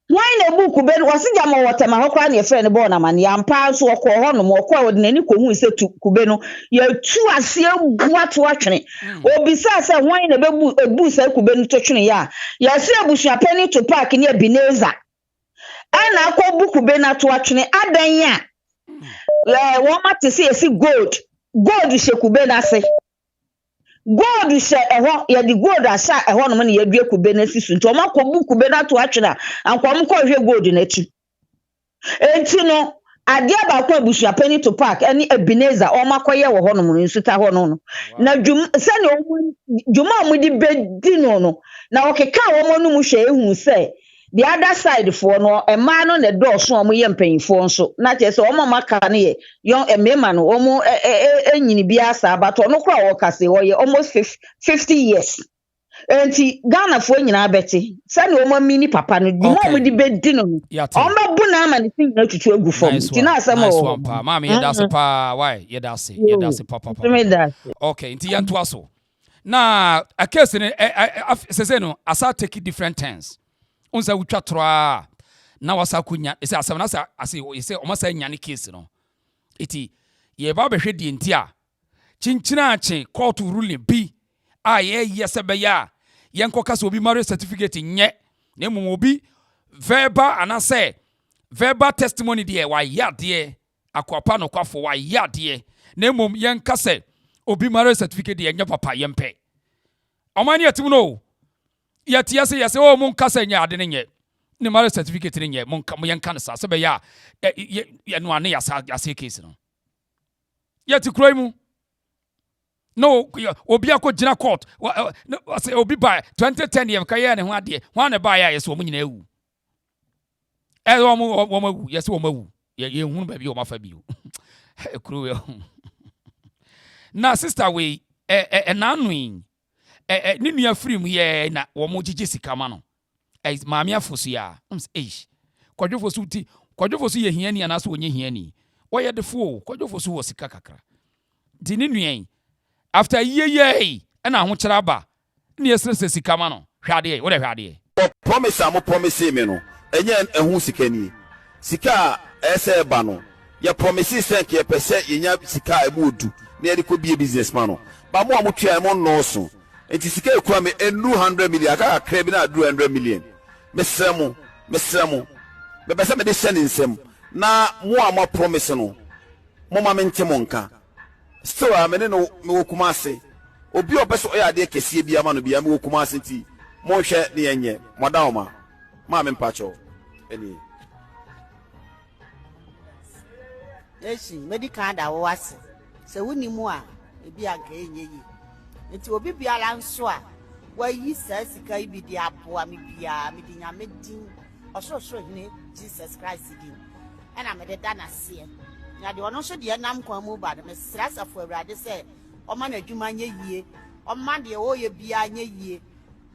Speaker 20: why na bu kube no wase jama wotema ho kwa na ye friend bo na man ya mpa so ko ho no mo kwa odinani ko hu se kube no ya tu ase bu ato atwene obisa se why na bebu ebu se kube no to twene ya se Abusuapani to park ni Ebenezer ana akọ bu kube na to atwene adan ya wo mate se esi gold she kube na se gold she eho ya di gold asa eho no ne ya due kube na sisu nti o makobu kube na to atwena ankwam ko hwe gold na tu enti no ade aba ko Abusuapani to park ani Ebenezer o makoye wo ho no nsuta ho no na sani o juma mu di bedi no na okeka wo mo no mu hwe ehu se the other side for no e man no ne do so o mo ye mpanyifo nso na che se o mo maka ne ye yon emema no o mo enyini bia sa abato no kra wo kase wo ye almost 50 years enti Ghana fo nyina beti sani o mo mini papa no di mo di bedi no o ma bu na ama ne sin na tutu egu fom ti na asem o
Speaker 1: ma me ye da se pa why ye da se papa okay nti yanto aso na a case ne se no asa take different turns unsa wutwa troa na wasa kunya ese asem na ase ese o masa nya ne case no iti ye ba behwe di ntia chinchina ache court ruling bi ye yese be ya yenko kasa obi marriage certificate nye na emu obi verbal anase verbal testimony de wa yade akwapa no kwafo wa yade na emu yenka se obi marriage certificate de nya papa yempe omani atim no yati yase o mun kasa nya ade ne nye ne marriage certificate ne nye mun yenka ne sa se be ya ye no ane yase case no yati kroi mu no obi akogina court obi by 2010 ye kaye ne ho ade ho na ba ya yeso omu nyina ewu wo mawu yeso wo mawu ye hunu ba bi wo mafa bi o kuro yo na sister we nanui ni nua free ye na wo mo gigi sika ma no maami afosu ya kwadwofosu ti kwadwofosu ye hiani anaso onye hiani wo ye defo kwadwofosu wo sika kakra di ni nua after ye and I want to raba near Sikamano. Shadi, what a shadi.
Speaker 21: Promise, I'm promise me no. And yen a who sikeni. Sika, ese bano. Your promises thank you per se in your sika I would do. Nearly could be a businessman. But more much I'm on no so. And it's a crime and 200 million. I got a criminal 200 million. Miss Samu. But by somebody sending some. Now, more promise no. Mama Mentimonka. Still, I mean, no Kumasi. Obi obeso ya de kese bia ma no bia me Kumasi nti mo hwe ne yenye modawma ma me mpacho eni
Speaker 22: Esi medical da wo wase se woni mu a ebi aga enye yi nti obi biara nso a wa yi sasika ibi di aboa me bia me di nyame din osoro hine Jesus Christ din ana me de da na se na de ono so de nam kwan mu ba de mesra safo awurade se oma na adwuma nya yie oma de wo ye bia nya yie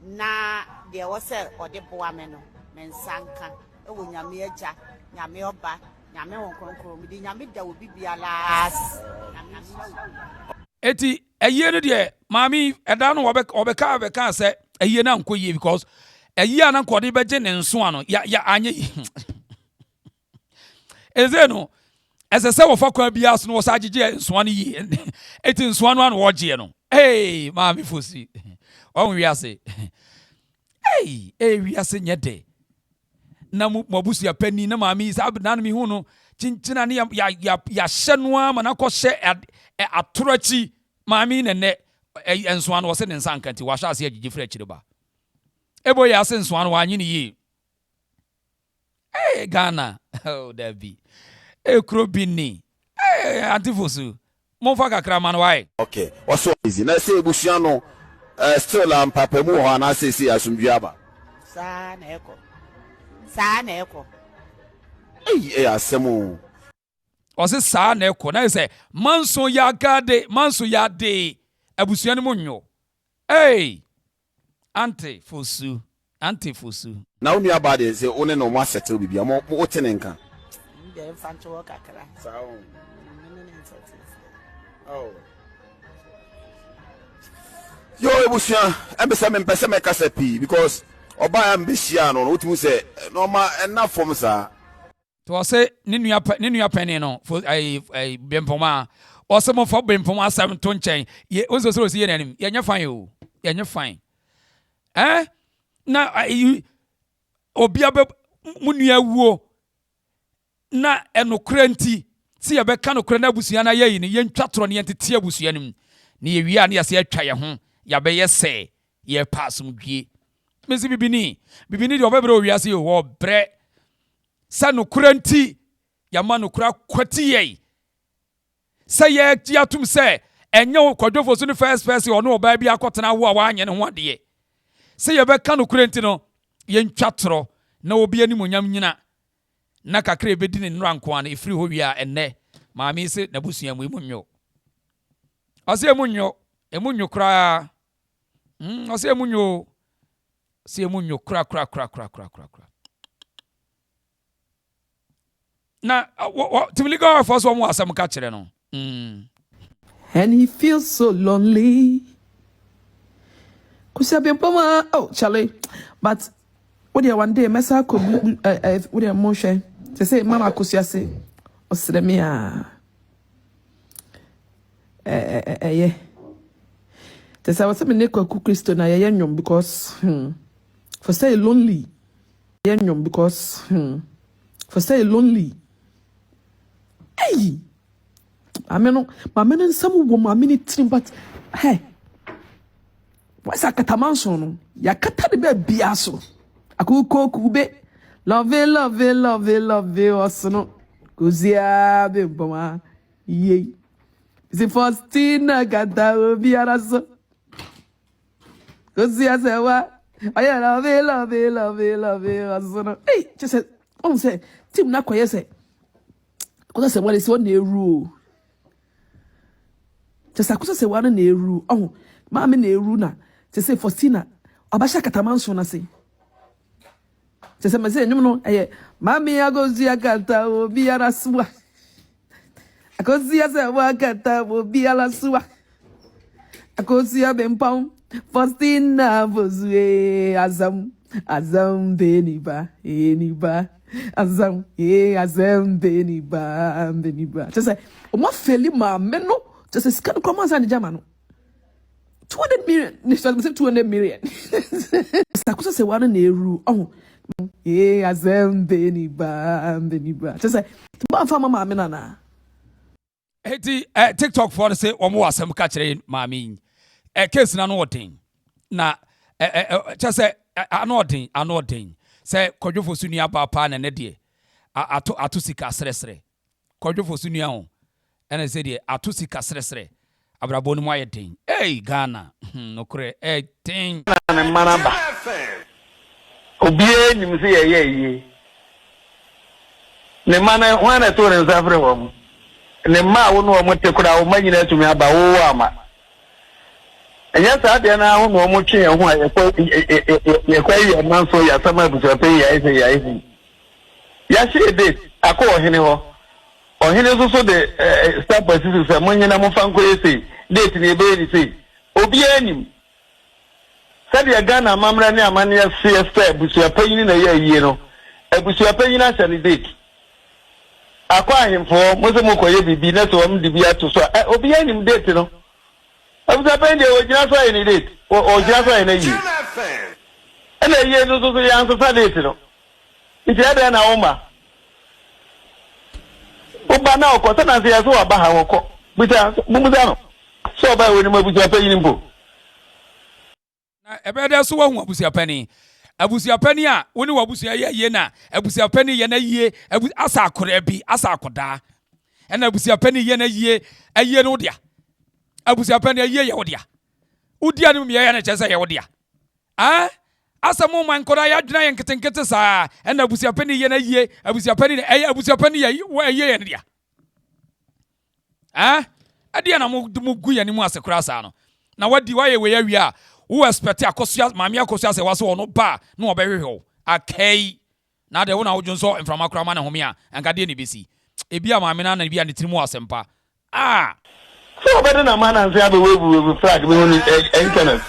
Speaker 22: na de wo se ode boa me no mensanka e wo nyame agya nyame oba nyame won kronkron mi de nyame da wo bibia las
Speaker 1: eti aye no de mami eda no obeka se aye na nkoyie because aye na nkode beje ne nso ano ya anye ezeno esese wo fakwa bia so no wo sagege nso ano yi eti nso ano wo gye no hey mami fosi on wi ase hey wi ase nyede na Abusuapanin na mami sa na mi hu no chinchina ne ya hye no ama na kɔ hye atorochi mami ne enso ano wo se ne nsankanti wa hye ase agige fra akire ba ebo ya ase nso ano wa anyi ne yi Ghana oh David Krobini antifosu monfa kakra man why
Speaker 21: okay also easy na say ebusua no still am papa mu ho na say asumdua aba
Speaker 22: sa na eko
Speaker 21: asemu
Speaker 1: o se sa na eko na say manso ya de abusua no monyo antifosu
Speaker 21: na unu aba de say one no mo settle bibia mo tene nka
Speaker 22: de fanto wo kakra
Speaker 21: yo ebusua embesa me mpese me kasa pi because oba ya mbehia no otimu se no ma na form sa
Speaker 1: to say ne nua pani no for ai bempoma o se mo for bempoma asam to nchen ye onso so ye nanim ye nya fine o ye nya fine na obia be munua wuo na enokra nti si ye be ka nokra na abusua na ye ni ye ntwa toro ne yentete abusua nim ne ye wi a ne ya se atwa ye ho ya be ye se ye passum dwie mesi bibini de obebre owiase wo bre sa nokra nti ya ma nokra kwati ye sa ye tiatum se enye kwadwofo so ne first person ono oba bi akotena wo a wanye ne ho ade se ye be ka nokra nti no ye ntwa toro na obi ani monyam nyina na kakra ebedi ne nranko an efiri ho wi a enne maami se nabusua mu emunyo ase emunyo kra ase emunyo se emunyo kra na timiliga for so mo asem ka kire no
Speaker 5: and he feels so lonely kusabe poma Charlie but what do one day mesa ko what do mo hwe say mama kusiase osremia yeah I was saying neko ku Kristo na ye nyom because for stay lonely ye nyom because for stay lonely ameno some woman minute but hey what's a katamanso no ya kata de be biaso akuko kube love osno kuzia be boma ye is it Faustina gata obiaraso kuzia Serwaa I love osno just say on say team na koye say because Serwaa is one eru just akusa Serwaa na eru ma me na eru na just say Faustina abasha katamanso na say just say me say nyum no mami agozia kata obiaraso AKOSUA Serwaa kata obiaraso AKOSUA bempam Faustina bozue azam beniba azam beniba just say o ma feli ma me no just say scan commence and jamano 200 million ni so say 200 million AKOSUA Serwaa na eru azam beniba just say ba fa mama me na
Speaker 1: eti TikTok for say omo asem ka kire mami case na no odin na just say anodin say kwadwofo sunu aba pa na ne de ato sika sresre kwadwofo sunu ho ena say de ato sika sresre abrabo no moye den Ghana no kure den
Speaker 4: na manaba obi enyim se ye ne mana wana to ne zafre wo ne ma wo no mo te kura wo ma nyina tumi aba wo ama enya sa de na ho no mo twe ho a ye kwa ye man so ya sama Abusuapanin ya ise ya ise ya she date akọ ohene ho ohene so de star position se mo nyina mo fanko ese date ne be ni se obi anim sabe ya Ghana mamra ne amane ya CSP Abusuapanin na ya yie no Abusuapanin na se ni date akọ ahemfo mo se mo koye bibi na so am de bi ato so obi anim date no Abusuapanin de o jina so ni date o jina so na yi ena yie no so ya anso sa date no nti ada na oma oba na okọ na se ya so aba ha wokọ bita mumuza no so ba we ni Abusuapanin mbo
Speaker 1: na ebede so wahu Abusuapanin a woni wabusua ye na Abusuapanin ye na yie asa akora bi asa akoda ena Abusuapanin ye na yie no dia Abusuapanin ye wodia udia no me ye na chese ye wodia asa mo man koda ya dwena ye nketenkete saa ena Abusuapanin ye na yie Abusuapanin ye dia adia na mo gu ye ni mu asekura saa no na wadi wa ye we ya wi a wo expect AKOSUA mami AKOSUA se wase ono ba no obehwehwe akai na de wo na wodwonso mframa kura ma na home a anka de ne besi ebia mami na bia ne tirimu asempa
Speaker 4: so better na man and say abe we flag me on internet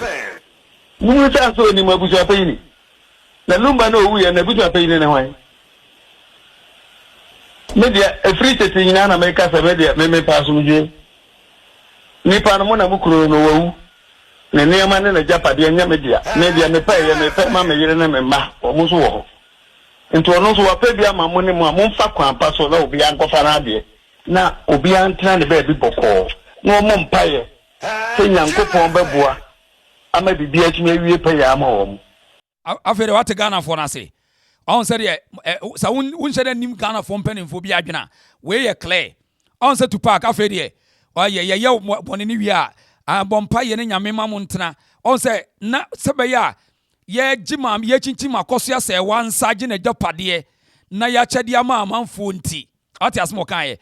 Speaker 4: mu ta so ni Abusuapanin na Lumba no wu ye na Abusuapanin na hwan media free setting na America se media me pass mu je ni pa no mo na mu kuro no wu ne nema ne na japade anya media me pa ma me yire na me ma omo so wo nti ono so wa pa bia ma mo ne mo amfa kwan pa so na obi ankofa na ade na obi antra ne ba bi boko no mo mpaye se Nyankopon beboa ama bibia atumi awie pa ya ma wo
Speaker 1: afere wate Ghana for na se on se de sa won se de nim Ghana for mpanimfo bi adwena we ye clear on se to park afere de ye bone ni wi a bompa ye ne nyame ma mo ntena on se na sebe ya ye gimam ye chinchim AKOSUA se wansa gye na japade na ya kyade ama amanfo nti ati asmo kan ye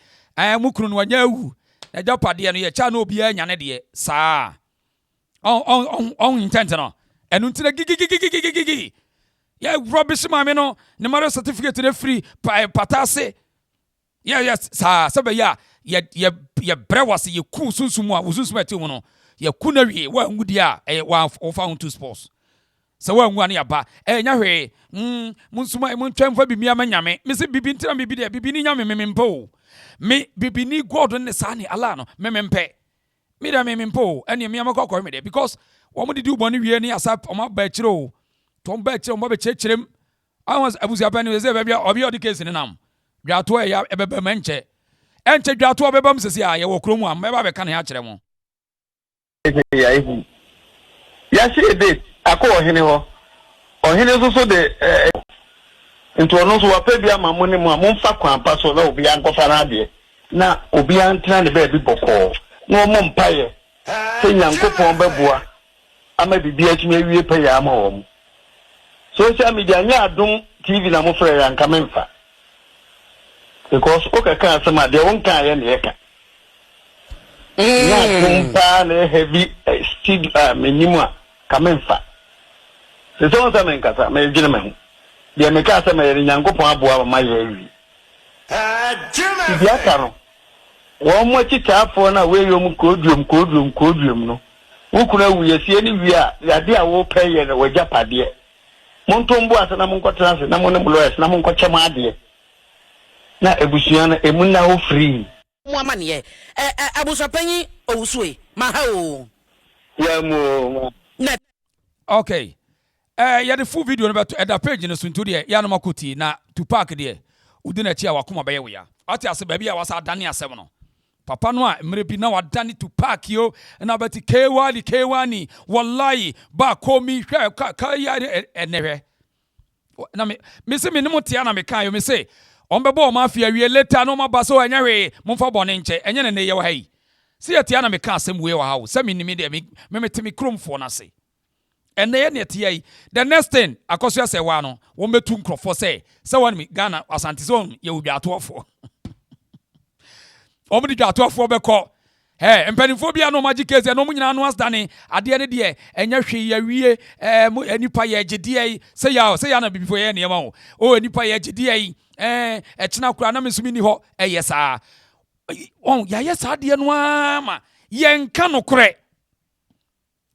Speaker 1: mukuru no wanya wu na japade no ye cha na obi anya ne de saa on intent no enu ntina gigi ye rubbish mame no ne maro certificate ne free patase yes saa sebe ya ye brewase ye ku sunsumu a sunsumu ati mu no ye kuna wie wa ngudi a wa ofa unto sports so wa ngwa na ya ba nya hwe munsuma muntwemfa bi miama nyame me se bibi ntira bibi de bibi ni nyame memempo me bibi ni god ne sa ni ala no memempe me da memempo ene miama kokko me de because wo mo didi uboni wie ni asa o ma ba kire to ba kire o ma ba kire awon Abusuapanin ze ba obi odi case ni nam dwato ya ebebe manche enche dwato obebam sese a ye wo kromu am eba be kan ya kire mo
Speaker 4: ya she date akọ ohene ho ohene so de nti ono so wa pa bia ma mo ne mo amfa kwan pa so na obi ankofa na ade na obi antra ne ba bi boko na mo mpaye se Nyankopon beboa ama bibia atumi awie pa ya ma wo social media nya adom TV na mo frɛ ya nka memfa because o ka kan sama de won kan ya ne yeka na tumpa na heavy steed minimum kamenfa se so nsa men kasa me gine me de me kasa me yere Nyankopon aboa ma ye wi bia ka no wo mo chitafo na we yom koduom no wo kuna wu yesie ni wi a ade a wo pɛ ye na wajapade mo ntombo asa na mo nkɔtranse na mo ne mo lawyers na mo nkɔkyɛ ma ade na ebusua na emunna ho free
Speaker 2: mo amane Abusuapanin owusue ma ha o
Speaker 4: ya mo
Speaker 1: okay ya the full video no beto at the page no sunto de ya no makoti na to park de udi na chi a wakoma be ye ya ati ase ba bia wasa dane asem no papa no a mre bi na wadane to park yo na beti K1 wallahi ba komi hwe ka ya enehwe na me se me ne motia na me kan yo me se on bebo o ma fia wie later no ma baso anya hwe momfa bone nche enye ne ye wa hai se ya tia na me kan asem we wa ha se me nimi de me temi kromfo na se and then the next thing AKOSUA Serwaa no won betu nkrofo say one me Ghana Asante zone ye will be at for Omudi dwa atofo beko. Mpanimfo bia no magic case no munyina no asdane ade ne de enya hwe ya wie enipa ye gidie se ya na bibifo ye ne ma o enipa ye gidie ekina kura na mesumi ni ho yesa ya yesa de no ama ye nka no kore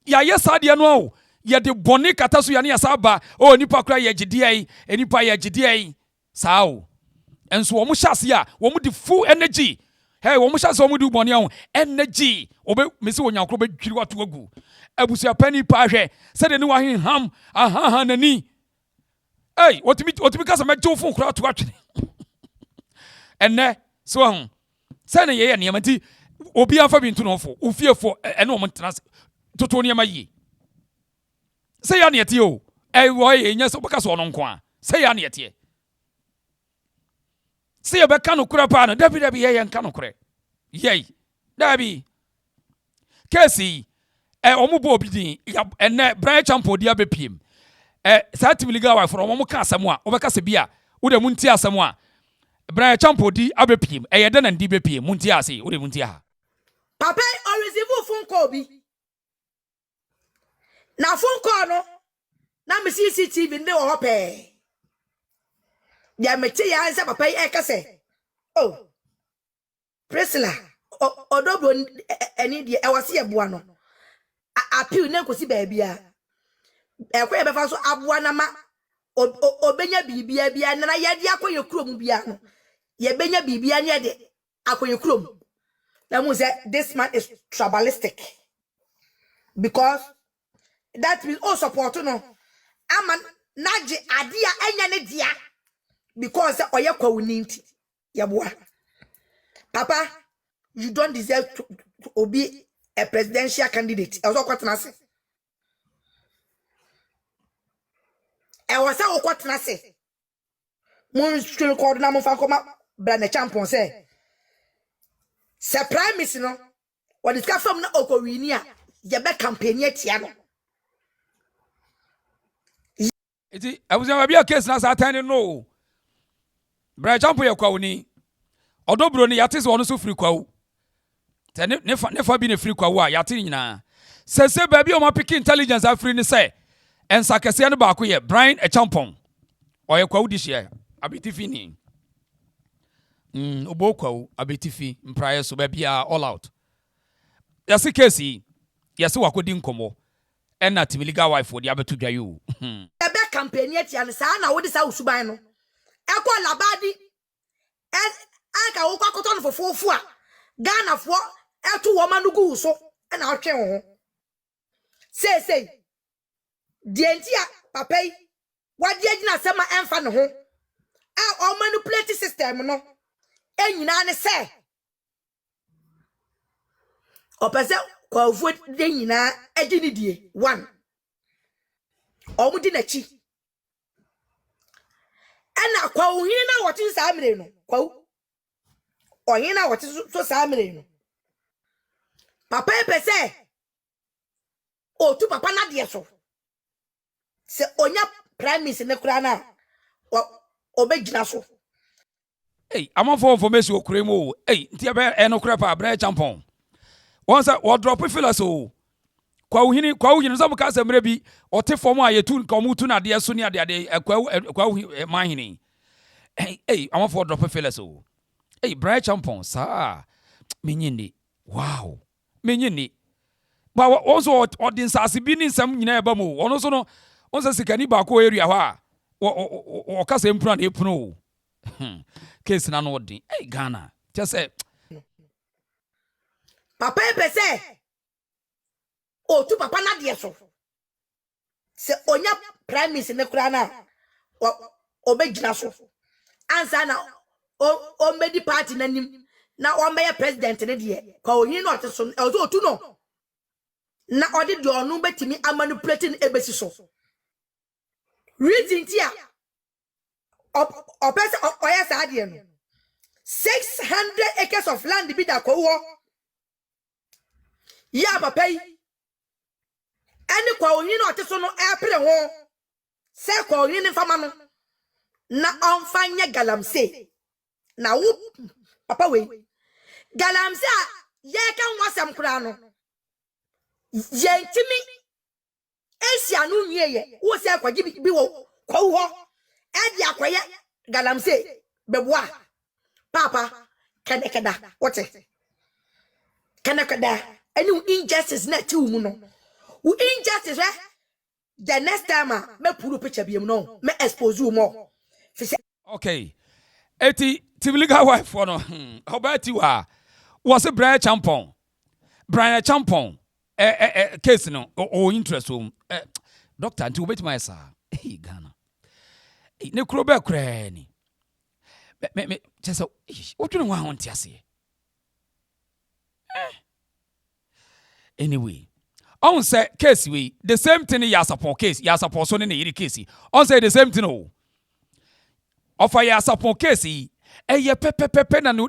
Speaker 1: ya yesa de no ye de boni kata so ya ne yesa ba o enipa kura ye gidie enipa ye gidie sao enso wo mu hyase a wo mu de full energy. Hey, wo musha so mu du boni ahun energy obe mesi wo nyankro be dwiri wato agu Abusuapanin pa hwe se de ni wa hin ham aha nani hey otimi kasa mejo fun kura to atwene enne so ahun se ne ye ne yamanti obi anfa bi ntu no fo ofiefo ene o mntena toto ne yamayi se ya ne yete o wo ye nya so beka so no nko a se ya ne yete se ye beka no kura pa no dabi ye nka no kure yey dabi kesi omubo obidin enne Brian Champo dia bepiem sa timiliga wa from omu ka asem a obeka se bia wo de munti asem a Brian Champo di abepiem yede na ndi bepiem munti ase wo de munti ha
Speaker 6: papa o receive phone call bi na phone call no na me CCTV ndi wo hope ya meti ya nsa papa e ka se oh Priscilla odobro eni de e wase eboa no appeal na kosi baabia ekwe e befa so aboa na ma obenya bibia bia na ye de akoye kurom bia no ye benya bibia ne de akoye kurom na mu say this man is tribalistic because that means all support no ama naji adia enya ne dia because oye kwawuni nti yeboa papa you don't deserve to be a presidential candidate. I was all quite nice. I was all quite nice. Mon still called Namon Fankoma Brand Champion say. Surprise, Miss no. What is from the Okorinia? Yabe campaign yet, Yano.
Speaker 1: I was never be a case last time. No. Brand Champion Kwani. Although Brony Yatis on so free quo. Never been a free kwa yatina. Se baby o ma pick intelligence afri ni say. En sakese no ba ko ye Brian a champon. O ye kwa this year. Abetifi ni. Obo kwa abetifi mpraye so baby all out. Yasi kesi. Yasi wakodi nkomo. En na timiliga wife wo di abetu dwa yo.
Speaker 6: Ebe campaign yet yan sa na wo di sa usuban no. E kwa labadi. Anka wo kwa koton fofofu a. Ghana for etu woman gu so na atwe ho say dientia papai wadi agina sema emfa ne ho o manipulate system no enyina ne say o pese kwa fu de nyina agini die one o mudi na chi ena kwa ohina wotin sa amire no kwa oyina wotin so sa amire no papa pese o tu papa na de so se onya prime minister ne kura na obegina so
Speaker 1: hey amon for information okure mo hey ntia be eno kura pa Brian Champon once we drop feel so kwa uhini so muka semre bi ote form a yetu ka omutu na de so ni ade kwa mahini hey amon for drop feel so hey Brian Champon sa menyini wow menyini ba also odin sase bi ni nsam nyina eba mo ono so no onse sikani ba ko area ha o kasa empuna na epuno case na no odin Ghana just say
Speaker 6: papa pese o tu papa na de so se onya prime minister ne kura na obegina so ansa na o medi party nanim na o meye president ne de kwa ohin no oteso o tu no na odi de onu betimi manipulating ebesi so reason tia o pese o yes ade no 600 acres of land bi da ko wo ya papa yi eni kwa ohin no oteso no epre ho se kwa ohin fama no na onfanya galamse na wo papa we galamsey ye kan wasam kura no yentimi esia no nwieye wo se akwaji bi wo kwawu ho e di akoye galamsey beboa papa kenekada wote kenekada any injustice na ti mu no wo injustice the next time me puru picture bi no me expose you more
Speaker 1: okay eti tibiliga wife for no obati wa was a Brian Champon case no o interest doctor until obeti my sir Ghana ne kuro be kra ni me just what do you want to say anyway on say case we the same thing ya support case ya support so ne yiri case on say the same thing o offer ya support case e ye pepe na no